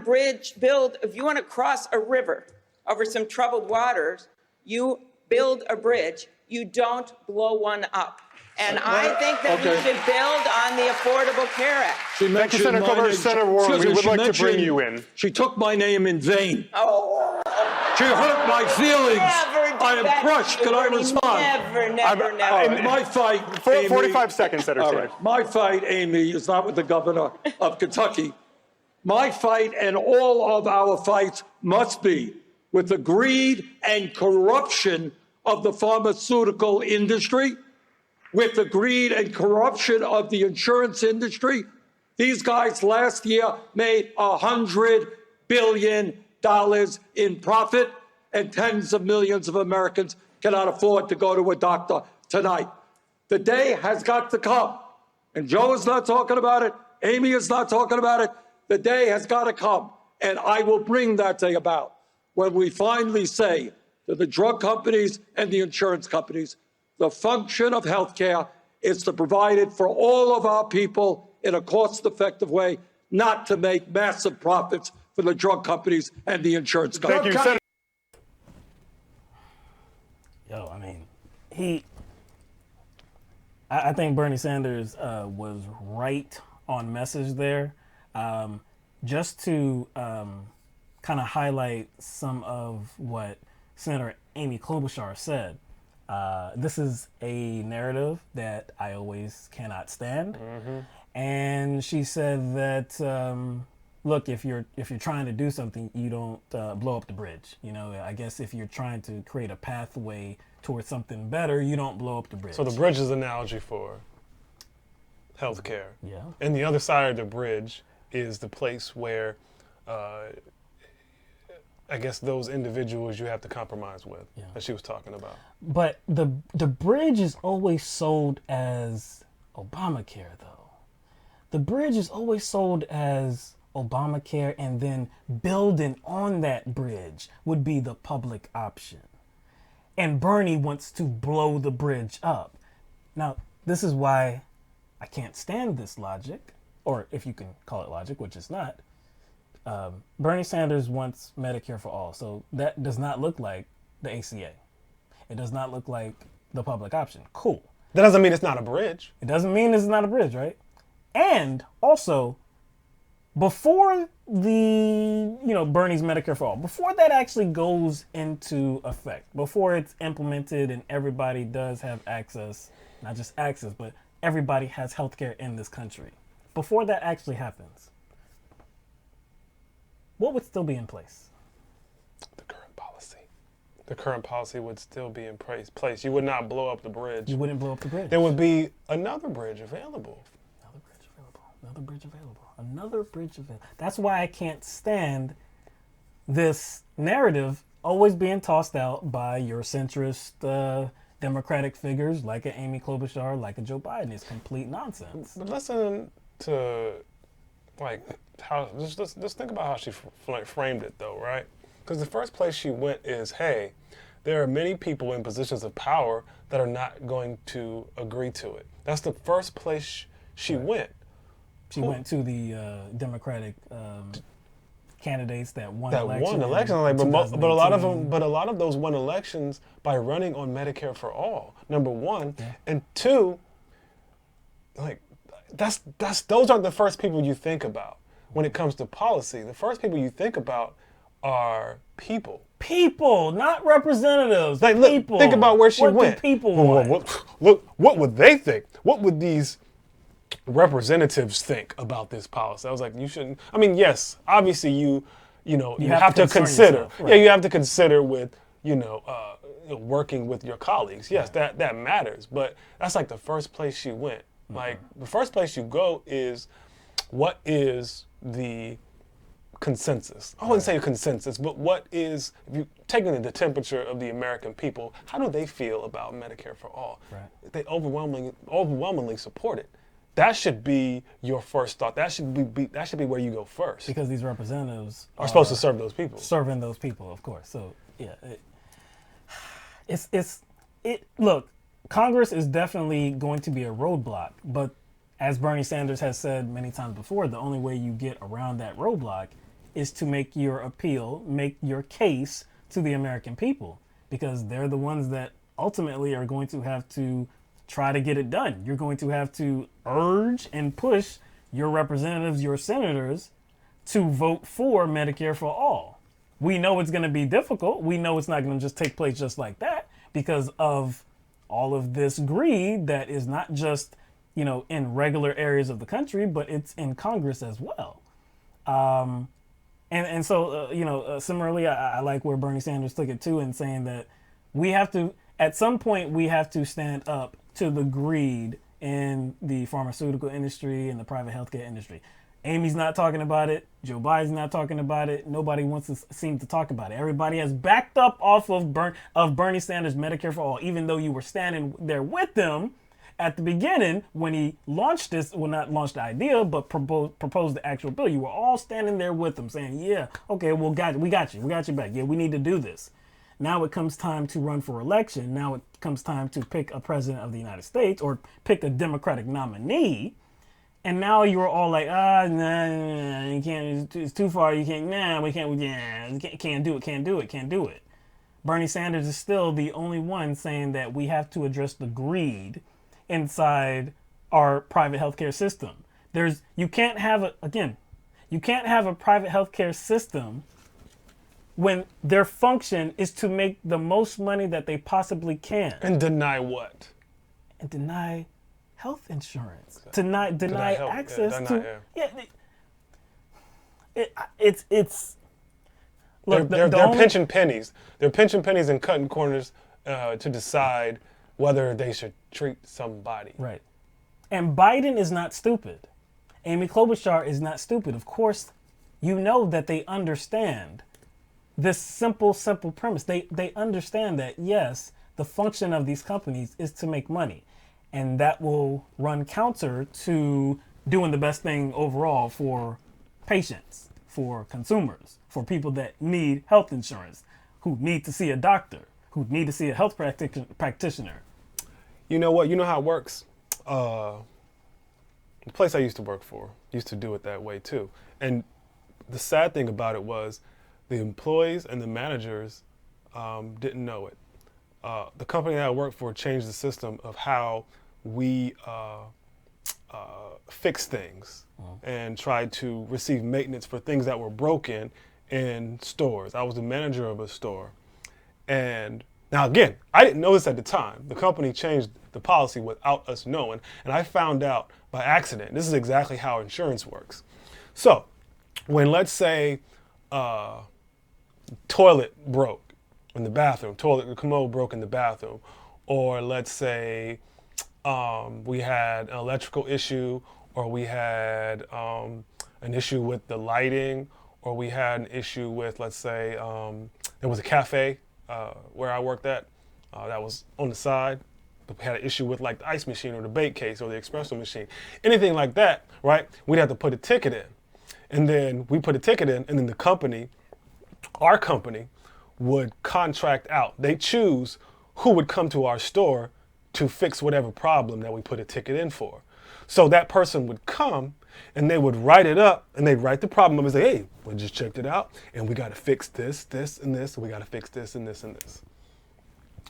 if you want to cross a river over some troubled waters, you build a bridge. You don't blow one up. And I think that we should build on the Affordable Care Act. Thank you, Senator Klobuchar. Senator Warren, we would like to bring you in. She took my name in vain. Oh. She hurt my feelings. I am that, crushed. Can I respond? Never. My fight, Amy, 45 seconds, Senator. All right. My fight, Amy, is not with the governor of Kentucky. My fight and all of our fights must be with the greed and corruption of the pharmaceutical industry, with the greed and corruption of the insurance industry. These guys last year made $100 billion in profit, and tens of millions of Americans cannot afford to go to a doctor tonight. The day has got to come, and Joe is not talking about it, Amy is not talking about it. The day has got to come, and I will bring that day about when we finally say to the drug companies and the insurance companies, the function of healthcare is to provide it for all of our people in a cost-effective way, not to make massive profits for the drug companies and the insurance companies. Thank you, Senator. Yo, I mean, I think Bernie Sanders was right on message there. Just to kind of highlight some of what Senator Amy Klobuchar said, this is a narrative that I always cannot stand. And she said that, look, if you're trying to do something, you don't blow up the bridge. You know, I guess if you're trying to create a pathway towards something better, you don't blow up the bridge. So the bridge is an analogy for healthcare. Yeah. And the other side of the bridge is the place where, I guess, those individuals you have to compromise with, that she was talking about. But the bridge is always sold as Obamacare, though. The bridge is always sold as Obamacare, and then building on that bridge would be the public option. And Bernie wants to blow the bridge up. Now, this is why I can't stand this logic, or if you can call it logic, which it's not. Bernie Sanders wants Medicare for all, so that does not look like the ACA. It does not look like the public option. Cool. That doesn't mean it's not a bridge. It doesn't mean it's not a bridge, right? And also, before Bernie's Medicare for all, before that actually goes into effect, before it's implemented and everybody does have access, not just access, but everybody has healthcare in this country, before that actually happens, what would still be in place? The current policy. The current policy would still be in place. You would not blow up the bridge. You wouldn't blow up the bridge. There would be another bridge available. Another bridge available. Another bridge available. Another bridge available. That's why I can't stand this narrative always being tossed out by your centrist Democratic figures like an Amy Klobuchar, like a Joe Biden. It's complete nonsense. But listen to, like, how, just think about how she framed it, though, right? Because the first place she went is, hey, there are many people in positions of power that are not going to agree to it. That's the first place she went. She went to the Democratic candidates that won elections. Like, but a lot of those won elections by running on Medicare for all. Number one, and two, like those aren't the first people you think about when it comes to policy. The first people you think about are people. People, not representatives. Like, people. Think about where she went. What do people want? Look, what would they think? What would these representatives think about this policy? I was like, you shouldn't. I mean, yes, obviously you have to consider. Yourself, right. Yeah, you have to consider with working with your colleagues. Yes, that matters. But that's like the first place she went. Like, the first place you go is, what is the consensus? I wouldn't say consensus, but what is, if you taking the temperature of the American people, how do they feel about Medicare for all? Right. They overwhelmingly support it. That should be your first thought. That should be where you go first. Because these representatives are supposed to serve those people. Serving those people, of course. So yeah, look, Congress is definitely going to be a roadblock, but as Bernie Sanders has said many times before, the only way you get around that roadblock is to make your appeal, make your case to the American people, because they're the ones that ultimately are going to have to try to get it done. You're going to have to urge and push your representatives, your senators, to vote for Medicare for all. We know it's going to be difficult. We know it's not going to just take place just like that because of all of this greed that is not just, in regular areas of the country, but it's in Congress as well. And so, similarly, I like where Bernie Sanders took it too, in saying that we have to, at some point, we have to stand up to the greed in the pharmaceutical industry and the private healthcare industry. Amy's not talking about it. Joe Biden's not talking about it. Nobody wants to seem to talk about it. Everybody has backed up off of Bernie Sanders' Medicare for All, even though you were standing there with them at the beginning when he launched this, well, not launched the idea, but proposed the actual bill. You were all standing there with him saying, yeah, okay, well, we got you back. Yeah, we need to do this. Now it comes time to run for election. Now it comes time to pick a president of the United States or pick a Democratic nominee. And now you're all like, nah, you can't, it's too far, you can't, we can't do it. Bernie Sanders is still the only one saying that we have to address the greed inside our private healthcare system. You can't have a private healthcare system when their function is to make the most money that they possibly can. And deny what? And deny health insurance. Deny access to. It's. Look, they're pinching pennies. They're pinching pennies and cutting corners to decide whether they should treat somebody. Right. And Biden is not stupid. Amy Klobuchar is not stupid. Of course, you know that they understand this simple premise. They understand that, yes, the function of these companies is to make money. And that will run counter to doing the best thing overall for patients, for consumers, for people that need health insurance, who need to see a doctor, who need to see a health practitioner. You know what? You know how it works? The place I used to work for used to do it that way too. And the sad thing about it was the employees and the managers didn't know it. The company that I worked for changed the system of how we fix things and tried to receive maintenance for things that were broken in stores. I was the manager of a store. And now again, I didn't know this at the time. The company changed the policy without us knowing. And I found out by accident. This is exactly how insurance works. So when, let's say, toilet broke in the bathroom, the commode broke in the bathroom, or let's say we had an electrical issue, or we had an issue with the lighting, or we had an issue with, let's say, there was a cafe where I worked at that was on the side. We had an issue with like the ice machine or the bake case or the espresso machine, anything like that, right? We'd have to put a ticket in. And then we put a ticket in, and then the company, our company, would contract out. They choose who would come to our store to fix whatever problem that we put a ticket in for. So that person would come and they would write it up, and they'd write the problem up and say, hey, we just checked it out and we got to fix this, this, and this, and we got to fix this and this and this.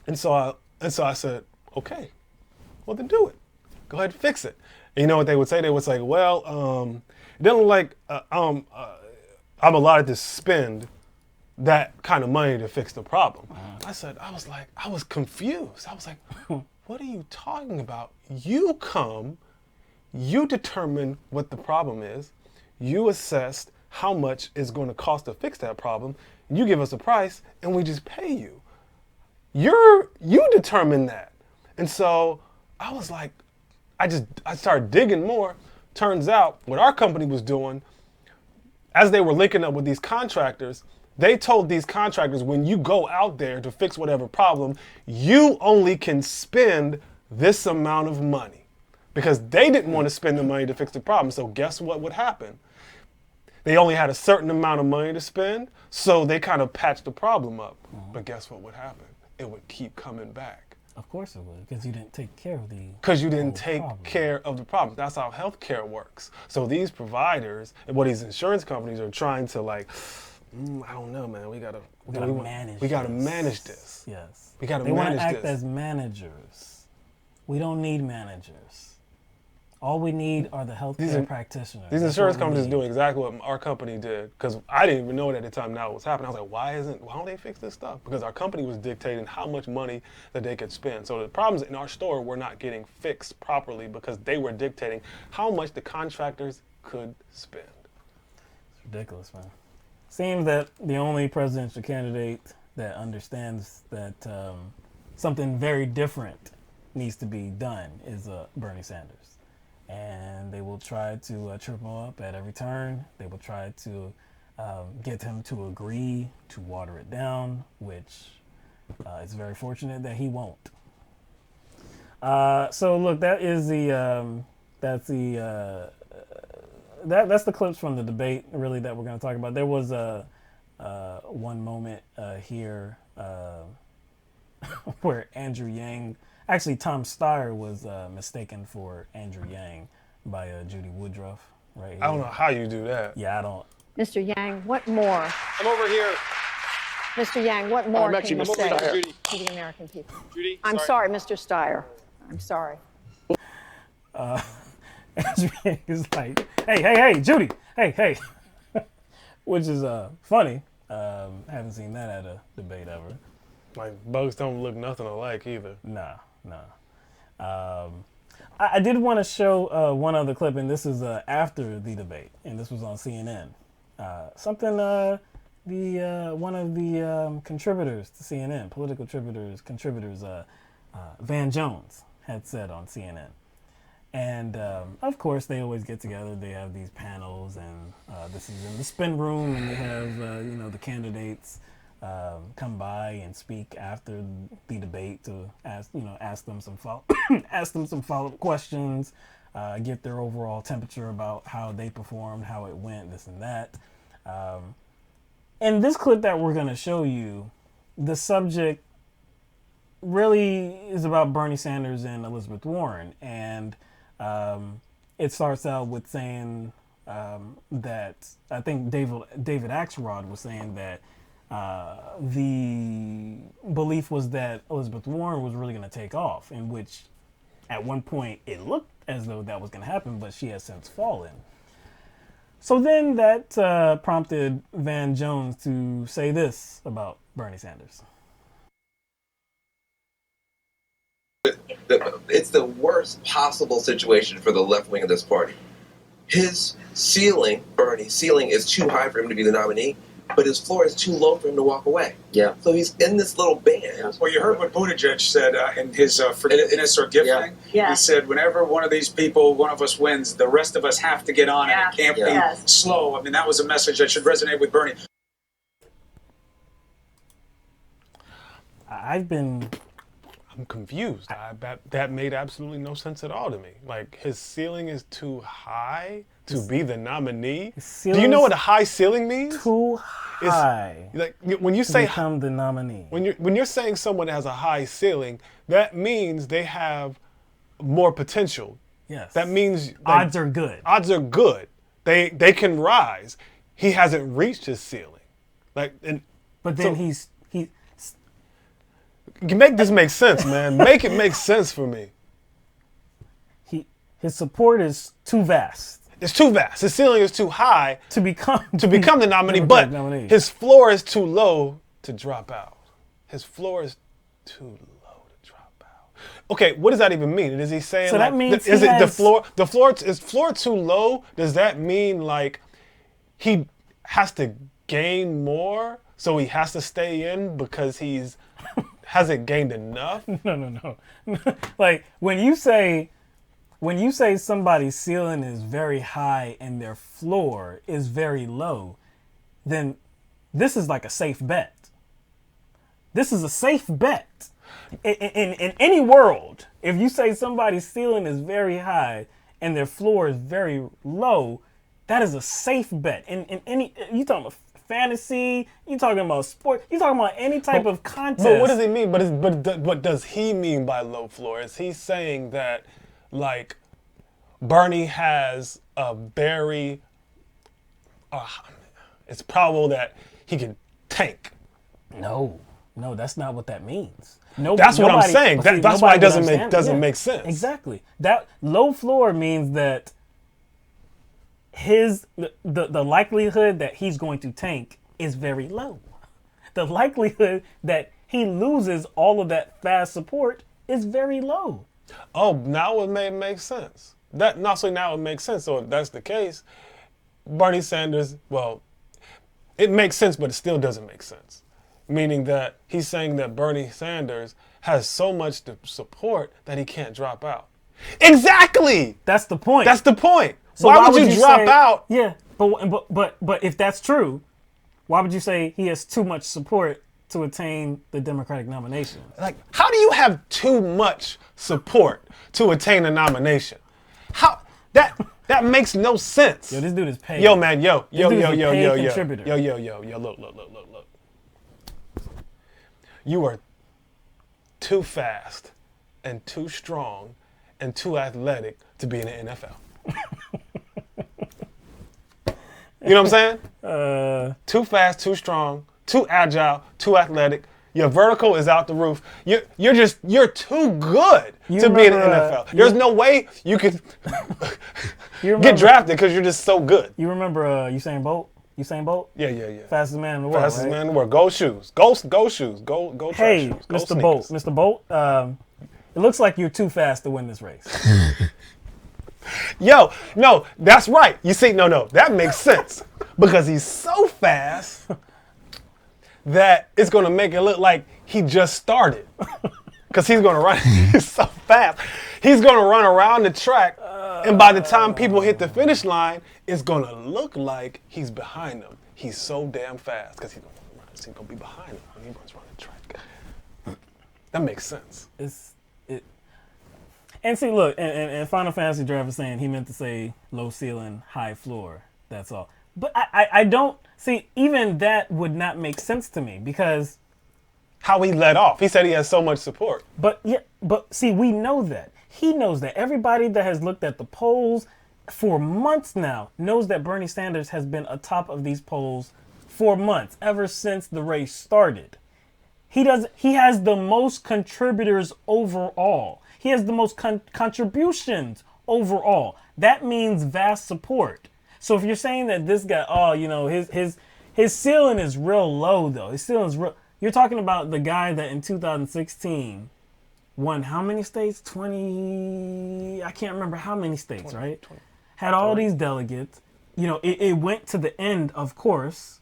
And so I said, okay, well then do it. Go ahead and fix it. And you know what they would say? They would say, well, it doesn't look like I'm allowed to spend that kind of money to fix the problem. I was confused. I was like, what are you talking about? You come, you determine what the problem is, you assess how much it's going to cost to fix that problem, you give us a price, and we just pay you. You determine that. And so I was like, I started digging more. Turns out what our company was doing, as they were linking up with these contractors, they told these contractors, when you go out there to fix whatever problem, you only can spend this amount of money, because they didn't want to spend the money to fix the problem. So guess what would happen? They only had a certain amount of money to spend, so they kind of patched the problem up. But guess what would happen? It would keep coming back. Of course it would, because you didn't take care of care of the problem. That's how healthcare works. So these providers, and what these insurance companies are trying to like, I don't know, man. We gotta manage this. Yes. We gotta manage this. They want to act as managers. We don't need managers. All we need are the healthcare practitioners. These insurance companies are doing exactly what our company did, because I didn't even know it at the time now it was happening. I was like, why don't they fix this stuff? Because our company was dictating how much money that they could spend. So the problems in our store were not getting fixed properly because they were dictating how much the contractors could spend. It's ridiculous, man. Seems that the only presidential candidate that understands that something very different needs to be done is Bernie Sanders. And they will will try to trip him up at every turn. They will try to get him to agree to water it down, which it's very fortunate that he won't. So look, that is that's the clips from the debate really that we're going to talk about. There was one moment here where Andrew Yang, actually Tom Steyer was mistaken for Andrew Yang by Judy Woodruff right here. I don't know how you do that. Yeah, I don't. Mr. Yang, what more? I'm over here. Mr. Yang, what more I'm can you over say here, Judy. to the American people? Judy, I'm sorry, Mr. Steyer. I'm sorry. Andrew Yang is like, hey, Judy, hey, which is funny. Haven't seen that at a debate ever. Like, bugs don't look nothing alike either. Nah. I did want to show one other clip, and this is after the debate, and this was on CNN. Something one of the contributors to CNN, political contributors, Van Jones had said on CNN. And of course, they always get together. They have these panels, and this is in the spin room, and they have the candidates come by and speak after the debate to ask them some follow-up questions, get their overall temperature about how they performed, how it went, this and that. In this clip that we're going to show you, the subject really is about Bernie Sanders and Elizabeth Warren, and it starts out with saying that I think David Axelrod was saying that the belief was that Elizabeth Warren was really going to take off, in which at one point it looked as though that was going to happen, but she has since fallen. So then that prompted Van Jones to say this about Bernie Sanders. It's the worst possible situation for the left wing of this party. His ceiling, Bernie's ceiling, is too high for him to be the nominee, but his floor is too low for him to walk away. Yeah. So he's in this little band. Well, you heard what Buttigieg said in his forgiveness or gift thing. Yeah. He said, whenever one of these people, one of us wins, the rest of us have to get on it. It can't be slow. I mean, that was a message that should resonate with Bernie. I'm confused. That made absolutely no sense at all to me. Like, his ceiling is too high to be the nominee. Do you know what a high ceiling means? Too high. Like, when you say become the nominee. When you're saying someone has a high ceiling, that means they have more potential. Yes. That means odds are good. Odds are good. They can rise. He hasn't reached his ceiling. But then he make this make sense, man. Make it make sense for me. His support is too vast. It's too vast. His ceiling is too high to become the nominee, but his floor is too low to drop out. His floor is too low to drop out. Okay, what does that even mean? Is he saying that means the floor is floor too low? Does that mean like he has to gain more, so he has to stay in because he's hasn't gained enough? No. Like when you say somebody's ceiling is very high and their floor is very low, then this is like a safe bet. This is a safe bet. In any world, if you say somebody's ceiling is very high and their floor is very low, that is a safe bet. In any, you talking about fantasy, you talking about sport, you talking about any type of contest. But what does he mean? But what does he mean by low floor? Is he saying that, like, Bernie has a very, it's probable that he can tank? No, that's not what that means. That's what I'm saying. That's why it doesn't make sense. Exactly. That low floor means that the likelihood that he's going to tank is very low. The likelihood that he loses all of that fast support is very low. Oh, now it may make sense. Now it makes sense. So if that's the case, Bernie Sanders, well, it makes sense, but it still doesn't make sense. Meaning that he's saying that Bernie Sanders has so much support that he can't drop out. Exactly! That's the point. That's the point. So why would you drop out? Yeah, but if that's true, why would you say he has too much support to attain the Democratic nomination? Like, how do you have too much support to attain a nomination? How that makes no sense. Yo, this dude is paid. Yo, man, yo, Look. You are too fast and too strong and too athletic to be in the NFL. You know what I'm saying? Too fast, too strong, too agile, too athletic. Your vertical is out the roof. You're too good to be in the NFL. There's no way you could get drafted because you're just so good. You remember Usain Bolt? Usain Bolt? Yeah. Fastest man in the world. Fastest right? man in the world. Go shoes. Go shoes. Go track hey, shoes. Go Mr. sneakers. Bolt. Mr. Bolt, it looks like you're too fast to win this race. Yo, no, that's right. You see, no, that makes sense. Because he's so fast that it's going to make it look like he just started. Because he's going to run, he's so fast. He's going to run around the track, and by the time people hit the finish line, it's going to look like he's behind them. He's so damn fast because he's going to be behind them when he runs around the track. That makes sense. And see, look, and Final Fantasy Draft was saying he meant to say low ceiling, high floor. That's all. But I don't see, even that would not make sense to me because how he let off. He said he has so much support. But see, we know that. He knows that. Everybody that has looked at the polls for months now knows that Bernie Sanders has been atop of these polls for months, ever since the race started. He has the most contributors overall. He has the most contributions overall. That means vast support. So if you're saying that this guy, his ceiling is real low though. His ceiling is real. You're talking about the guy that in 2016 won how many states? 20. I can't remember how many states, 20, right? 20. Had all these delegates. It went to the end, of course.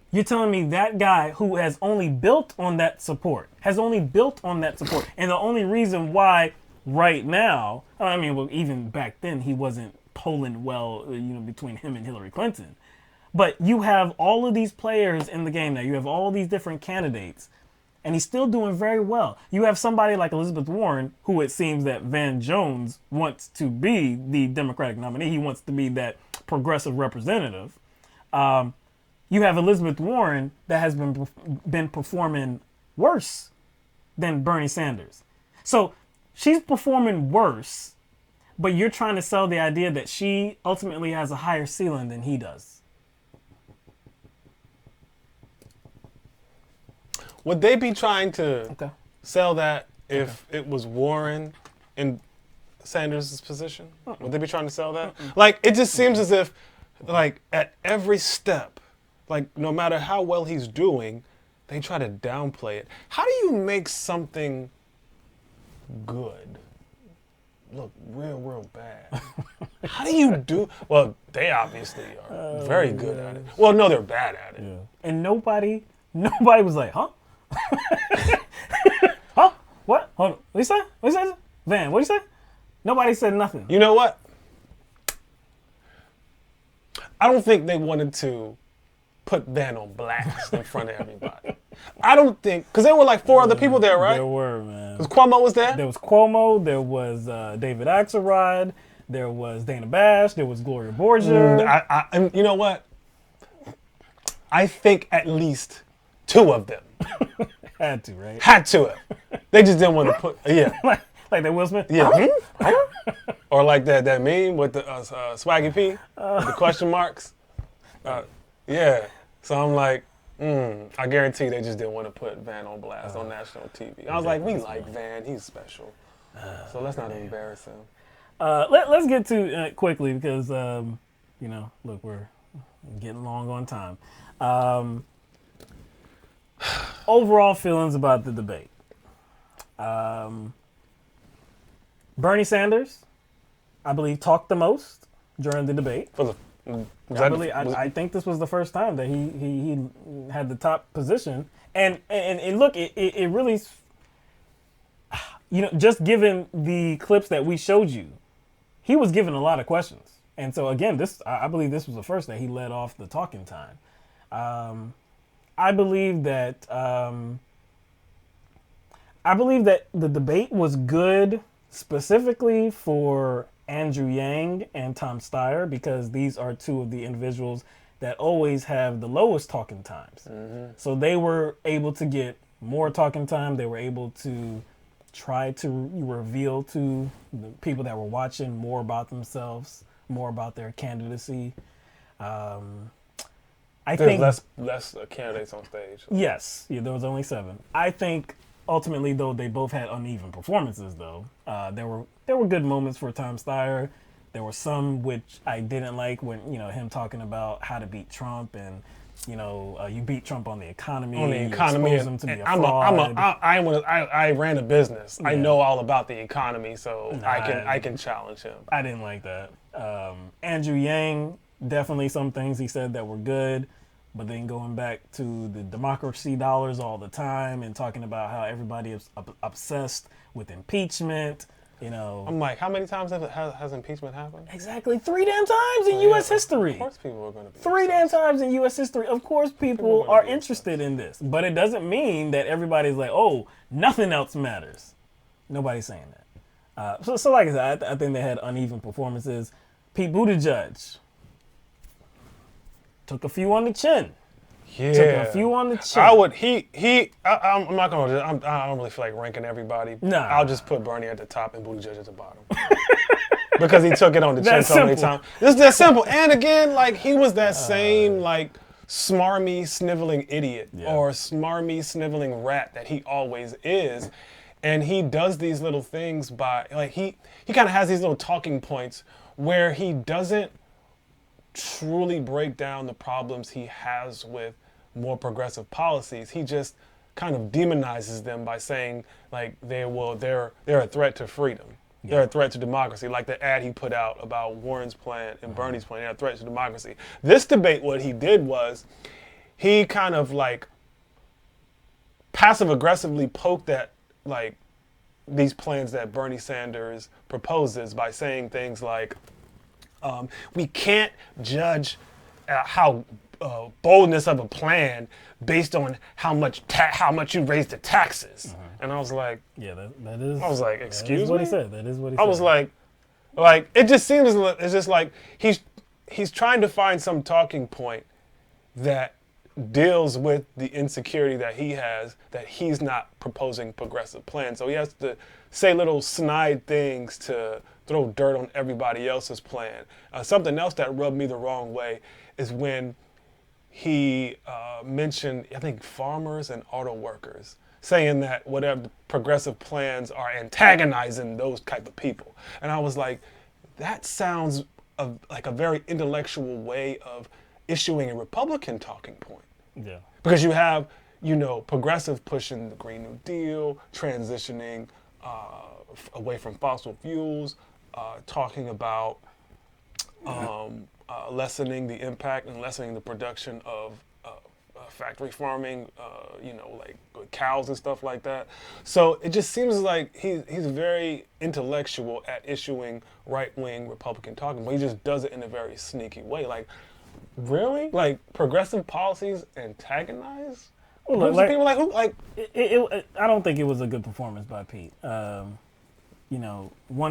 You're telling me that guy who has only built on that support, and the only reason why right now, even back then he wasn't polling well, between him and Hillary Clinton. But you have all of these players in the game now. You have all these different candidates, and he's still doing very well. You have somebody like Elizabeth Warren, who it seems that Van Jones wants to be the Democratic nominee. He wants to be that progressive representative. You have Elizabeth Warren that has been performing worse than Bernie Sanders. So she's performing worse, but you're trying to sell the idea that she ultimately has a higher ceiling than he does. Would they be trying to sell that if it was Warren in Sanders' position? Would they be trying to sell that? Like, it just seems as if, like, at every step, like, no matter how well he's doing, they try to downplay it. How do you make something good look real bad? How do you do? Well, they obviously are very good at it. Well, no, they're bad at it. Yeah. And nobody was like, huh? Huh? What? Hold on. What you say? What you say? Van, what you say? Nobody said nothing. You know what? I don't think they wanted to put Van on blast in front of everybody. I don't think, because there were like 4 other people there, right? There were, man. Because Cuomo was there? There was Cuomo, there was David Axelrod, there was Dana Bash, there was Gloria Borger. And you know what? I think at least 2 of them. Had to, right? Had to. They just didn't want to put, like that Will Smith? Yeah. Or like that meme with the Swaggy P, the question marks. Yeah. So I'm like, I guarantee they just didn't want to put Van on blast on national TV. I was like, we like Van, he's special. So let's not embarrass him. Let's get to quickly because, look, we're getting long on time. Overall feelings about the debate. Bernie Sanders, I believe, talked the most during the debate. I think this was the first time that he had the top position. And look, it really, just given the clips that we showed you, he was given a lot of questions. And so again, I believe this was the first that he led off the talking time. I believe that the debate was good specifically for Andrew Yang and Tom Steyer, because these are two of the individuals that always have the lowest talking times. So they were able to get more talking time. They were able to try to reveal to the people that were watching more about themselves, more about their candidacy. There's less candidates on stage. Yes, there was only 7. I think ultimately, though, they both had uneven performances. Though there were good moments for Tom Steyer. There were some which I didn't like, when him talking about how to beat Trump, and you beat Trump on the economy. On the economy, you expose him to be a fraud. I ran a business. Yeah. I know all about the economy, so I can challenge him. I didn't like that. Andrew Yang, definitely some things he said that were good, but then going back to the democracy dollars all the time and talking about how everybody is obsessed with impeachment. I'm like, how many times has impeachment happened? Exactly, 3 damn times in U.S. history. Of course people are going to be 3 damn times in U.S. history. Of course people are interested in this. But it doesn't mean that everybody's like, oh, nothing else matters. Nobody's saying that. So like I said, I think they had uneven performances. Pete Buttigieg took a few on the chin. Yeah. Took a few on the chin. I'm not going to, I don't really feel like ranking everybody. Nah. I'll just put Bernie at the top and Buttigieg at the bottom. Because he took it on the chin so many times. It's that simple. And again, like, he was that same, like, smarmy, sniveling idiot or smarmy, sniveling rat that he always is. And he does these little things by, like, he kind of has these little talking points where he doesn't truly break down the problems he has with more progressive policies. He just kind of demonizes them by saying, like, they're a threat to freedom. Yeah. They're a threat to democracy, like the ad he put out about Warren's plan and Bernie's plan. They're a threat to democracy. This debate, what he did was he kind of, like, passive aggressively poked at, like, these plans that Bernie Sanders proposes by saying things like, we can't judge how boldness of a plan based on how much you raise the taxes. And I was like, yeah, that is. I was like, excuse me. That is what he said. That is what he said. I was like, it just seems it's just like he's trying to find some talking point that deals with the insecurity that he has, that he's not proposing progressive plans. So he has to say little snide things to throw dirt on everybody else's plan. Something else that rubbed me the wrong way is when he mentioned, I think, farmers and auto workers, saying that whatever progressive plans are antagonizing those type of people. And I was like, that sounds like a very intellectual way of issuing a Republican talking point. Yeah. Because you have, progressive pushing the Green New Deal, transitioning away from fossil fuels, talking about lessening the impact and lessening the production of factory farming, like cows and stuff like that. So it just seems like he's very intellectual at issuing right-wing Republican talking, but he just does it in a very sneaky way. Like, really? Like, progressive policies antagonize? Well, people like who? Like, I don't think it was a good performance by Pete. One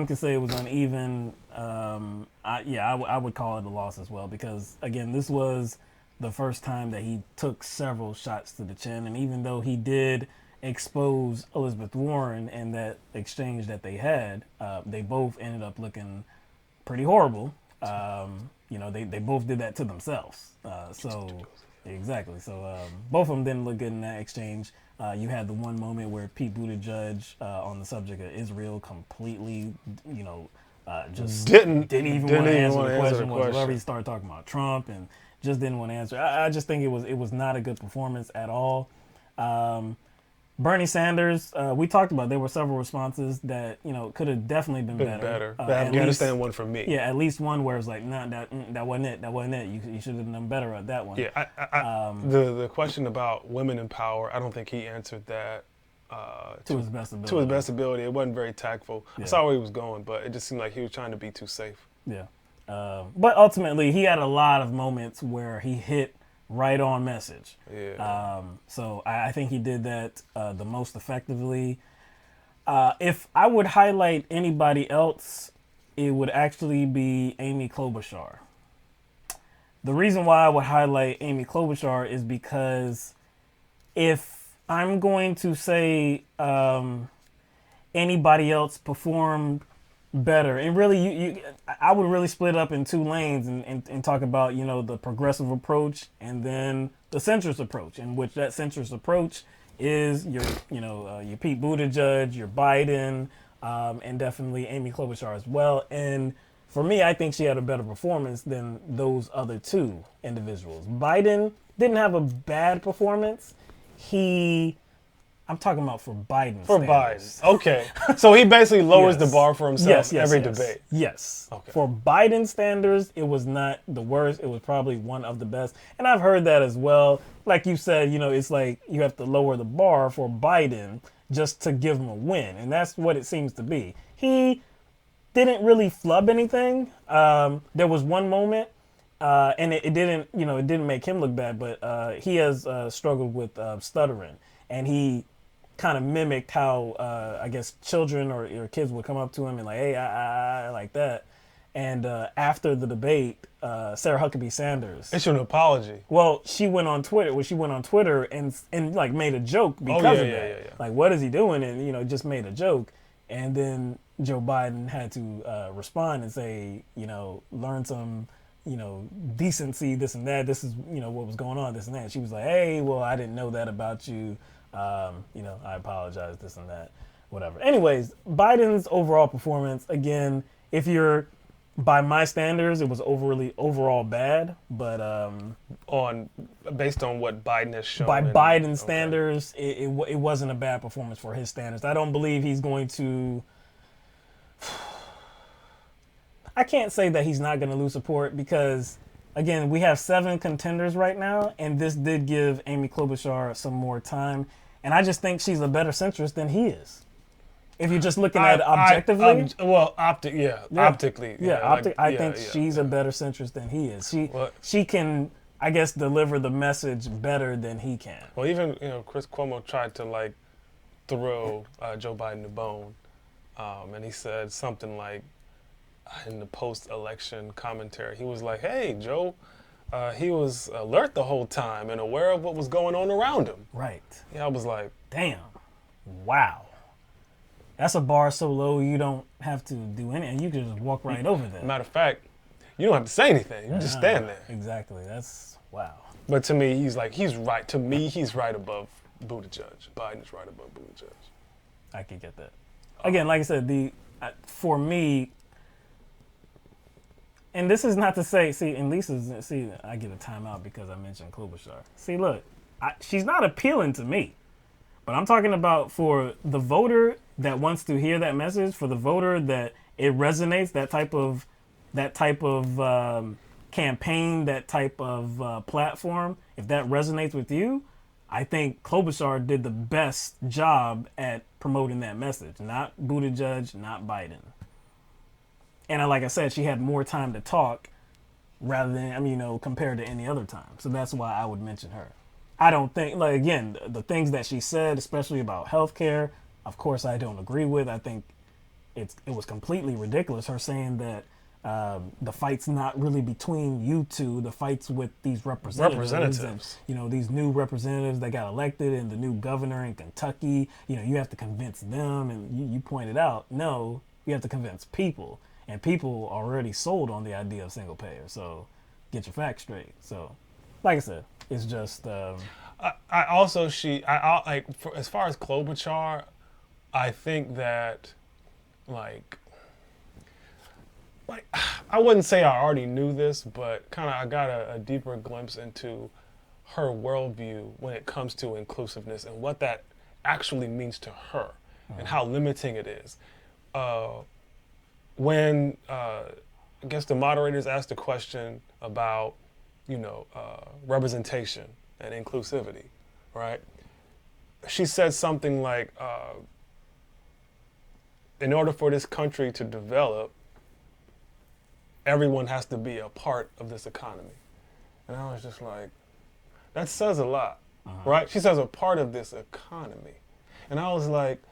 could say it was uneven. I would call it a loss as well, because again, this was the first time that he took several shots to the chin, and even though he did expose Elizabeth Warren in that exchange that they had, they both ended up looking pretty horrible. They both did that to themselves. Exactly. So both of them didn't look good in that exchange. You had the one moment where Pete Buttigieg, on the subject of Israel, completely, just didn't even want to answer the question whatsoever. He started talking about Trump and just didn't want to answer. I just think it was not a good performance at all. Bernie Sanders, we talked about, there were several responses that, could have definitely been better. The Afghanistan one for me. Yeah, at least one where it's like, nah, that wasn't it. That wasn't it. You should have done better at that one. Yeah, the question about women in power, I don't think he answered that to his best ability. To his best ability. It wasn't very tactful. Yeah. I saw where he was going, but it just seemed like he was trying to be too safe. Yeah. But ultimately, he had a lot of moments where he hit right on message. Yeah. So I think he did that the most effectively. If I would highlight anybody else, it would actually be Amy Klobuchar. The reason why I would highlight Amy Klobuchar is because if I'm going to say anybody else performed better, and really I would really split up in two lanes and talk about, you know, the progressive approach and then the centrist approach, in which that centrist approach is your Pete Buttigieg, your Biden, and definitely Amy Klobuchar as well. And for me, I think she had a better performance than those other two individuals. Biden didn't have a bad performance. I'm talking about for Biden. For standards. Biden. Okay. So he basically lowers Yes. the bar for himself every yes. debate. Yes. Okay. For Biden standards, it was not the worst. It was probably one of the best. And I've heard that as well. Like you said, you know, it's like you have to lower the bar for Biden just to give him a win. And that's what it seems to be. He didn't really flub anything. There was one moment, and it didn't make him look bad, but he has struggled with stuttering. And he kind of mimicked how I guess children or kids would come up to him and like, hey, I like that. And after the debate, Sarah Huckabee Sanders issued an apology. Well, she went on Twitter. And like made a joke because of that. Yeah. Like, what is he doing? And, you know, just made a joke. And then Joe Biden had to respond and say, you know, learn some, you know, decency, this and that. This is, you know, what was going on, this and that. She was like, hey, well, I didn't know that about you. You know, I apologize, this and that, whatever. Anyways, Biden's overall performance, again, if you're by my standards, it was overall bad, but based on what Biden has shown. By Biden's standards, it wasn't a bad performance for his standards. I don't believe he's going to. I can't say that he's not going to lose support because, again, we have 7 contenders right now, and this did give Amy Klobuchar some more time. And I just think she's a better centrist than he is. If you're just looking at it objectively. Optically. I think she's a better centrist than he is. She can, I guess, deliver the message better than he can. Well, even, you know, Chris Cuomo tried to, like, throw Joe Biden a bone. And he said something like, in the post-election commentary, he was like, hey, Joe, he was alert the whole time and aware of what was going on around him. Right. Yeah, I was like, damn. Wow. That's a bar so low you don't have to do anything. You can just walk right over there. Matter of fact, you don't have to say anything. You just stand there. Exactly. That's wow. But to me, he's right. To me, he's right above Buttigieg. Biden's right above Buttigieg. I could get that. Again, like I said, for me, and this is not to say, and Lisa's, I get a timeout because I mentioned Klobuchar. See, look, she's not appealing to me, but I'm talking about for the voter that wants to hear that message, for the voter that it resonates, that type of campaign, that type of platform. If that resonates with you, I think Klobuchar did the best job at promoting that message. Not Buttigieg, not Biden. And like I said, she had more time to talk rather than, compared to any other time. So that's why I would mention her. I don't think, again, the things that she said, especially about healthcare, of course I don't agree with. I think it was completely ridiculous, her saying that the fight's not really between you two, the fight's with these representatives. And, these new representatives that got elected and the new governor in Kentucky, you have to convince them. And you pointed out, no, you have to convince people. And people are already sold on the idea of single payer. So get your facts straight. So, like I said, it's just. As far as Klobuchar, I think that, I wouldn't say I already knew this, but kind of I got a deeper glimpse into her worldview when it comes to inclusiveness and what that actually means to her and how limiting it is. When I guess the moderators asked a question about, representation and inclusivity, right? She said something like, in order for this country to develop, everyone has to be a part of this economy. And I was just like, that says a lot, right? She says a part of this economy. And I was like,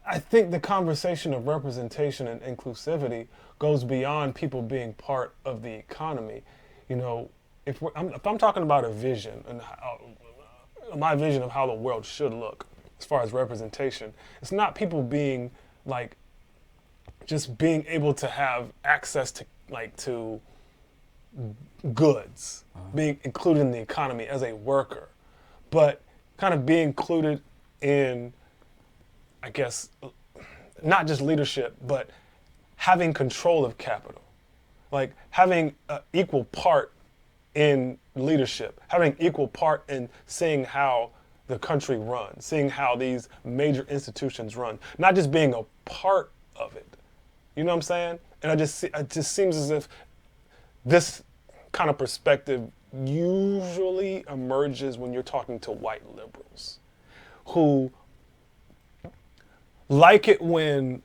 I think the conversation of representation and inclusivity goes beyond people being part of the economy. You know, if I'm talking about a vision and my vision of how the world should look as far as representation, it's not people being like, just being able to have access to goods, being included in the economy as a worker, but kind of being included in, I guess, not just leadership, but having control of capital, like having an equal part in leadership, having equal part in seeing how the country runs, seeing how these major institutions run, not just being a part of it. You know what I'm saying? And it just seems as if this kind of perspective usually emerges when you're talking to white liberals who like it when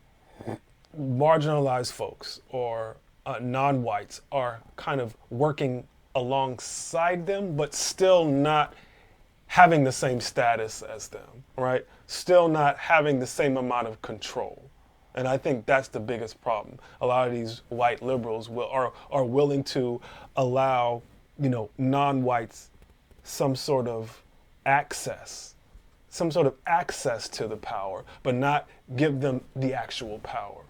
marginalized folks or non-whites are kind of working alongside them, but still not having the same status as them, right? Still not having the same amount of control. And I think that's the biggest problem. A lot of these white liberals are willing to allow, you know, non-whites some sort of access to the power, but not give them the actual power.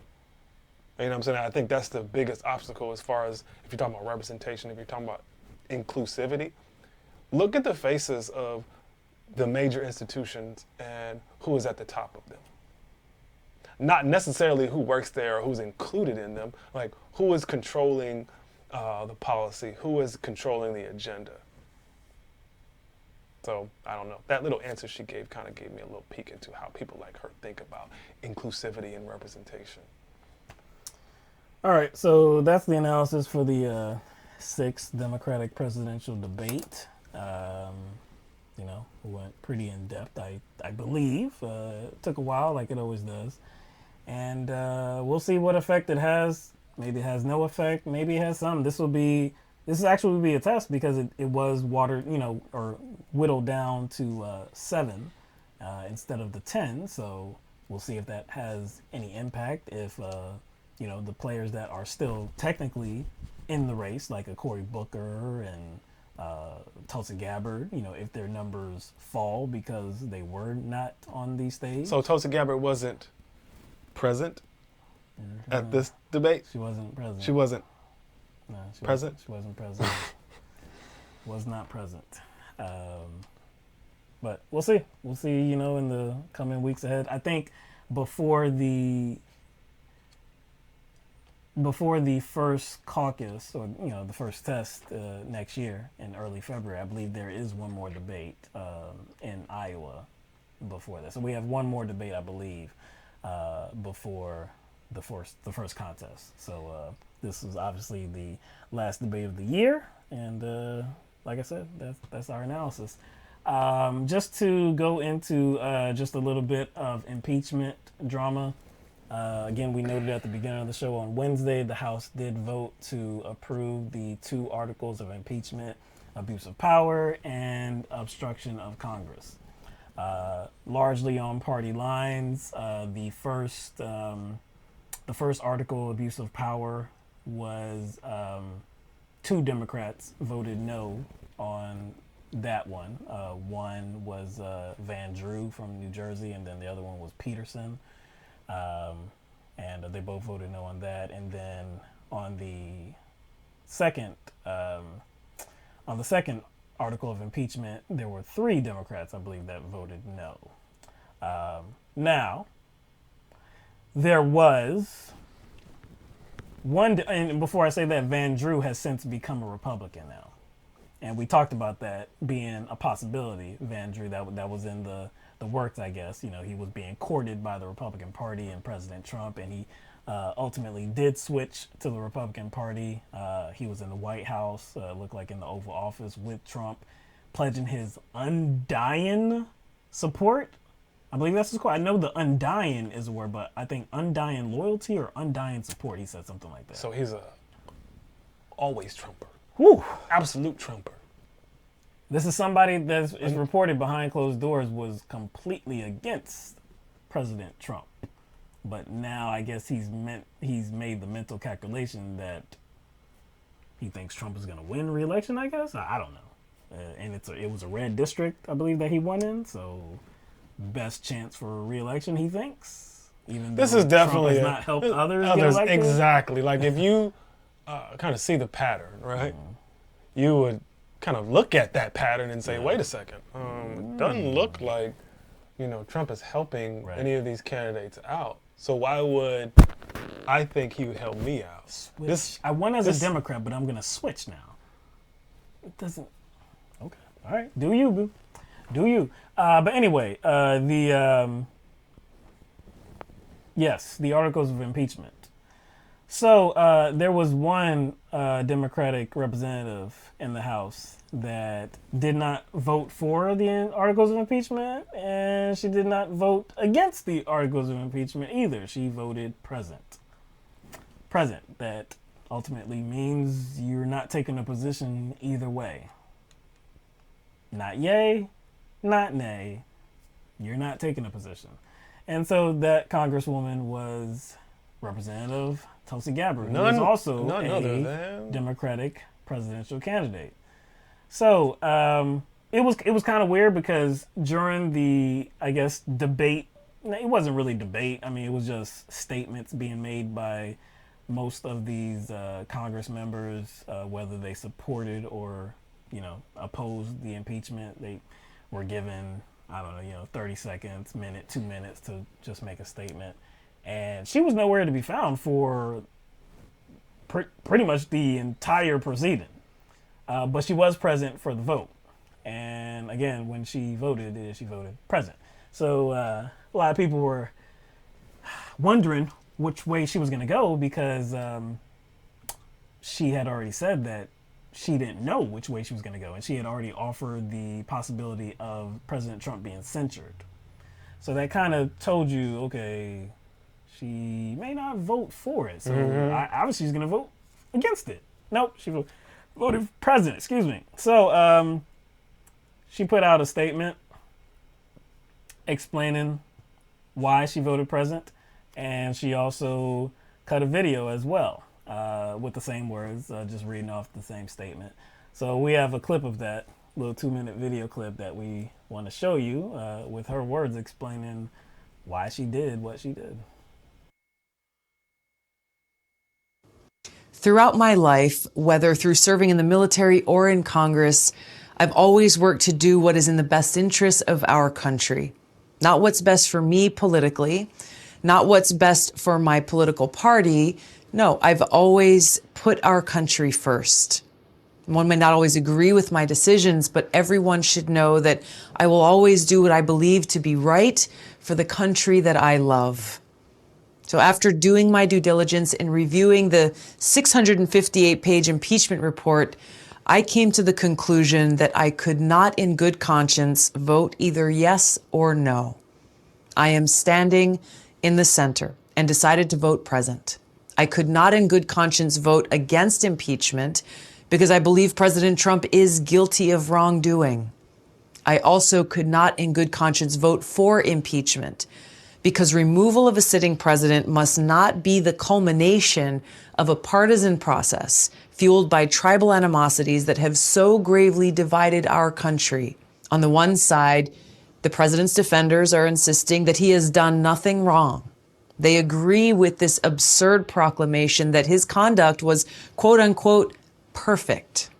You know what I'm saying? I think that's the biggest obstacle as far as if you're talking about representation, if you're talking about inclusivity. Look at the faces of the major institutions and who is at the top of them. Not necessarily who works there or who's included in them, like who is controlling the policy, who is controlling the agenda. So I don't know. That little answer she gave kind of gave me a little peek into how people like her think about inclusivity and representation. All right, so that's the analysis for the sixth Democratic presidential debate. You know, went pretty in depth, I believe. It took a while, like it always does. And we'll see what effect it has. Maybe it has no effect. Maybe it has some. This actually will be a test because it was watered, you know, or whittled down to 7 instead of the 10. So we'll see if that has any impact. If you know, the players that are still technically in the race, like a Cory Booker and Tulsi Gabbard, you know, if their numbers fall because they were not on the stage. So Tulsi Gabbard wasn't present at this debate? She wasn't present. She wasn't present? She wasn't present. Was not present. But we'll see. We'll see, you know, in the coming weeks ahead. I think before the first caucus, or, you know, the first test next year in early February, I believe there is one more debate in Iowa before that. So we have one more debate, I believe, before the first contest. So this is obviously the last debate of the year, and like I said, that's our analysis. Just to go into just a little bit of impeachment drama. Again, we noted at the beginning of the show on Wednesday, the House did vote to approve the 2 articles of impeachment: abuse of power and obstruction of Congress. Largely on party lines. The first article, abuse of power, was 2 Democrats voted no on that one. One was Van Drew from New Jersey, and then the other one was Peterson. And they both voted no on that. And then on the second article of impeachment, there were 3 Democrats, I believe, that voted no. Now, there was one, and before I say that, Van Drew has since become a Republican now. And we talked about that being a possibility. Van Drew, that was in the works, I guess. You know, he was being courted by the Republican Party and President Trump, and he ultimately did switch to the Republican Party. He was in the White House, looked like in the Oval Office with Trump, pledging his undying support I believe that's his quote. I know the undying is a word, but I think undying loyalty or undying support. He said something like that. So he's a always Trumper. Whew. Absolute Trumper. This is somebody that is reported behind closed doors was completely against President Trump. But now I guess he's made the mental calculation that he thinks Trump is going to win re-election, I guess. I don't know. And it was a red district, I believe, that he won in. So best chance for re-election, he thinks. Even This though is definitely Trump has not helped others get elected. Exactly. Like if you kind of see the pattern, right? You would kind of look at that pattern and say, wait a second. It doesn't look like, Trump is helping any of these candidates out. So why would I think he would help me out? I won as a Democrat, but I'm going to switch now. It doesn't. Okay. All right. Do you, boo. Do you. But anyway, yes, the articles of impeachment. So there was one Democratic representative in the House that did not vote for the articles of impeachment, and she did not vote against the articles of impeachment either. She voted present. Present. That ultimately means you're not taking a position either way. Not yay, not nay. You're not taking a position. And so that Congresswoman was Representative Tulsi Gabbard, who is also a Democratic presidential candidate. So it was kind of weird because during the, I guess, debate, it wasn't really debate. I mean, it was just statements being made by most of these Congress members, whether they supported or, opposed the impeachment. They were given, 30 seconds, minute, 2 minutes to just make a statement. And she was nowhere to be found for pretty much the entire proceeding. But she was present for the vote. And again, when she voted present. So a lot of people were wondering which way she was going to go because she had already said that she didn't know which way she was going to go. And she had already offered the possibility of President Trump being censured. So that kind of told you, okay, she may not vote for it. So obviously she's going to vote against it. Nope, she voted present, excuse me. So she put out a statement explaining why she voted present. And she also cut a video as well with the same words, just reading off the same statement. So we have a clip of that little 2-minute video clip that we want to show you with her words explaining why she did what she did. Throughout my life, whether through serving in the military or in Congress, I've always worked to do what is in the best interest of our country. Not what's best for me politically, not what's best for my political party. No, I've always put our country first. One may not always agree with my decisions, but everyone should know that I will always do what I believe to be right for the country that I love. So after doing my due diligence and reviewing the 658-page impeachment report, I came to the conclusion that I could not in good conscience vote either yes or no. I am standing in the center and decided to vote present. I could not in good conscience vote against impeachment because I believe President Trump is guilty of wrongdoing. I also could not in good conscience vote for impeachment because removal of a sitting president must not be the culmination of a partisan process fueled by tribal animosities that have so gravely divided our country. On the one side, the president's defenders are insisting that he has done nothing wrong. They agree with this absurd proclamation that his conduct was, quote unquote, perfect.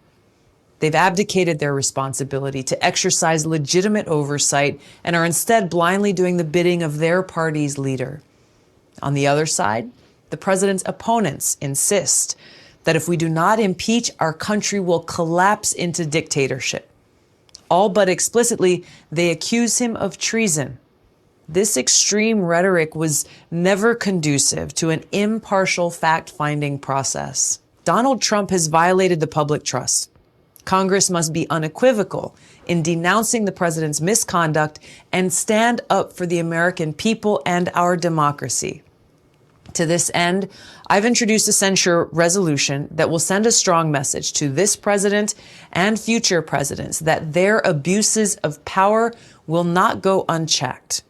They've abdicated their responsibility to exercise legitimate oversight and are instead blindly doing the bidding of their party's leader. On the other side, the president's opponents insist that if we do not impeach, our country will collapse into dictatorship. All but explicitly, they accuse him of treason. This extreme rhetoric was never conducive to an impartial fact-finding process. Donald Trump has violated the public trust. Congress must be unequivocal in denouncing the president's misconduct and stand up for the American people and our democracy. To this end, I've introduced a censure resolution that will send a strong message to this president and future presidents that their abuses of power will not go unchecked.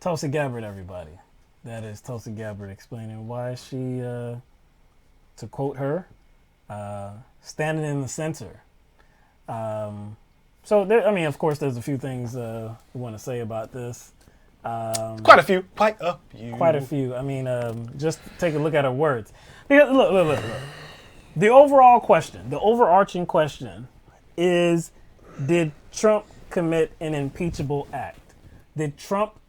Tulsi Gabbard, everybody. That is Tulsi Gabbard explaining why she, to quote her, standing in the center. So, there, I mean, of course, there's a few things we want to say about this. Quite a few. Quite a few. I mean, just take a look at her words. Because, look. The overall question, the overarching question is, did Trump commit an impeachable act? Did Trump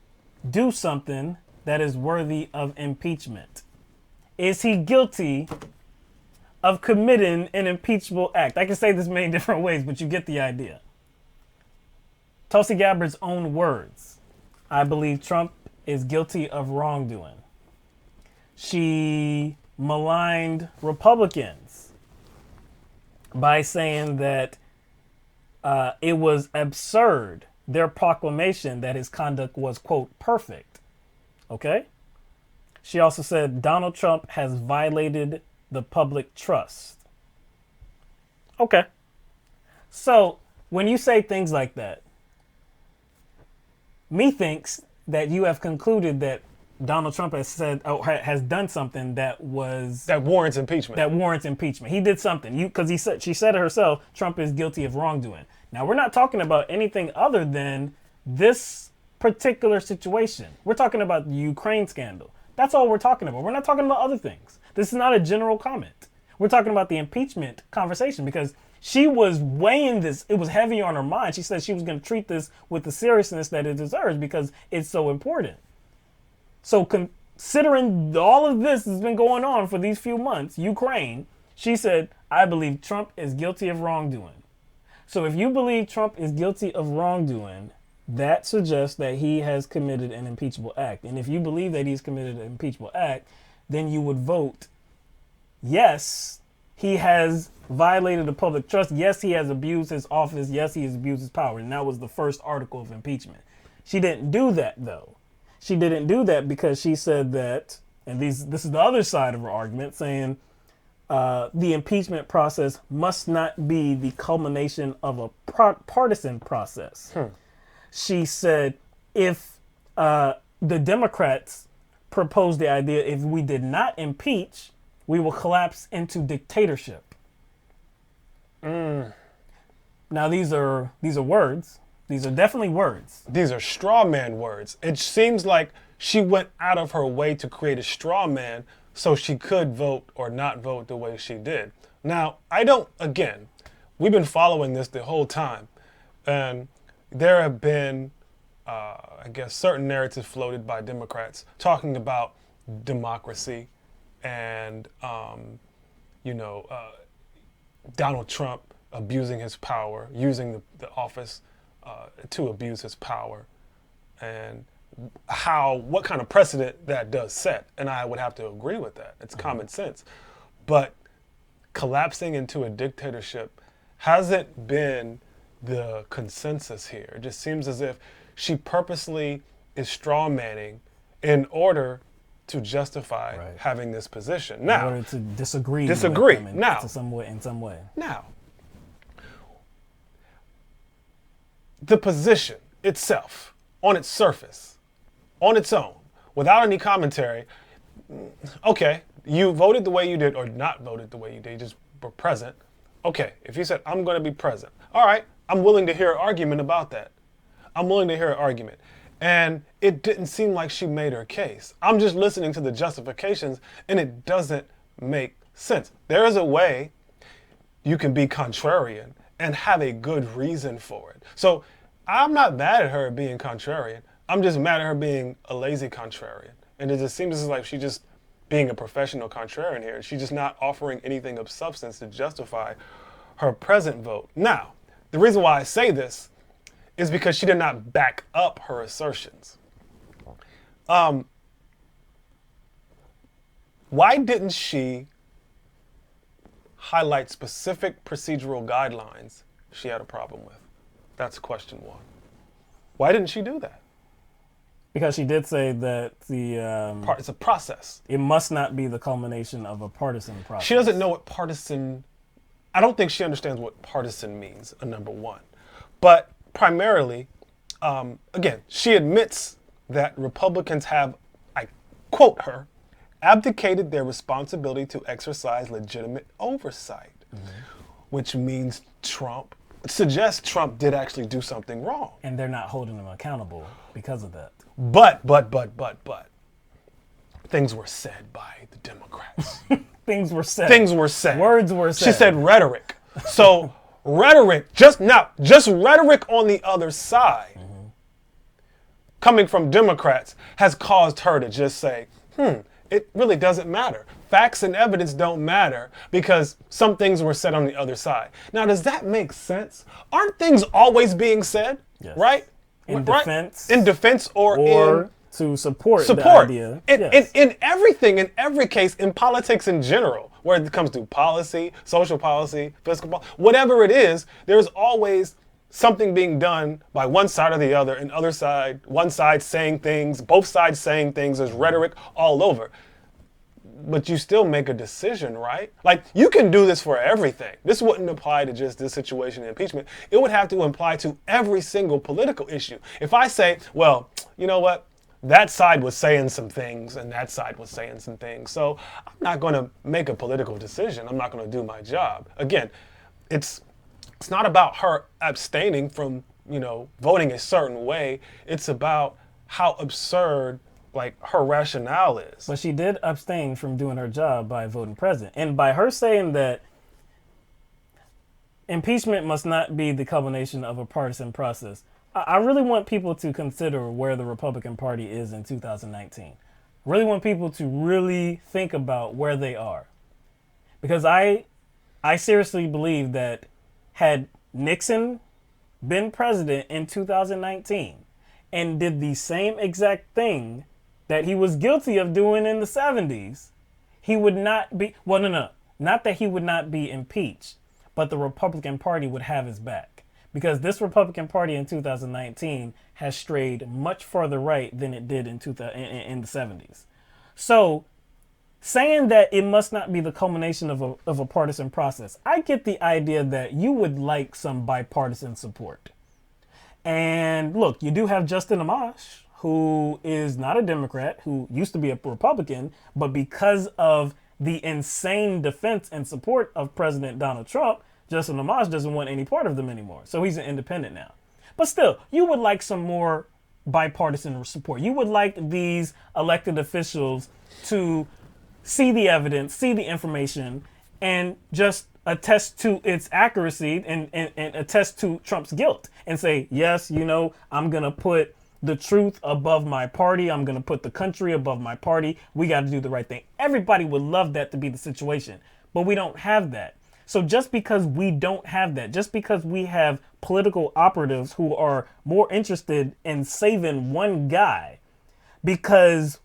do something that is worthy of impeachment? Is he guilty of committing an impeachable act? I can say this many different ways, but you get the idea. Tulsi Gabbard's own words. I believe Trump is guilty of wrongdoing. She maligned Republicans by saying that it was absurd, their proclamation that his conduct was, quote, perfect. Okay? She also said Donald Trump has violated the public trust. Okay. So when you say things like that, methinks that you have concluded that Donald Trump has said has done something that warrants impeachment. That warrants impeachment. He did something. Because she said it herself. Trump is guilty of wrongdoing. Now we're not talking about anything other than this particular situation. We're talking about the Ukraine scandal. That's all we're talking about. We're not talking about other things. This is not a general comment. We're talking about the impeachment conversation because she was weighing this. It was heavy on her mind. She said she was going to treat this with the seriousness that it deserves because it's so important. So considering all of this has been going on for these few months, Ukraine, she said, I believe Trump is guilty of wrongdoing. So if you believe Trump is guilty of wrongdoing, that suggests that he has committed an impeachable act. And if you believe that he's committed an impeachable act, then you would vote, yes, he has violated the public trust. Yes, he has abused his office. Yes, he has abused his power. And that was the first article of impeachment. She didn't do that, though. She didn't do that because she said that, and this is the other side of her argument, saying the impeachment process must not be the culmination of a partisan process. She said if the Democrats proposed the idea, if we did not impeach, we will collapse into dictatorship. Now these are words. These are definitely words. These are straw man words. It seems like she went out of her way to create a straw man so she could vote or not vote the way she did. Now, again, we've been following this the whole time. And there have been, I guess, certain narratives floated by Democrats talking about democracy and, Donald Trump abusing his power, using the office to abuse his power, and what kind of precedent that does set. And I would have to agree with that. It's common sense. But collapsing into a dictatorship hasn't been the consensus here. It just seems as if she purposely is straw manning in order to justify having this position. Now, in order to disagree. Now, in some way. Now, the position itself, on its surface, on its own, without any commentary, okay, you voted the way you did or not voted the way you did, you just were present. Okay, if you said, I'm going to be present, all right, I'm willing to hear an argument about that. I'm willing to hear an argument. And it didn't seem like she made her case. I'm just listening to the justifications and it doesn't make sense. There is a way you can be contrarian and have a good reason for it. So I'm not mad at her being contrarian. I'm just mad at her being a lazy contrarian. And it just seems like she's just being a professional contrarian here. She's just not offering anything of substance to justify her present vote. Now, the reason why I say this is because she did not back up her assertions. Why didn't she highlight specific procedural guidelines she had a problem with. That's question one. Why didn't she do that? Because she did say that it's a process. It must not be the culmination of a partisan process. She doesn't know what partisan. I don't think she understands what partisan means. Number one, but primarily, again, she admits that Republicans have, I quote her, abdicated their responsibility to exercise legitimate oversight, which means suggests Trump did actually do something wrong. And they're not holding him accountable because of that. But, things were said by the Democrats. Things were said. Things were said. Words were said. She said rhetoric. So rhetoric, just rhetoric on the other side, coming from Democrats, has caused her to just say, it really doesn't matter. Facts and evidence don't matter because some things were said on the other side. Now, does that make sense? Aren't things always being said? Yes. Right? In right? defense. In defense or in to support the idea. In everything, in every case, in politics in general, where it comes to policy, social policy, fiscal policy, whatever it is, there's always something being done by one side or the other, and one side saying things, both sides saying things. There's rhetoric all over. But you still make a decision, right? Like, you can do this for everything. This wouldn't apply to just this situation in impeachment. It would have to apply to every single political issue. If I say, well, you know what? That side was saying some things and that side was saying some things. So I'm not going to make a political decision. I'm not going to do my job. Again, it's not about her abstaining from, voting a certain way. It's about how absurd her rationale is. But she did abstain from doing her job by voting present. And by her saying that impeachment must not be the culmination of a partisan process, I really want people to consider where the Republican Party is in 2019. I really want people to really think about where they are. Because I seriously believe that had Nixon been president in 2019 and did the same exact thing that he was guilty of doing in the 70s, he would not be, not that he would not be impeached, but the Republican Party would have his back. Because this Republican Party in 2019 has strayed much further right than it did in the 70s. So saying that it must not be the culmination of a partisan process, I get the idea that you would like some bipartisan support. And look, you do have Justin Amash, who is not a Democrat, who used to be a Republican, but because of the insane defense and support of President Donald Trump, Justin Amash doesn't want any part of them anymore. So he's an independent now. But still, you would like some more bipartisan support. You would like these elected officials to see the evidence, see the information, and just attest to its accuracy and attest to Trump's guilt and say, yes, I'm going to put the truth above my party. I'm going to put the country above my party. We got to do the right thing. Everybody would love that to be the situation, but we don't have that. So just because we don't have that, just because we have political operatives who are more interested in saving one guy because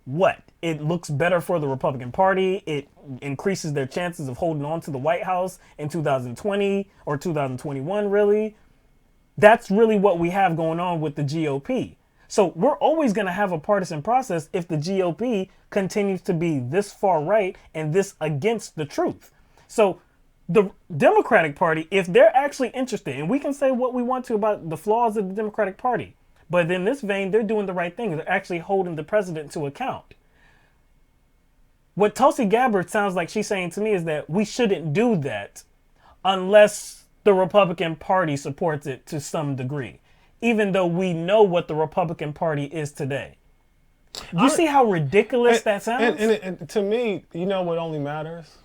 it looks better for the Republican Party, it increases their chances of holding on to the White House in 2020 or 2021, really. That's really what we have going on with the GOP. So we're always going to have a partisan process if the GOP continues to be this far right and this against the truth. So the Democratic Party, if they're actually interested, and we can say what we want to about the flaws of the Democratic Party, but in this vein, they're doing the right thing. They're actually holding the president to account. What Tulsi Gabbard sounds like she's saying to me is that we shouldn't do that unless the Republican Party supports it to some degree, even though we know what the Republican Party is today. You see how ridiculous that sounds? And to me, what only matters?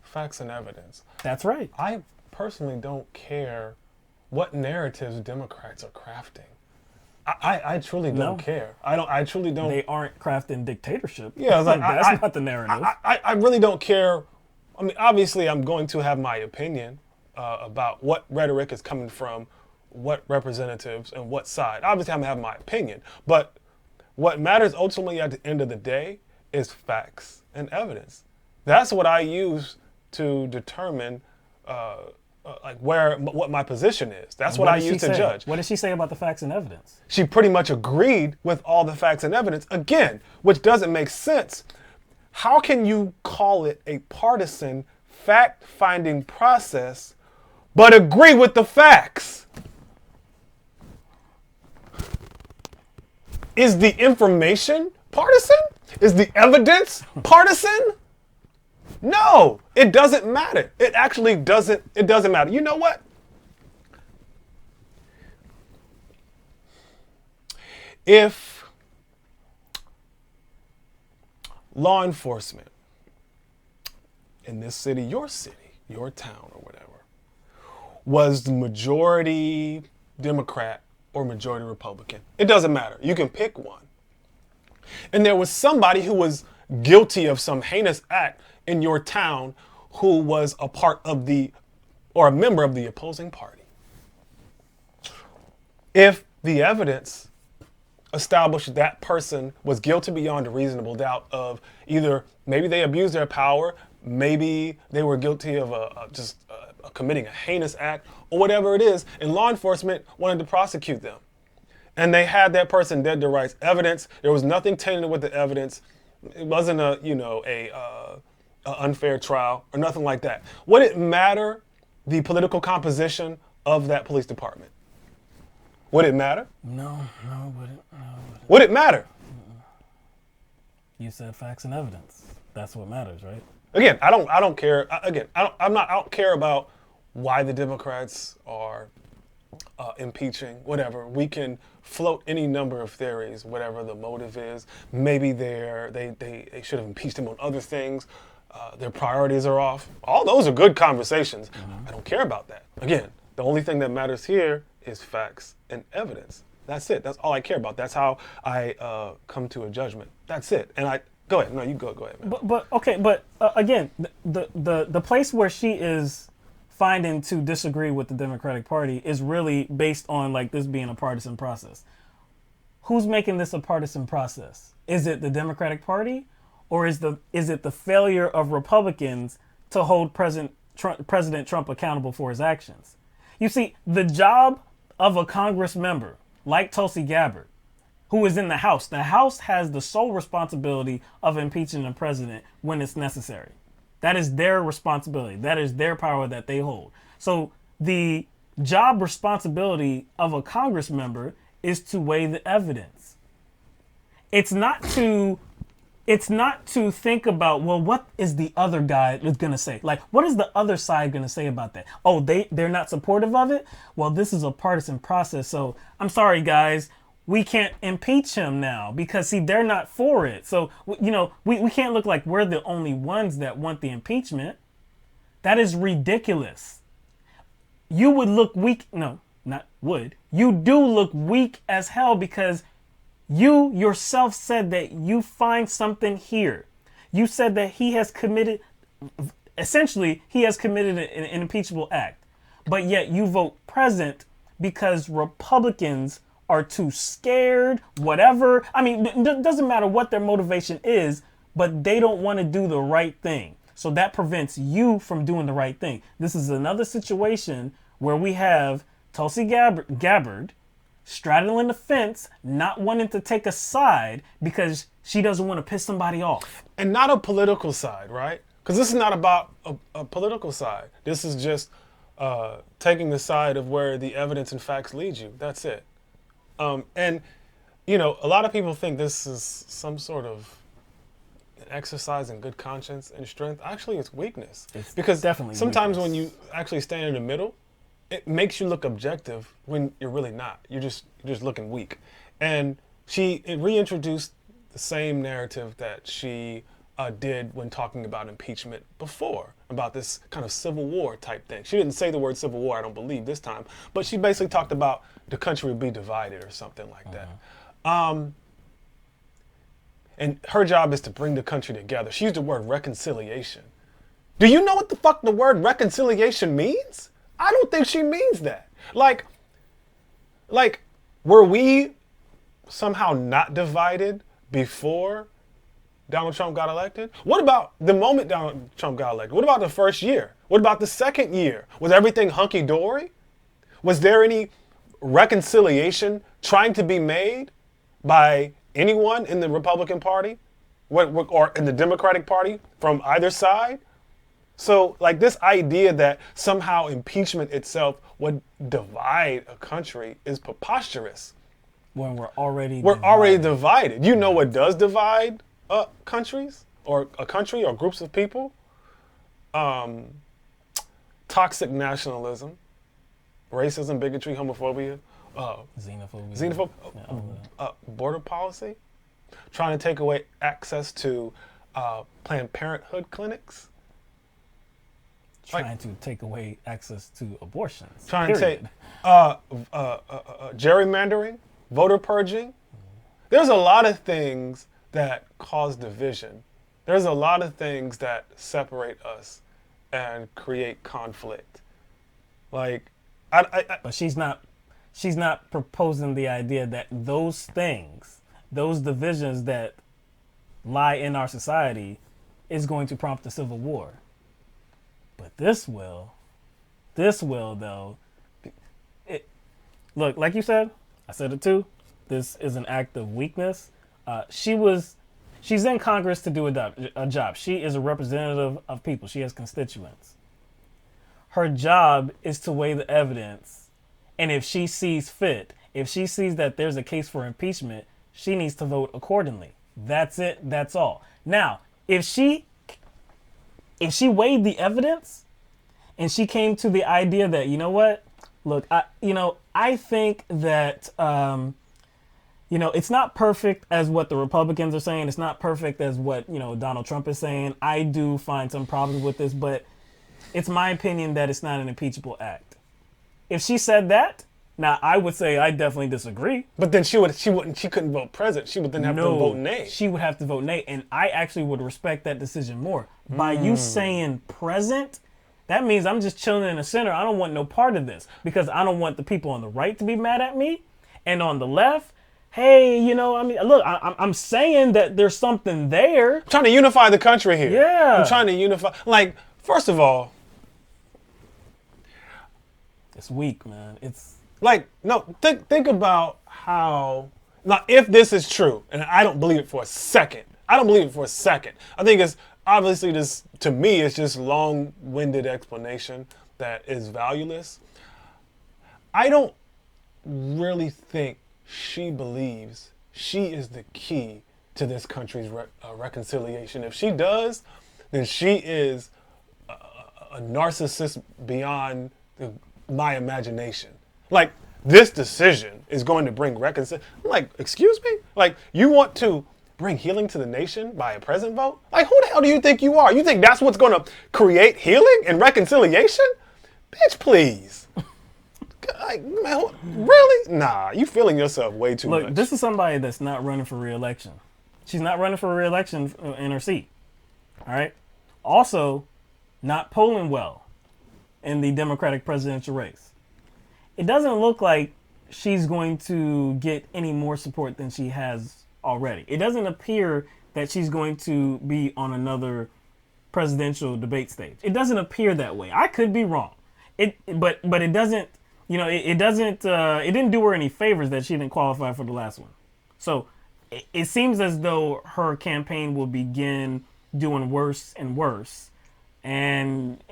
Facts and evidence. That's right. I personally don't care what narratives Democrats are crafting. I truly don't care. I truly don't. They aren't crafting dictatorship. Yeah, that's not the narrative. I really don't care. I mean, obviously, I'm going to have my opinion about what rhetoric is coming from what representatives and what side. Obviously, I'm going to have my opinion. But what matters ultimately at the end of the day is facts and evidence. That's what I use to determine what my position is. That's what I use to judge. What did she say about the facts and evidence? She pretty much agreed with all the facts and evidence, again, which doesn't make sense. How can you call it a partisan fact-finding process but agree with the facts? Is the information partisan? Is the evidence partisan? No, it doesn't matter. It actually doesn't, it doesn't matter. You know what? If law enforcement in this city, your town or whatever, was the majority Democrat or majority Republican, it doesn't matter. You can pick one. And there was somebody who was guilty of some heinous act in your town who was a part of or a member of the opposing party. If the evidence established that person was guilty beyond a reasonable doubt of either maybe they abused their power, maybe they were guilty of committing a heinous act, or whatever it is, and law enforcement wanted to prosecute them. And they had that person dead to rights. Evidence, there was nothing tainted with the evidence. It wasn't a unfair trial or nothing like that. Would it matter the political composition of that police department? Would it matter? No, wouldn't. Would it matter? You said facts and evidence. That's what matters, right? Again, I don't care. Again, I don't care about why the Democrats are impeaching, whatever. We can float any number of theories, whatever the motive is. Maybe they should have impeached him on other things. Their priorities are off. All those are good conversations. I don't care about that. Again, the only thing that matters here is facts and evidence. That's it. That's all I care about. That's how I come to a judgment. That's it. And go ahead. No, you go ahead, man. But okay. But again, the place where she is finding to disagree with the Democratic Party is really based on like this being a partisan process. Who's making this a partisan process? Is it the Democratic Party, or is it the failure of Republicans to hold President Trump accountable for his actions? You see, the job of a Congress member like Tulsi Gabbard, who is in the House has the sole responsibility of impeaching the president when it's necessary. That is their responsibility. That is their power that they hold. So the job responsibility of a Congress member is to weigh the evidence. It's not to think about, well, what is the other guy going to say? Like, what is the other side going to say about that? Oh, they're not supportive of it? Well, this is a partisan process. So I'm sorry, guys. We can't impeach him now because, see, they're not for it. So, we can't look like we're the only ones that want the impeachment. That is ridiculous. You would look weak. No, not would. You do look weak as hell because you yourself said that you find something here. You said that he has committed an impeachable act. But yet you vote present because Republicans are too scared, whatever. I mean, it doesn't matter what their motivation is, but they don't want to do the right thing. So that prevents you from doing the right thing. This is another situation where we have Tulsi Gabbard straddling the fence, not wanting to take a side because she doesn't want to piss somebody off. And not a political side, right? Because this is not about a political side. This is just taking the side of where the evidence and facts lead you. That's it. And, a lot of people think this is some sort of exercise in good conscience and strength. Actually, it's weakness. Because definitely sometimes when you actually stand in the middle, it makes you look objective when you're really not. You're just looking weak. And she reintroduced the same narrative that she did when talking about impeachment before, about this kind of civil war type thing. She didn't say the word civil war, I don't believe, this time, but she basically talked about the country would be divided or something like that. And her job is to bring the country together. She used the word reconciliation. Do you know what the fuck the word reconciliation means? I don't think she means that. Like, were we somehow not divided before Donald Trump got elected? What about the moment Donald Trump got elected? What about the first year? What about the second year? Was everything hunky-dory? Was there any reconciliation trying to be made by anyone in the Republican Party or in the Democratic Party from either side? So, like, this idea that somehow impeachment itself would divide a country is preposterous. When we're already divided. You know what does divide countries or a country or groups of people? Toxic nationalism, racism, bigotry, homophobia, xenophobia, border policy, trying to take away access to Planned Parenthood clinics. Trying to take away access to abortions. Trying to take gerrymandering, voter purging. There's a lot of things that cause division. There's a lot of things that separate us and create conflict. Like, but she's not proposing the idea that those things, those divisions that lie in our society, is going to prompt a civil war. But this will though. Look, like you said, I said it too. This is an act of weakness. She's in Congress to do a job. She is a representative of people. She has constituents. Her job is to weigh the evidence. And if she sees fit, if she sees that there's a case for impeachment, she needs to vote accordingly. That's it. That's all. Now, if she weighed the evidence and she came to the idea that, you know what, look, I think that, it's not perfect as what the Republicans are saying. It's not perfect as what, Donald Trump is saying. I do find some problems with this, but it's my opinion that it's not an impeachable act. If she said that, now I would say I definitely disagree. But then she couldn't vote president. She would then have to vote nay. She would have to vote nay, and I actually would respect that decision more. By you saying present, that means I'm just chilling in the center. I don't want no part of this because I don't want the people on the right to be mad at me, and on the left, hey, look, I'm saying that there's something there. I'm trying to unify the country here. Yeah. I'm trying to unify. Like, first of all, it's weak, man. It's like, no, think about how, now, if this is true, and I don't believe it for a second. I think it's obviously this, to me, it's just long-winded explanation that is valueless. I don't really think she believes she is the key to this country's reconciliation. If she does, then she is a narcissist beyond my imagination. Like, this decision is going to bring reconciliation. Like, excuse me? Like, you want to bring healing to the nation by a president vote? Like, who the hell do you think you are? You think that's what's going to create healing and reconciliation? Bitch, please. Like, man, really? Nah, you feeling yourself way too much. Look, this is somebody that's not running for re-election. She's not running for re-election in her seat. All right? Also, not polling well in the Democratic presidential race. It doesn't look like she's going to get any more support than she has already. It doesn't appear that she's going to be on another presidential debate stage. It doesn't appear that way. I could be wrong. But it doesn't, it didn't do her any favors that she didn't qualify for the last one. So it seems as though her campaign will begin doing worse and worse. And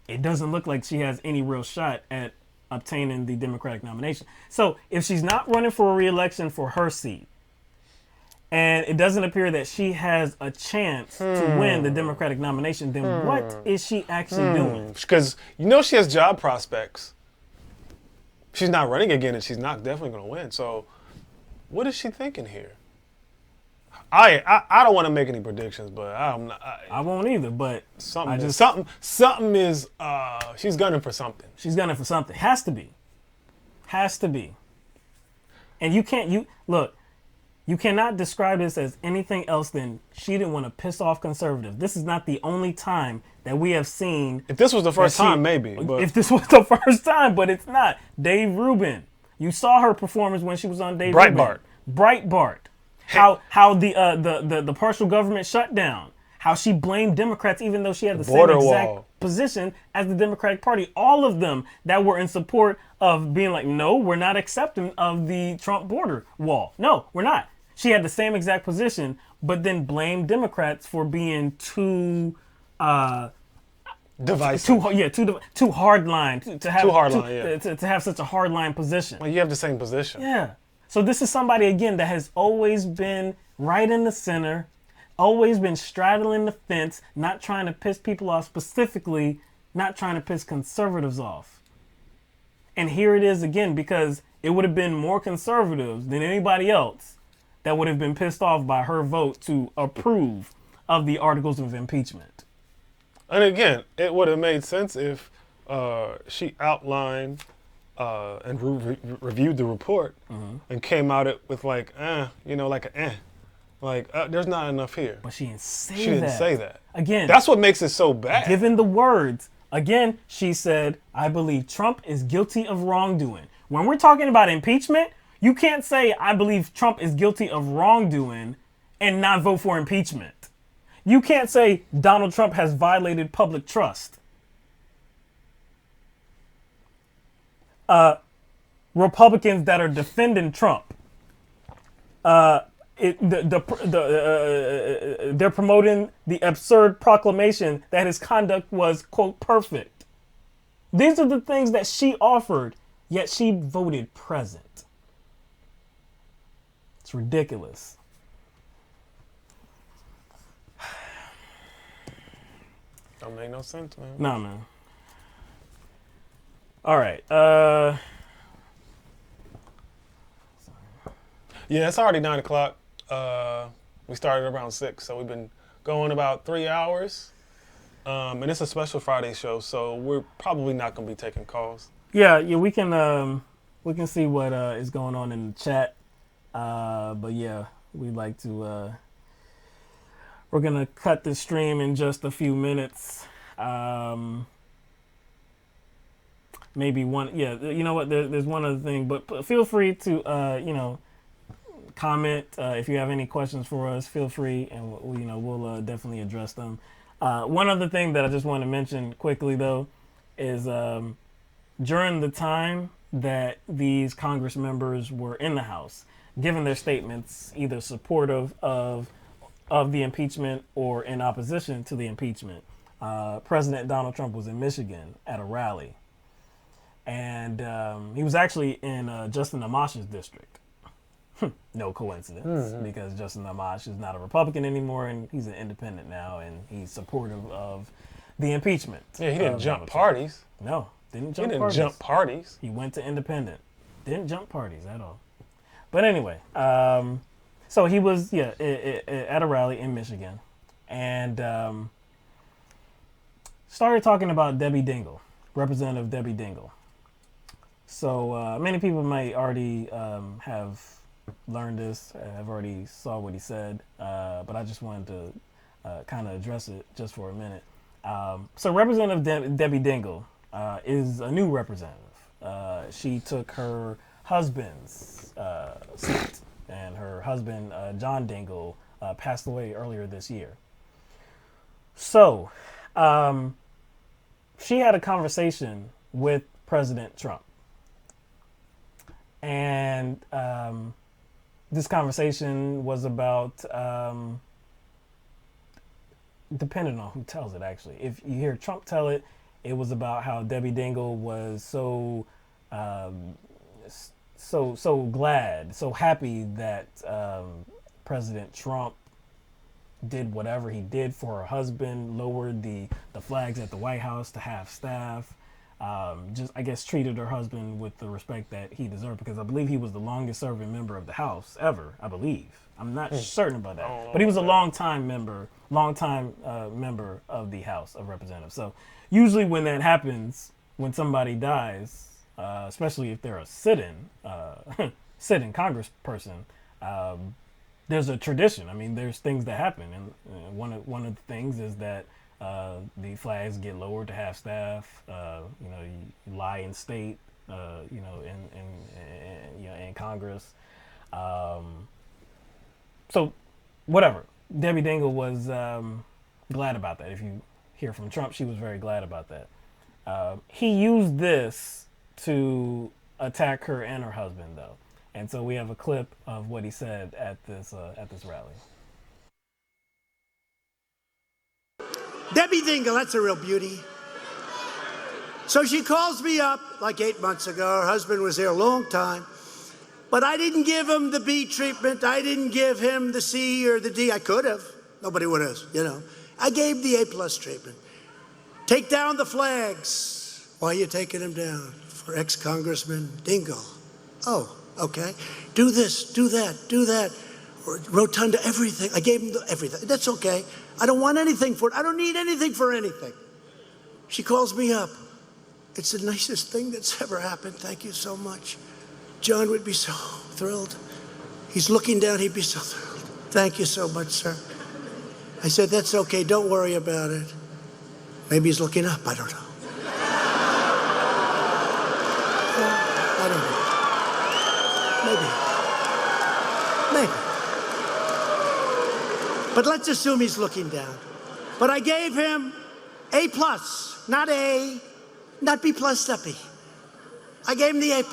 it doesn't look like she has any real shot at obtaining the Democratic nomination. So if she's not running for a re-election for her seat, and it doesn't appear that she has a chance to win the Democratic nomination, then what is she actually doing? Because she has job prospects. She's not running again, and she's not definitely going to win. So what is she thinking here? I don't want to make any predictions, but I won't either. But something is she's gunning for something. She's gunning for something. Has to be. And you cannot describe this as anything else than she didn't want to piss off conservatives. This is not the only time that we have seen. If this was the first time, maybe. But if this was the first time, but it's not. Dave Rubin. You saw her performance when she was on Dave Rubin. Breitbart. how the partial government shutdown, how she blamed Democrats even though she had the same border exact wall. position as the Democratic Party. All of them that were in support of being like, no, we're not accepting of the Trump border wall. No, we're not. She had the same exact position, but then blamed Democrats for being too divisive. Too hardline to have Too hardline, to have such a hardline position. Well, you have the same position. Yeah. So this is somebody again that has always been right in the center, always been straddling the fence, not trying to piss people off, specifically not trying to piss conservatives off. And here it is again, because it would have been more conservatives than anybody else that would have been pissed off by her vote to approve of the articles of impeachment. And again, it would have made sense if she outlined and reviewed the report and came out with like, there's not enough here. But she didn't say that. She didn't say that. Again, that's what makes it so bad. Given the words, again, she said, I believe Trump is guilty of wrongdoing. When we're talking about impeachment, you can't say, I believe Trump is guilty of wrongdoing and not vote for impeachment. You can't say Donald Trump has violated public trust. Republicans that are defending Trump, they're promoting the absurd proclamation that his conduct was, quote, perfect. These are the things that she offered, yet she voted present. It's ridiculous. Don't make no sense, man. Nah, man. All right. Yeah, it's already 9 o'clock. We started around 6, so we've been going about 3 hours. And it's a special Friday show, so we're probably not going to be taking calls. Yeah, we can see what is going on in the chat. But yeah, we'd like to. We're gonna cut the stream in just a few minutes. Maybe one. Yeah, you know what? There's one other thing, but feel free to comment if you have any questions for us. Feel free, and we'll definitely address them. One other thing that I just want to mention quickly though is during the time that these Congress members were in the House, given their statements either supportive of the impeachment or in opposition to the impeachment, President Donald Trump was in Michigan at a rally. And he was actually in Justin Amash's district. No coincidence, because Justin Amash is not a Republican anymore, and he's an independent now, and he's supportive of the impeachment. Yeah, he didn't jump parties. No, didn't jump parties. He didn't jump parties. He went to independent. Didn't jump parties at all. But anyway, so he was at a rally in Michigan, and started talking about Debbie Dingell, Representative Debbie Dingell. So many people might already have learned this, have already saw what he said, but I just wanted to kind of address it just for a minute. So Representative Debbie Dingell is a new representative. She took her husband's seat, and her husband, John Dingell, passed away earlier this year. So she had a conversation with President Trump. And this conversation was about, depending on who tells it, actually. If you hear Trump tell it, it was about how Debbie Dingell was so glad, so happy that President Trump did whatever he did for her husband, lowered the flags at the White House to half staff. Just, I guess, treated her husband with the respect that he deserved, because I believe he was the longest serving member of the House ever, I believe. I'm not certain about that, but he was a long-time member of the House of Representatives. So usually when that happens, when somebody dies, especially if they're a sit-in congressperson, there's a tradition. I mean, there's things that happen, and one of the things is that the flags get lowered to half staff. You lie in state. In Congress. So, whatever. Debbie Dingell was glad about that. If you hear from Trump, she was very glad about that. He used this to attack her and her husband, though. And so we have a clip of what he said at this rally. Debbie Dingell, that's a real beauty. So she calls me up like 8 months ago. Her husband was there a long time. But I didn't give him the B treatment. I didn't give him the C or the D. I could have. Nobody would have, you know. I gave the A+ treatment. Take down the flags. Why are you taking them down? For ex-Congressman Dingell. Oh, okay. Do this, do that, do that. Or rotunda, everything. I gave him everything. That's okay. I don't want anything for it. I don't need anything for anything. She calls me up. It's the nicest thing that's ever happened. Thank you so much. John would be so thrilled. He's looking down. He'd be so thrilled. Thank you so much, sir. I said, that's okay. Don't worry about it. Maybe he's looking up. I don't know. I don't know. Maybe. But let's assume he's looking down. But I gave him A+, not A, not B+, not B. I gave him the A+.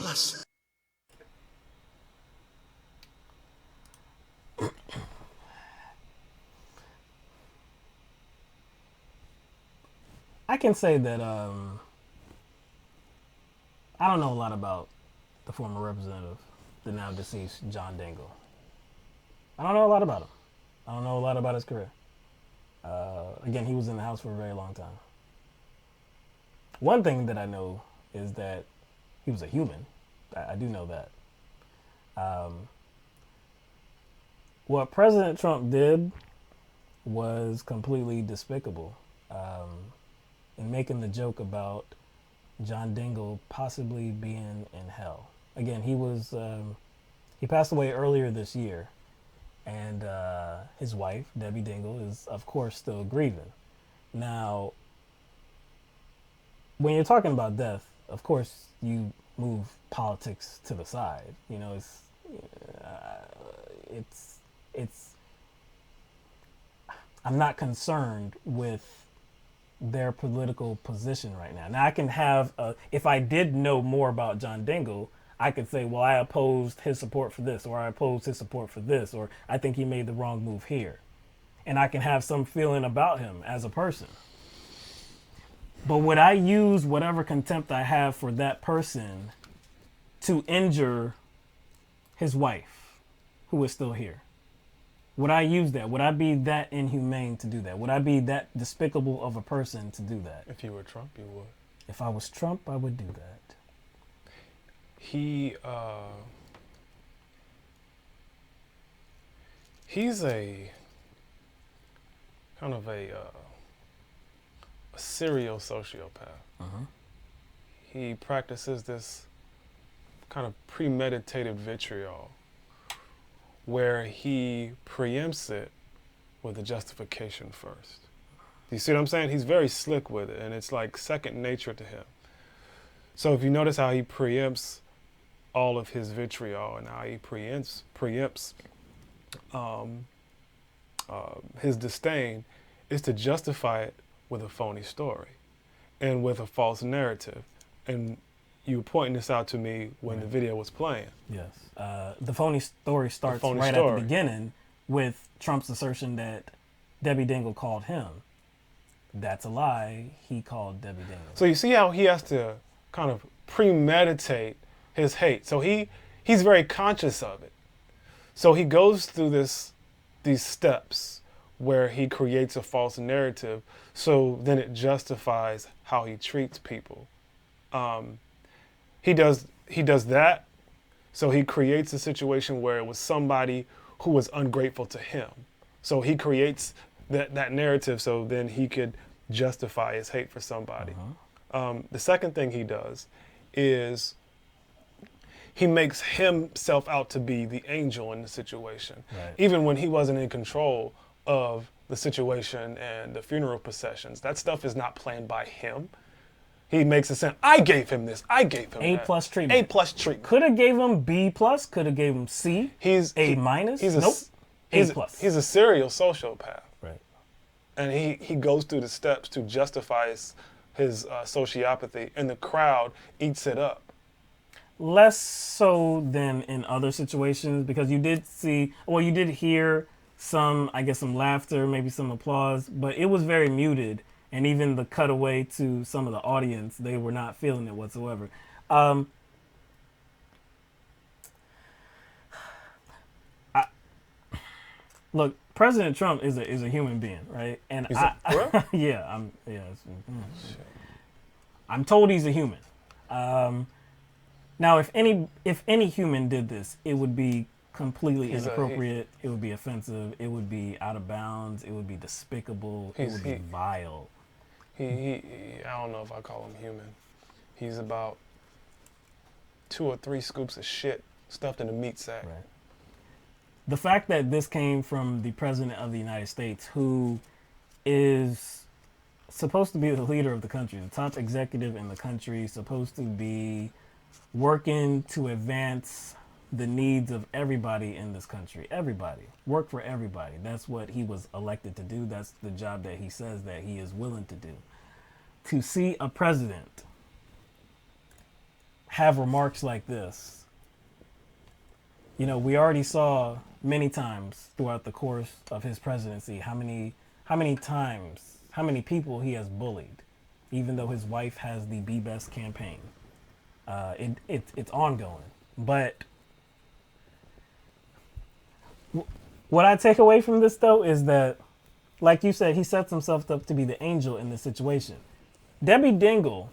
I can say that I don't know a lot about the former representative, the now deceased John Dingell. I don't know a lot about him. I don't know a lot about his career. Again, he was in the House for a very long time. One thing that I know is that he was a human. I do know that. What President Trump did was completely despicable. In making the joke about John Dingell possibly being in hell. Again, he passed away earlier this year, and his wife, Debbie Dingell, is of course still grieving. Now, when you're talking about death, of course you move politics to the side. You know, it's I'm not concerned with their political position right now. Now I can have, if I did know more about John Dingell, I could say, well, I opposed his support for this, or I opposed his support for this, or I think he made the wrong move here. And I can have some feeling about him as a person. But would I use whatever contempt I have for that person to injure his wife, who is still here? Would I use that? Would I be that inhumane to do that? Would I be that despicable of a person to do that? If you were Trump, you would. If I was Trump, I would do that. He's a kind of a serial sociopath. He practices this kind of premeditated vitriol where he preempts it with a justification first. You see what I'm saying? He's very slick with it, and it's like second nature to him. So if you notice how he preempts all of his vitriol and how he preempts his disdain, is to justify it with a phony story and with a false narrative. And you were pointing this out to me when the video was playing. Yes. The phony story starts at the beginning with Trump's assertion that Debbie Dingell called him. That's a lie. He called Debbie Dingell. So you see how he has to kind of premeditate his hate. So he's very conscious of it. So he goes through these steps where he creates a false narrative, so then it justifies how he treats people. He does that, so he creates a situation where it was somebody who was ungrateful to him. So he creates that narrative so then he could justify his hate for somebody. The second thing he does is he makes himself out to be the angel in the situation, even when he wasn't in control of the situation and the funeral processions. That stuff is not planned by him. He makes it sound, I gave him this, I gave him A+ that. treatment. A+ treatment. Could have gave him B+, could have gave him C, A-. He's A plus. He's a serial sociopath. Right. And he goes through the steps to justify his sociopathy, and the crowd eats it up. Less so than in other situations, because you did hear some laughter, maybe some applause, but it was very muted. And even the cutaway to some of the audience, they were not feeling it whatsoever. Look, President Trump is a human being, right? And I'm told he's a human. Now, if any human did this, it would be completely inappropriate. It would be offensive. It would be out of bounds. It would be despicable. It would be vile. I don't know if I call him human. He's about 2 or 3 scoops of shit stuffed in a meat sack. Right. The fact that this came from the President of the United States, who is supposed to be the leader of the country, the top executive in the country, supposed to be working to advance the needs of everybody in this country. Everybody. Work for everybody. That's what he was elected to do. That's the job that he says that he is willing to do. To see a president have remarks like this, we already saw many times throughout the course of his presidency how many people he has bullied, even though his wife has the Be Best campaign. It's ongoing. But what I take away from this, though, is that, like you said, he sets himself up to be the angel in this situation. Debbie Dingell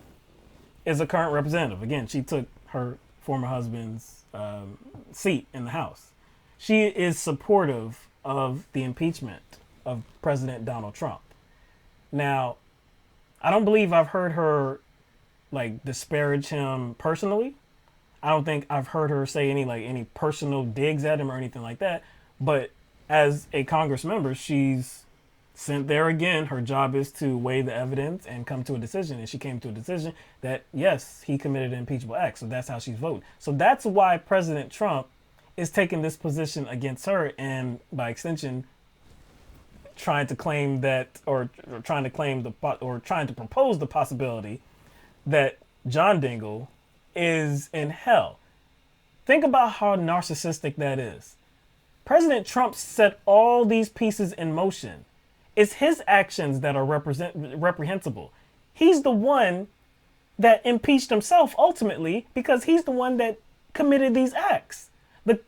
is a current representative. Again, she took her former husband's seat in the House. She is supportive of the impeachment of President Donald Trump. Now, I don't believe I've heard her disparage him personally. I don't think I've heard her say any personal digs at him or anything like that. But as a Congress member, she's sent there again. Her job is to weigh the evidence and come to a decision. And she came to a decision that, yes, he committed an impeachable act. So that's how she's voting. So that's why President Trump is taking this position against her, and by extension, trying to propose the possibility that John Dingell is in hell. Think about how narcissistic that is. President Trump set all these pieces in motion. It's his actions that are reprehensible. He's the one that impeached himself ultimately, because he's the one that committed these acts. The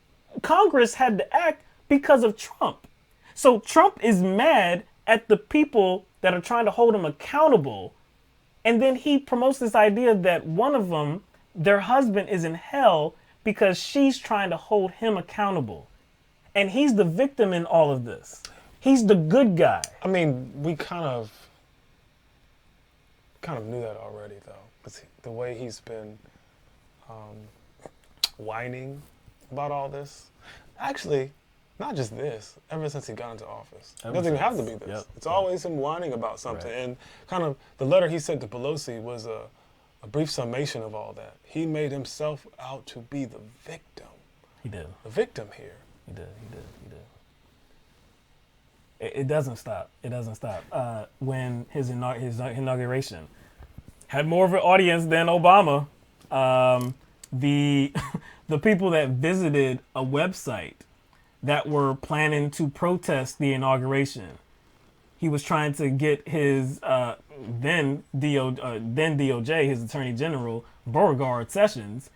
Congress had to act because of Trump. So Trump is mad at the people that are trying to hold him accountable. And then he promotes this idea that one of them, their husband, is in hell because she's trying to hold him accountable. And he's the victim in all of this. He's the good guy. I mean, we kind of knew that already, though. Because the way he's been whining about all this. Actually, not just this, ever since he got into office. It doesn't even have to be this. Yep. It's always him whining about something. Right. And kind of the letter he sent to Pelosi was a brief summation of all that. He made himself out to be the victim. He did. The victim here. He did. It doesn't stop. It doesn't stop. When his inauguration had more of an audience than Obama, the people that visited a website that were planning to protest the inauguration, he was trying to get his then DOJ, his Attorney General Beauregard Sessions,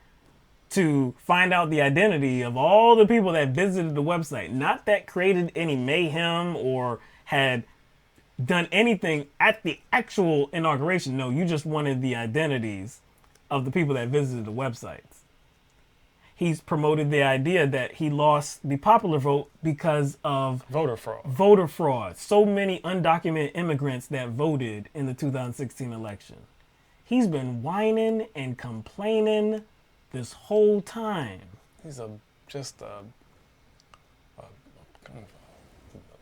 to find out the identity of all the people that visited the website. Not that created any mayhem or had done anything at the actual inauguration. No, you just wanted the identities of the people that visited the websites. He's promoted the idea that he lost the popular vote because of voter fraud. Voter fraud. So many undocumented immigrants that voted in the 2016 election. He's been whining and complaining this whole time. He's just a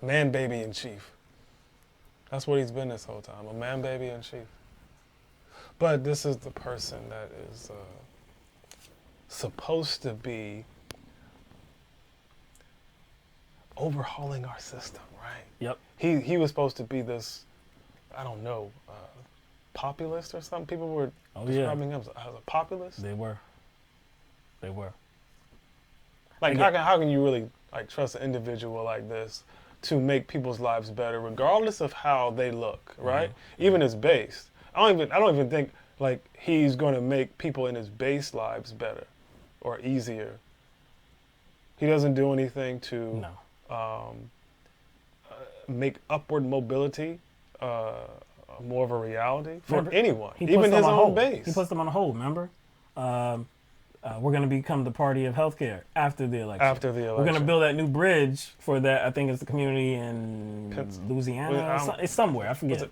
man baby in chief. That's what he's been this whole time, a man baby in chief. But this is the person that is supposed to be overhauling our system, right? Yep. He was supposed to be this, I don't know, populist or something. People were describing him as a populist. They were. They were. Like, how can you really like trust an individual like this to make people's lives better, regardless of how they look, right? Even his base. I don't even think like he's going to make people in his base lives better or easier. He doesn't do anything to make upward mobility more of a reality for anyone, even his own base. He puts them on hold, remember? We're going to become the party of healthcare after the election. After the election. We're going to build that new bridge for that. I think it's the community in Louisiana. It's somewhere. I forget.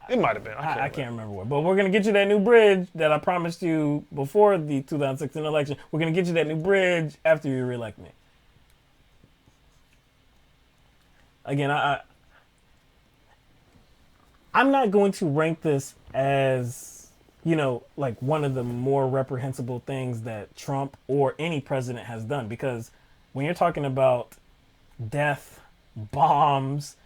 It might have been. I can't remember where. But we're going to get you that new bridge that I promised you before the 2016 election. We're going to get you that new bridge after you reelect me. Again, I'm not going to rank this as, like one of the more reprehensible things that Trump or any president has done. Because when you're talking about death, bombs,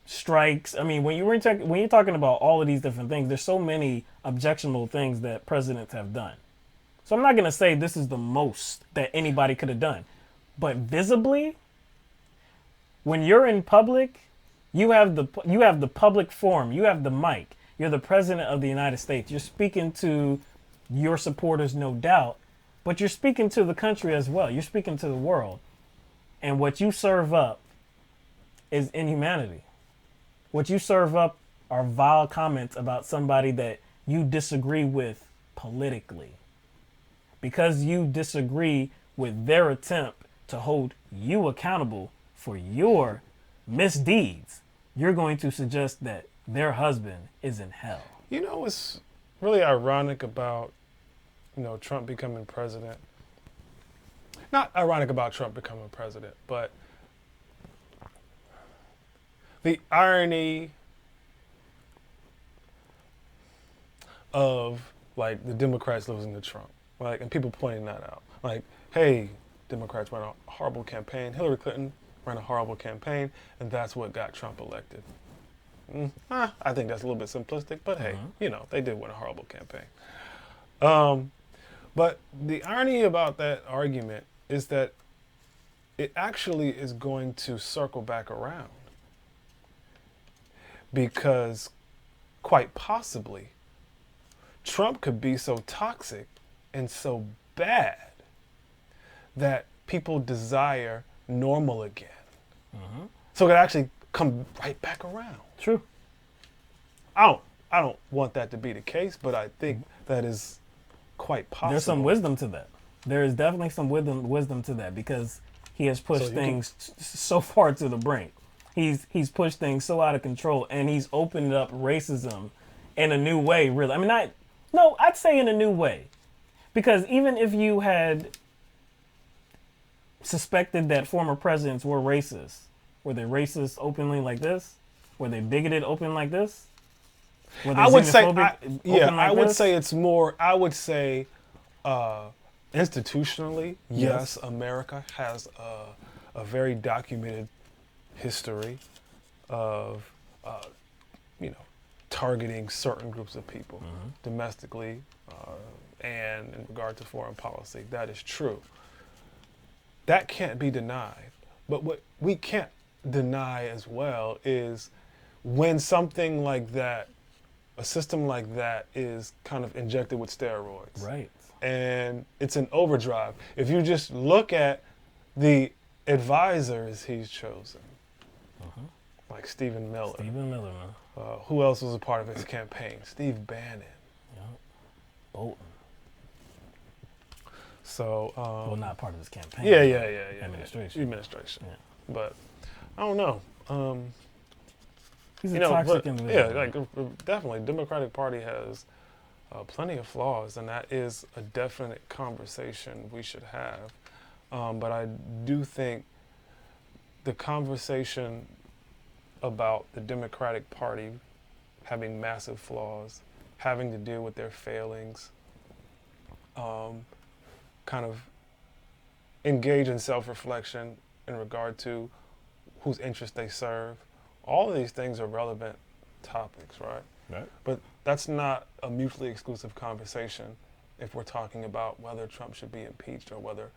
strikes, I mean, when you're talking about all of these different things, there's so many objectionable things that presidents have done. So I'm not going to say this is the most that anybody could have done. But visibly, when you're in public, you have the public forum, you have the mic. You're the president of the United States. You're speaking to your supporters, no doubt, but you're speaking to the country as well. You're speaking to the world. And what you serve up is inhumanity. What you serve up are vile comments about somebody that you disagree with politically. Because you disagree with their attempt to hold you accountable for your misdeeds, you're going to suggest that their husband is in hell. You know what's really ironic about, Trump becoming president? Not ironic about Trump becoming president, but the irony of like the Democrats losing to Trump, like, and people pointing that out. Like, hey, Democrats ran a horrible campaign. Hillary Clinton ran a horrible campaign, and that's what got Trump elected. I think that's a little bit simplistic, but hey, they did win a horrible campaign. But the irony about that argument is that it actually is going to circle back around. Because quite possibly, Trump could be so toxic and so bad that people desire normal again. So it could actually come right back around. True. I don't want that to be the case, but I think that is quite possible. There's some wisdom to that. There is definitely some wisdom to that, because he has pushed things so far to the brink. He's pushed things so out of control, and he's opened up racism in a new way, really. I mean, I'd say in a new way. Because even if you had suspected that former presidents were racist, were they racist openly like this? Were they bigoted open like this? I would say it's more, I would say institutionally, yes, America has a very documented history of, targeting certain groups of people domestically and in regard to foreign policy. That is true. That can't be denied. But what we can't deny as well is when something like that, a system like that, is kind of injected with steroids. Right. And it's an overdrive. If you just look at the advisors he's chosen, like Stephen Miller. Man. Who else was a part of his campaign? Steve Bannon. Bolton. So, well, not part of his campaign. Yeah. Administration. Yeah. But I don't know. He's a toxic individual. Yeah, definitely. Democratic Party has plenty of flaws, and that is a definite conversation we should have. But I do think the conversation about the Democratic Party having massive flaws, having to deal with their failings, kind of engage in self-reflection in regard to whose interests they serve. All of these things are relevant topics, right? Right. But that's not a mutually exclusive conversation if we're talking about whether Trump should be impeached or whether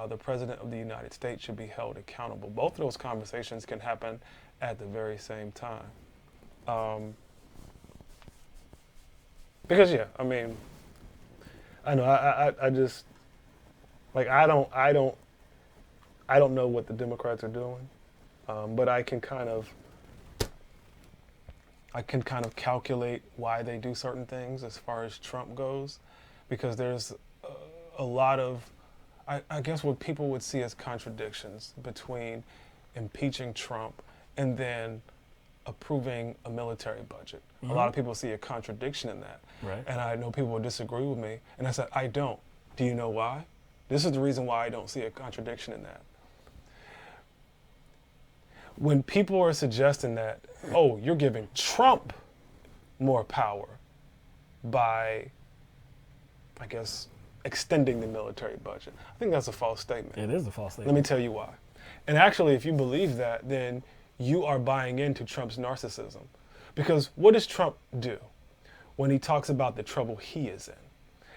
the President of the United States should be held accountable. Both of those conversations can happen at the very same time. Because yeah, I mean, I know I just like I don't know what the Democrats are doing, but I can kind of calculate why they do certain things as far as Trump goes, because there's a lot of, I guess what people would see as contradictions between impeaching Trump and then approving a military budget. Mm-hmm. A lot of people see a contradiction in that. Right. And I know people will disagree with me. And I said, I don't. Do you know why? This is the reason why I don't see a contradiction in that. When people are suggesting that, oh, you're giving Trump more power by, I guess, extending the military budget, I think that's a false statement. It is a false statement. Let me tell you why. And actually, if you believe that, then you are buying into Trump's narcissism. Because what does Trump do when he talks about the trouble he is in?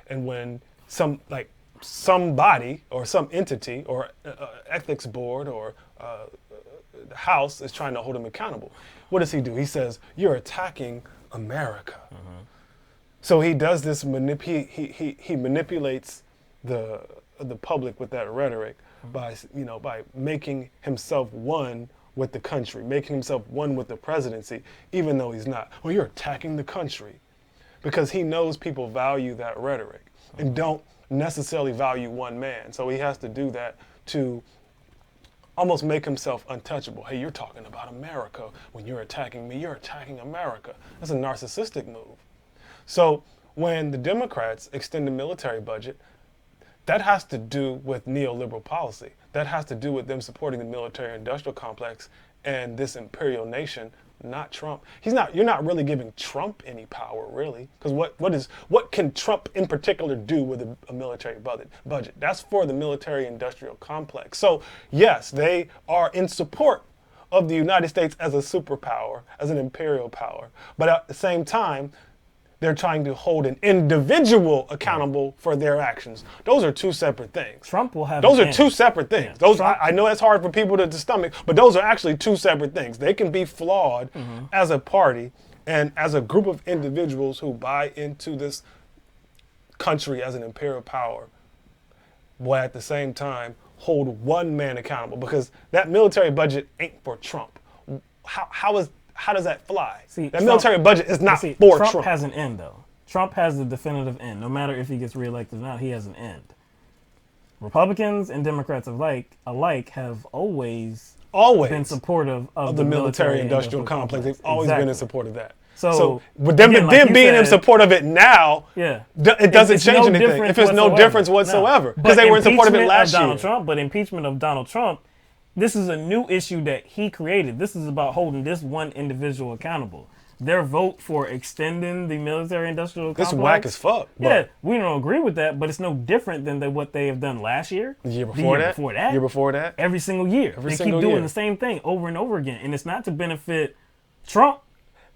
And when somebody or some entity or ethics board or the House is trying to hold him accountable, what does he do? He says, you're attacking America. Mm-hmm. So he does this, he manipulates the public with that rhetoric by making himself one with the country, making himself one with the presidency, even though he's not. Well, you're attacking the country, because he knows people value that rhetoric and don't necessarily value one man. So he has to do that to almost make himself untouchable. Hey, you're talking about America. When you're attacking me, you're attacking America. That's a narcissistic move. So when the Democrats extend the military budget, that has to do with neoliberal policy. That has to do with them supporting the military-industrial complex and this imperial nation, not Trump. You're not really giving Trump any power, really, because what can Trump in particular do with a military budget? That's for the military-industrial complex. So yes, they are in support of the United States as a superpower, as an imperial power, but at the same time, they're trying to hold an individual accountable for their actions. Those are two separate things. Trump will have. Those are two separate things. Yeah. I know that's hard for people to stomach, but those are actually two separate things. They can be flawed as a party and as a group of individuals who buy into this country as an imperial power, while at the same time hold one man accountable, because that military budget ain't for Trump. How does that fly? That military budget is not for Trump. Trump has an end, though. Trump has a definitive end. No matter if he gets reelected or not, he has an end. Republicans and Democrats alike have always been supportive of the military-industrial complex. They've always been in support of that. So with them being in support of it now, it doesn't change anything. If there's no difference whatsoever, because they were in support of it last year. But impeachment of Donald Trump, this is a new issue that he created. This is about holding this one individual accountable. Their vote for extending the military-industrial complex. This whack as fuck. Yeah, we don't agree with that, but it's no different than what they have done last year. The year before that. Year before that. Every single year. They keep doing the same thing over and over again. And it's not to benefit Trump.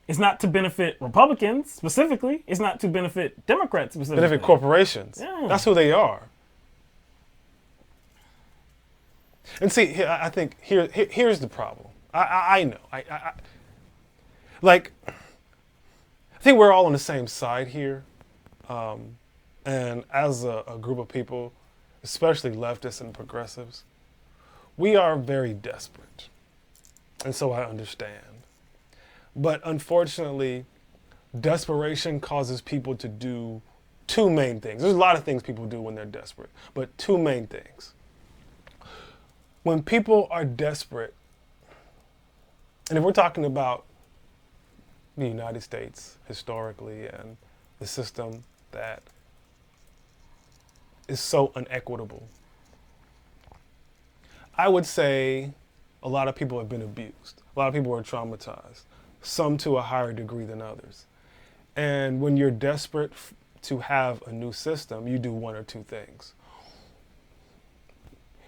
It's not to benefit Republicans specifically. It's not to benefit Democrats specifically. Benefit corporations. Yeah. That's who they are. And see, I think here's the problem. I know. I think we're all on the same side here. And as a group of people, especially leftists and progressives, we are very desperate. And so I understand. But unfortunately, desperation causes people to do two main things. There's a lot of things people do when they're desperate, but two main things. When people are desperate, and if we're talking about the United States historically and the system that is so unequitable, I would say a lot of people have been abused. A lot of people are traumatized, some to a higher degree than others. And when you're desperate to have a new system, you do one or two things.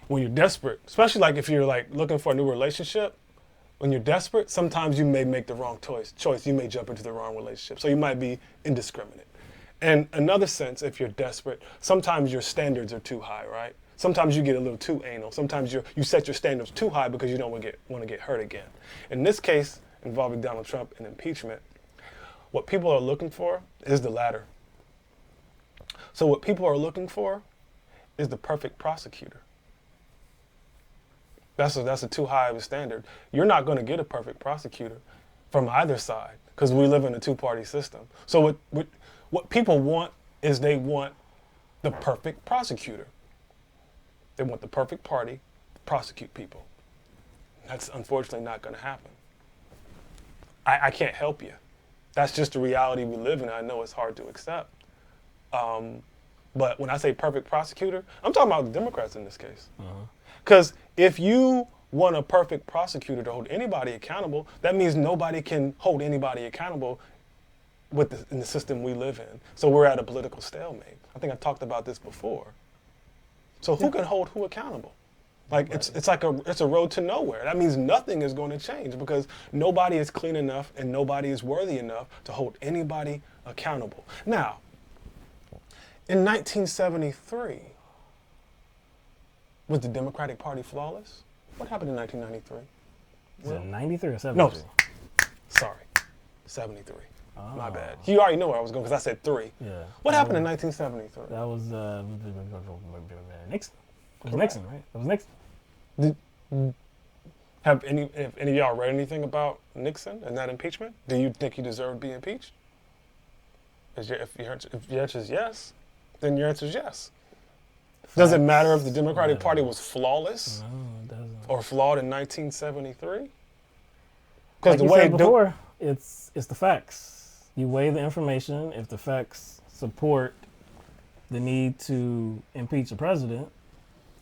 When you're desperate, especially like if you're like looking for a new relationship, When you're desperate, sometimes you may make the wrong choice. You may jump into the wrong relationship. So you might be indiscriminate. And another sense, if you're desperate, sometimes your standards are too high, right? Sometimes you get a little too anal. Sometimes you set your standards too high because you don't want to get hurt again. In this case, involving Donald Trump and impeachment, what people are looking for is the latter. So what people are looking for is the perfect prosecutor. That's a too high of a standard. You're not going to get a perfect prosecutor from either side because we live in a two-party system. So what people want is they want the perfect prosecutor. They want the perfect party to prosecute people. That's unfortunately not going to happen. I can't help you. That's just the reality we live in. I know it's hard to accept. But when I say perfect prosecutor, I'm talking about the Democrats in this case. Because if you want a perfect prosecutor to hold anybody accountable, that means nobody can hold anybody accountable in the system we live in. So we're at a political stalemate. I think I talked about this before. So who can hold who accountable? Like it's a road to nowhere. That means nothing is going to change because nobody is clean enough and nobody is worthy enough to hold anybody accountable. Now, in 1973, was the Democratic Party flawless? What happened in 1993? Was it 93 or 73? No, sorry, 73. My bad. You already know where I was going because I said 3. Yeah. What happened in 1973? That was Nixon. It was Nixon, right? That was Nixon. Have any of y'all read anything about Nixon and that impeachment? Do you think he deserved to be impeached? If your answer is yes, then your answer is yes. Does it matter if the Democratic Party was flawless or flawed in 1973? Because like you said before, it's the facts. You weigh the information. If the facts support the need to impeach a president,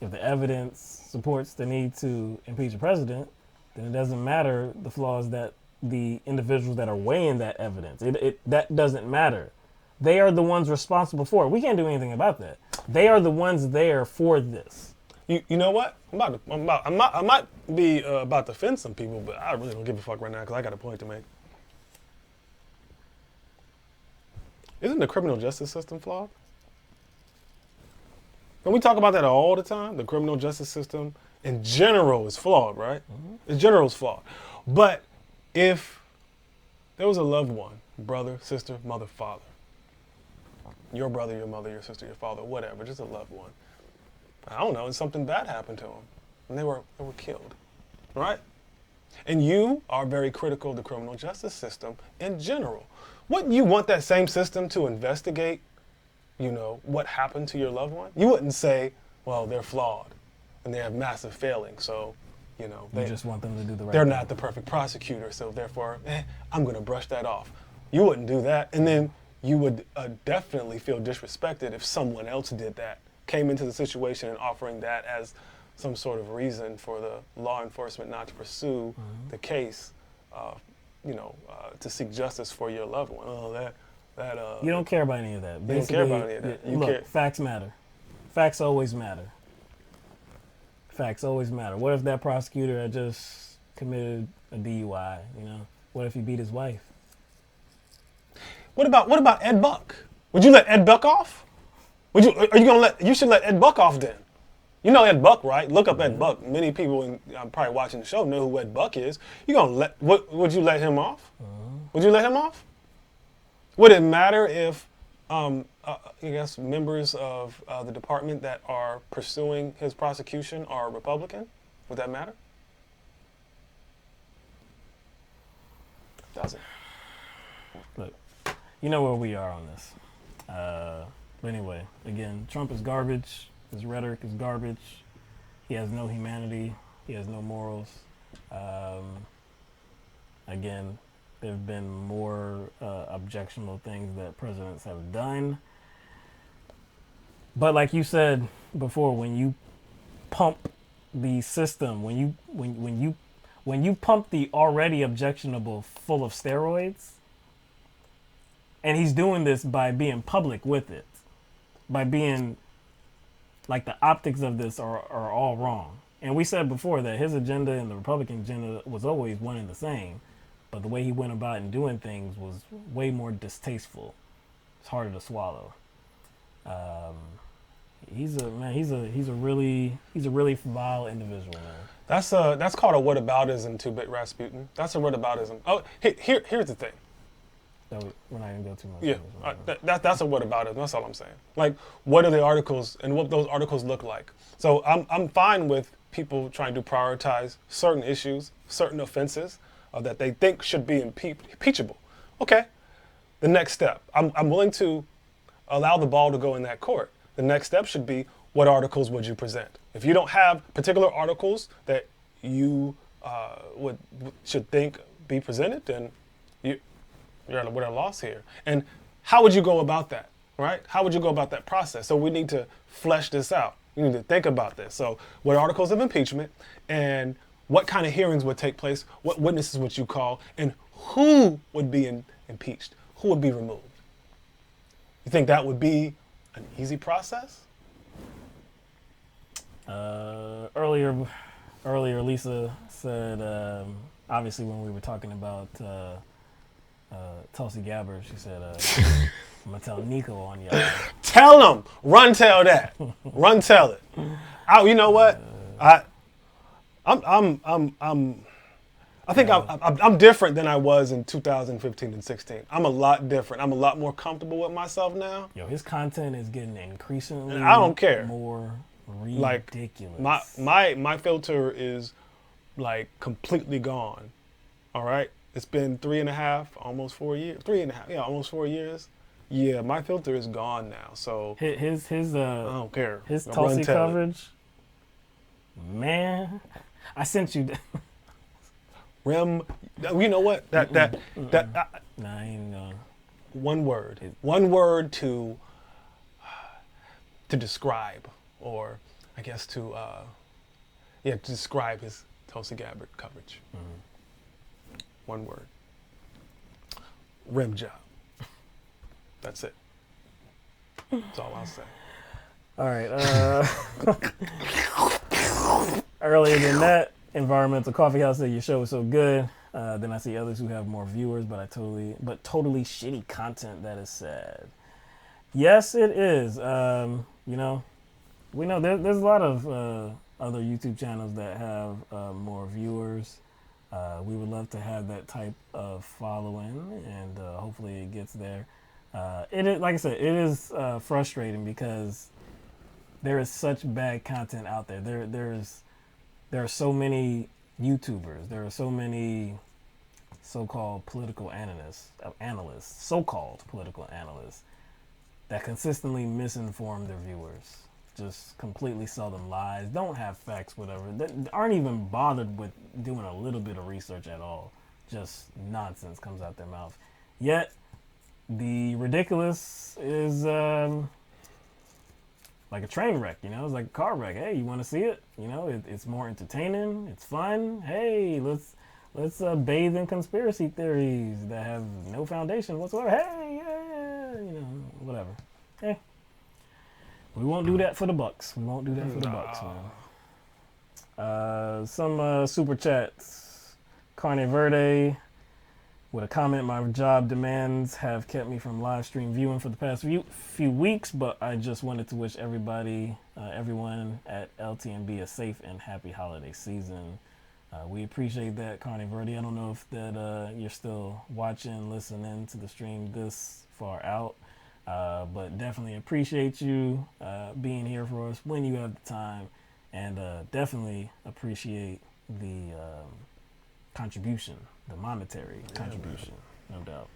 if the evidence supports the need to impeach a president, then it doesn't matter the flaws that the individuals that are weighing that evidence. That doesn't matter. They are the ones responsible for it. We can't do anything about that. They are the ones there for this. You know what? I might be about to offend some people, but I really don't give a fuck right now because I got a point to make. Isn't the criminal justice system flawed? And we talk about that all the time. The criminal justice system in general is flawed, right? In general is flawed. But if there was a loved one, brother, sister, mother, father, your brother, your mother, your sister, your father, whatever, just a loved one, I don't know, and something bad happened to them, and they were killed, right? And you are very critical of the criminal justice system in general. Wouldn't you want that same system to investigate, what happened to your loved one? You wouldn't say, well, they're flawed and they have massive failings, so, you just want them to do the right they're thing. not the perfect prosecutor, so therefore, I'm going to brush that off. You wouldn't do that, and then you would definitely feel disrespected if someone else did that, came into the situation and offering that as some sort of reason for the law enforcement not to pursue the case, to seek justice for your loved one. Oh, you don't care about any of that. You don't care about any of that. Look, facts matter. Facts always matter. Facts always matter. What if that prosecutor had just committed a DUI? What if he beat his wife? What about Ed Buck? Would you let Ed Buck off? You should let Ed Buck off then. You know Ed Buck, right? Look up Ed Buck. Many people probably watching the show know who Ed Buck is. Would you let him off? Would you let him off? Would it matter if, members of the department that are pursuing his prosecution are Republican? Would that matter? Doesn't. Look, you know where we are on this. But anyway, again, Trump is garbage. His rhetoric is garbage. He has no humanity. He has no morals. Again, there have been more objectionable things that presidents have done. But like you said before, when you pump the system, when you pump the already objectionable full of steroids, and he's doing this by being public with it, by being like the optics of this are all wrong. And we said before that his agenda and the Republican agenda was always one and the same, but the way he went about and doing things was way more distasteful. It's harder to swallow. He's a really vile individual, man. That's called a whataboutism, 2-Bit Rasputin. That's a whataboutism. Oh, here's the thing. So we're not gonna go too much. Yeah, that's a whataboutism. That's all I'm saying. Like, what are the articles and what those articles look like? So I'm fine with people trying to prioritize certain issues, certain offenses that they think should be impeachable. Okay. The next step, I'm willing to allow the ball to go in that court. The next step should be, what articles would you present? If you don't have particular articles that you should think be presented, then you're at a loss here. And how would you go about that, right? How would you go about that process? So we need to flesh this out. You need to think about this. So what articles of impeachment, and what kind of hearings would take place? What witnesses would you call? And who would be impeached? Who would be removed? You think that would be an easy process? Earlier, Lisa said, obviously when we were talking about Tulsi Gabbard, she said, I'm gonna tell Nico on y'all. Tell him. Run tell that. Run tell it. You know what? I think I'm different than I was in 2015 and 16. I'm a lot different. I'm a lot more comfortable with myself now. Yo, his content is getting increasingly I don't care. More ridiculous. Like my filter is like completely gone. All right? It's been 3.5, almost 4 years. 3.5, yeah, almost 4 years. Yeah, my filter is gone now. So his I don't care. His Tulsi coverage, man. I sent you. Rem, you know what? That Nah, I ain't gonna. One word to describe, or I guess to describe his Tulsi Gabbard coverage. Mm-hmm. One word. Rim job. That's it. That's all I'll say. All right. Earlier than that, Environmental Coffee House said your show was so good. Then I see others who have more viewers, but totally shitty content. That is sad. Yes, it is. We know there's a lot of other YouTube channels that have more viewers. We would love to have that type of following, and hopefully it gets there. It is, like I said, it is frustrating because there is such bad content out there. There are so many YouTubers. There are so many so-called political analysts, so-called political analysts, that consistently misinform their viewers. Just completely sell them lies, don't have facts, whatever. That aren't even bothered with doing a little bit of research at all. Just nonsense comes out their mouth. Yet, the ridiculous is like a train wreck, it's like a car wreck. Hey, you want to see it? It's more entertaining, it's fun. Hey, let's bathe in conspiracy theories that have no foundation whatsoever. Hey, yeah, whatever. Hey. We won't do that for the bucks. Man. Some super chats. Carne Verde with a comment, my job demands have kept me from live stream viewing for the past few weeks, but I just wanted to wish everyone at LTMB a safe and happy holiday season. We appreciate that, Carne Verde. I don't know if that you're still watching, listening to the stream this far out. But definitely appreciate you being here for us when you have the time, and definitely appreciate the contribution, the monetary contribution, no doubt.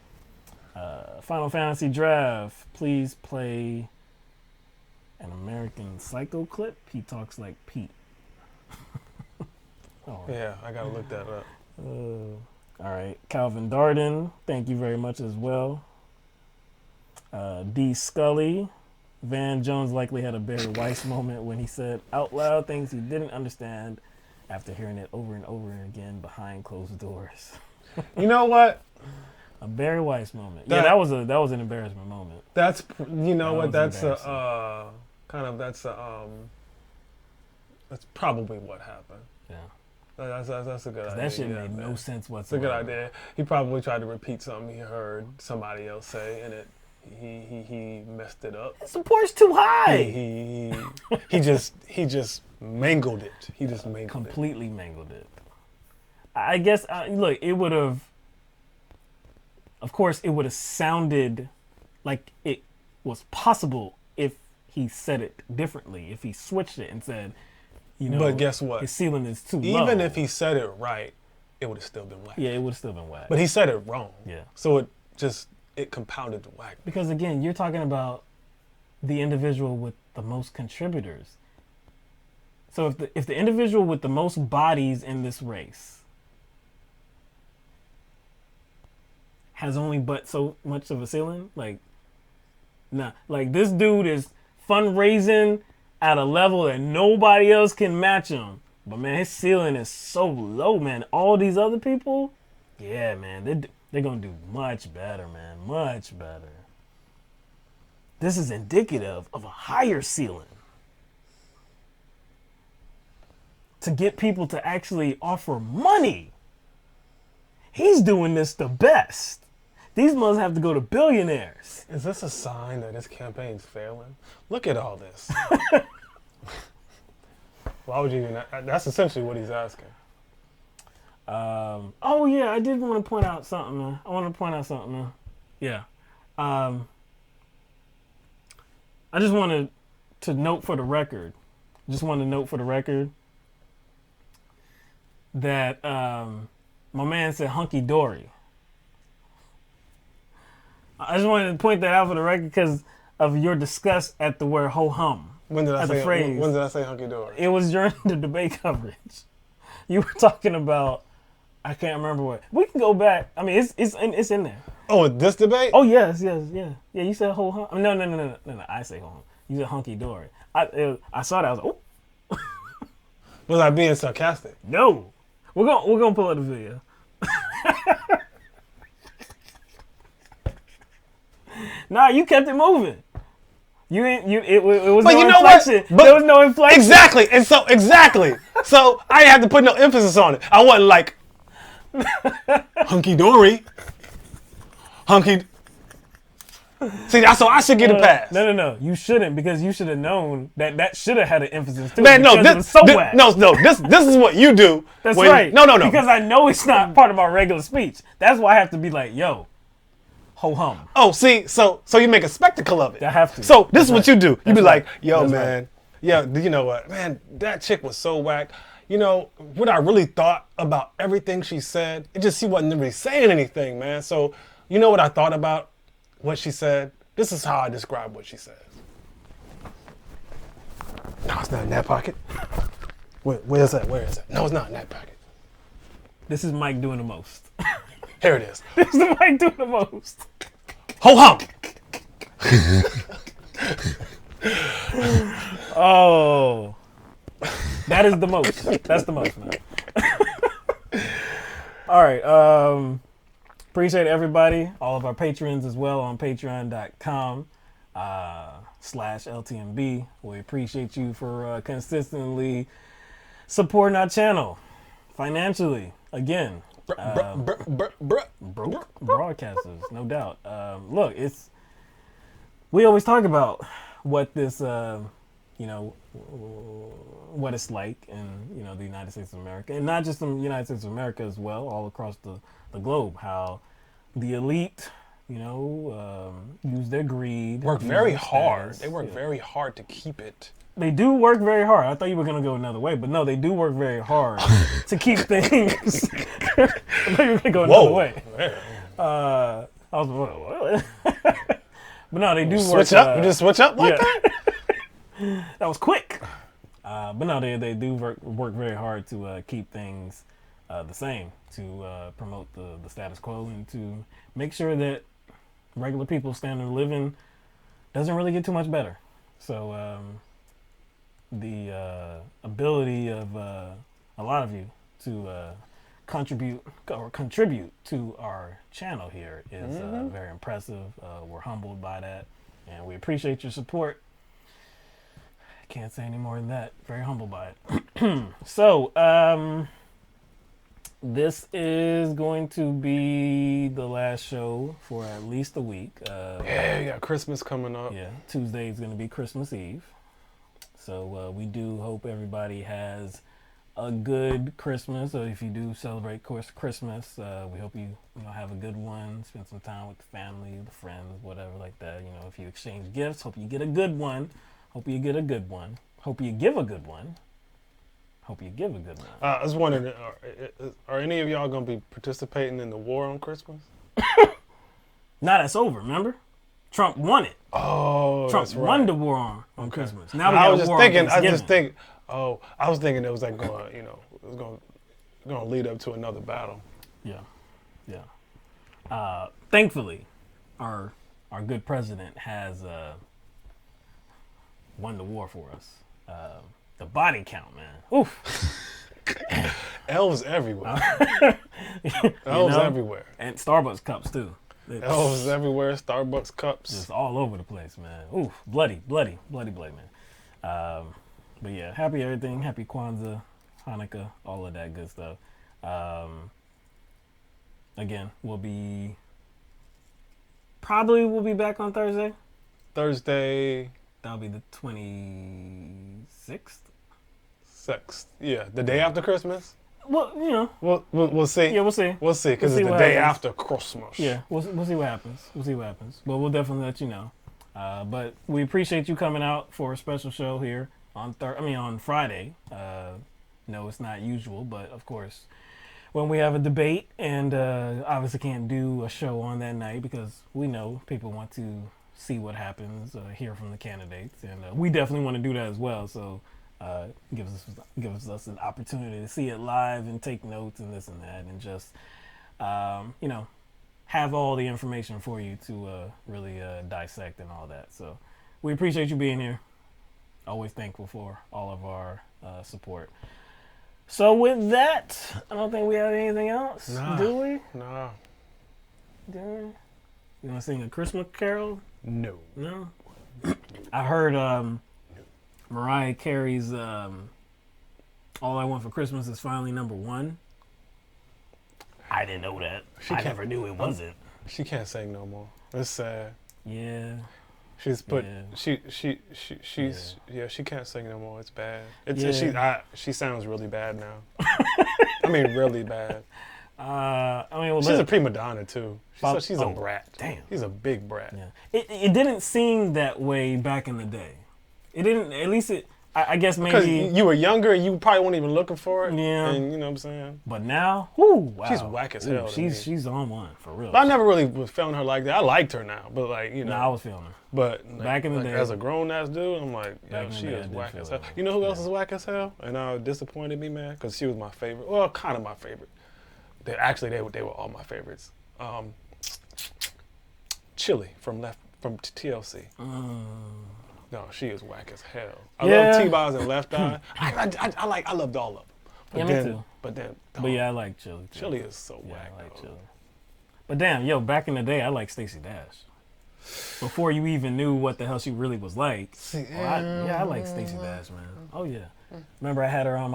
Final Fantasy Draft, please play an American Psycho clip. He talks like Pete. Yeah, I gotta look that up. All right, Calvin Darden, thank you very much as well. D. Scully, Van Jones likely had a Barry Weiss moment when he said out loud things he didn't understand after hearing it over and over again behind closed doors. You know what? A Barry Weiss moment. That was an embarrassment moment. That's that's That's probably what happened. Yeah. That's a good idea. That shit made no sense It's a whatsoever. good idea. He probably tried to repeat something he heard somebody else say, and he messed it up. The support's too high. He just mangled it. He just completely mangled it. I guess look, it would have. Of course, it would have sounded like it was possible if he said it differently. If he switched it and said, but guess what? His ceiling is too low. Even if he said it right, it would have still been whack. Yeah, it would have still been whack. But he said it wrong. Yeah. So it compounded the whack. Because again, you're talking about the individual with the most contributors. So if the individual with the most bodies in this race has only but so much of a ceiling, like this dude is fundraising at a level that nobody else can match him. But man, his ceiling is so low, man. All these other people, yeah, man, they're gonna do much better, man, much better. This is indicative of a higher ceiling. To get people to actually offer money. He's doing this the best. These must have to go to billionaires. Is this a sign that his campaign's failing? Look at all this. Why would you even? That's essentially what he's asking. Oh yeah, I did want to point out something. Yeah. I just wanted to note for the record. That my man said hunky dory. I just wanted to point that out for the record because of your disgust at the word ho hum. When did I say the phrase? When did I say hunky dory? It was during the debate coverage. You were talking about, I can't remember what. We can go back. I mean, it's in there. Oh, this debate? Oh yes. Yeah. You said ho hum. No. I say ho hum. You said hunky dory. I saw that. I was like, oh. Was I being sarcastic? No. We're gonna pull up the video. Nah, you kept it moving. It was but no you know inflection. What? But there was no inflection. Exactly. So I didn't have to put no emphasis on it. I wasn't like hunky dory. See, so I should get a pass. No. You shouldn't, because you should have known that should have had an emphasis too. Man, no, this is what you do. That's when, right. No. Because I know it's not part of our regular speech. That's why I have to be like, yo, ho hum. Oh, see, so you make a spectacle of it. I have to. So this is what you do. You be like, yo, That's man, right. yeah, you know what, man, that chick was so whack. You know, what I really thought about everything she said, she wasn't really saying anything, man. So, you know what I thought about what she said? This is how I describe what she says. No, it's not in that pocket. Where is that? No, it's not in that pocket. This is Mike doing the most. Here it is. This is Mike doing the most. Ho hum! Oh. That is the most. That's the most, man. All right. Appreciate everybody, all of our patrons as well on patreon.com/LTMB. We appreciate you for consistently supporting our channel financially. Again, broke broadcasters, no doubt. Look, we always talk about what this, what it's like in, the United States of America, and not just in the United States of America as well, all across the globe, how the elite, use their greed. Work very hard. They work very hard to keep it. They do work very hard. I thought you were going to go another way, but no, they do work very hard to keep things. I thought you were going to go another way. I was, what? But no, they do work. Switch up? You just switch up like that? That was quick. But no, they do work very hard to keep things the same, to promote the status quo, and to make sure that regular people's standard of living doesn't really get too much better. So the ability of a lot of you to contribute to our channel here is very impressive. We're humbled by that, and we appreciate your support. Can't say any more than that. Very humbled by it. So, this is going to be the last show for at least a week. Yeah, you got Christmas coming up. Yeah, Tuesday is going to be Christmas Eve. So we do hope everybody has a good Christmas. Or if you do celebrate Christmas, we hope you have a good one. Spend some time with the family, the friends, whatever like that. You know, if you exchange gifts, hope you get a good one. Hope you get a good one. Hope you give a good one. Hope you give a good one. I was wondering, are any of y'all going to be participating in the war on Christmas? Now that's over, remember? Trump won it. Oh, Trump that's right. won the war on Christmas. Now we I got was a just war thinking, on Thanksgiving. I was thinking it was like going, it was going to lead up to another battle. Yeah. Thankfully, our good president has won the war for us. The body count, man. Oof. Elves everywhere. Elves everywhere. And Starbucks cups, too. Elves everywhere, Starbucks cups. Just all over the place, man. Oof. Bloody, man. But yeah, happy everything. Happy Kwanzaa, Hanukkah, all of that good stuff. Again, we'll be back on Thursday. That'll be the 26th. Yeah, the day after Christmas. Well, we'll see. Yeah, we'll see. We'll see, because it's the day after Christmas. Yeah, we'll see what happens. But we'll definitely let you know. But we appreciate you coming out for a special show here on Friday. No, it's not usual, but of course, when we have a debate, and obviously can't do a show on that night because we know people want to see what happens, hear from the candidates, and we definitely want to do that as well. So. Gives us an opportunity to see it live and take notes and this and that, and just have all the information for you to really dissect and all that. So we appreciate you being here. Always thankful for all of our support. So with that, I don't think we have anything else, do we? No. Do we? You want to sing a Christmas carol? No. I heard Mariah Carey's All I Want for Christmas is finally #1. I didn't know that. I never knew it wasn't. She can't sing no more. It's sad. Yeah. She's put she can't sing no more. It's bad. She sounds really bad now. I mean really bad. She's a prima donna too. She's a brat. Damn. She's a big brat. Yeah. It didn't seem that way back in the day. It didn't, at least I guess maybe. Because you were younger and you probably weren't even looking for it. Yeah. And you know what I'm saying? But now, wow. She's whack as hell. She's on one, for real. But I never really was feeling her like that. I liked her now, but I was feeling her. But back in the day. As a grown ass dude, I'm like, she is whack as hell. You know who else is whack as hell? And disappointed me, man? Because she was my favorite. Well, kind of my favorite. They were all my favorites. Chili from TLC. No, she is whack as hell. I love T-Boz and Left Eye. I loved all of them. Me too. But I like Chili. Chili is so whack. I like Chili. But damn, back in the day, I liked Stacey Dash. Before you even knew what the hell she really was like. I like Stacey Dash, man. Oh yeah. Remember I had her on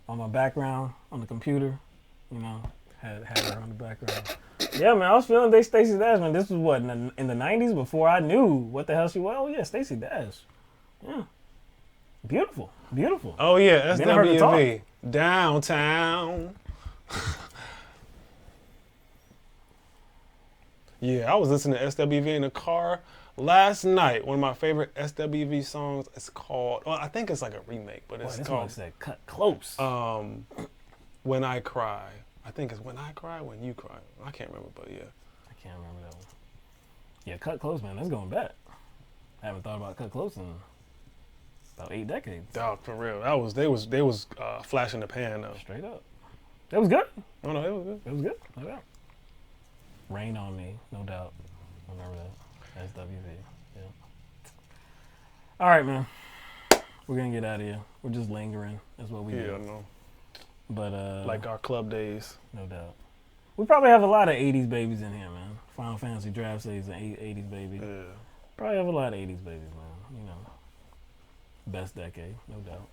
my background on the computer. Had her on the background. Yeah, man, I was feeling Stacey Dash, man. This was what, in the 90s, before I knew what the hell she was? Oh, yeah, Stacey Dash. Yeah. Beautiful. Oh, yeah, SWV. Downtown. Yeah, I was listening to SWV in the car last night. One of my favorite SWV songs is called, I think it's like a remake, but it's called Cut Close. When I Cry. I think it's When I Cry, When You Cry. I can't remember, but yeah. I can't remember that one. Yeah, Cut Close, man. That's going back. I haven't thought about Cut Close in about 8 decades. Dog, for real. They was flash in the pan, though. Straight up. It was good. Oh, no, it was good. It was good. No doubt. Rain on Me, no doubt. I remember that. SWV. Yeah. All right, man. We're going to get out of here. We're just lingering. That's what we do. Yeah, I know. But like our club days. No doubt. We probably have a lot of 80s babies in here, man. Final Fantasy Draft says an 80s baby. Yeah. Probably have a lot of 80s babies, man. Best decade, no doubt.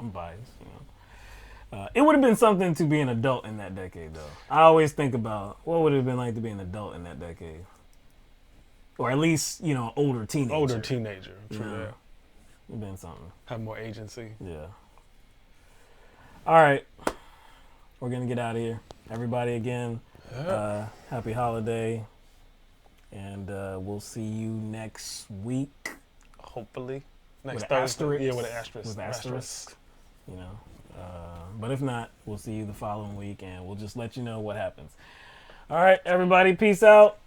I'm biased, you know. It would have been something to be an adult in that decade, though. I always think about what would it have been like to be an adult in that decade, or at least, you know, older teenager. Older teenager, true that. It'd have been something. Have more agency. Yeah. All right, we're gonna get out of here. Everybody, again, happy holiday, and we'll see you next week. Hopefully, next with Thursday. asterisk, Yeah, with an asterisk. With asterisk. You know, but if not, we'll see you the following week, and we'll just let you know what happens. All right, everybody, peace out.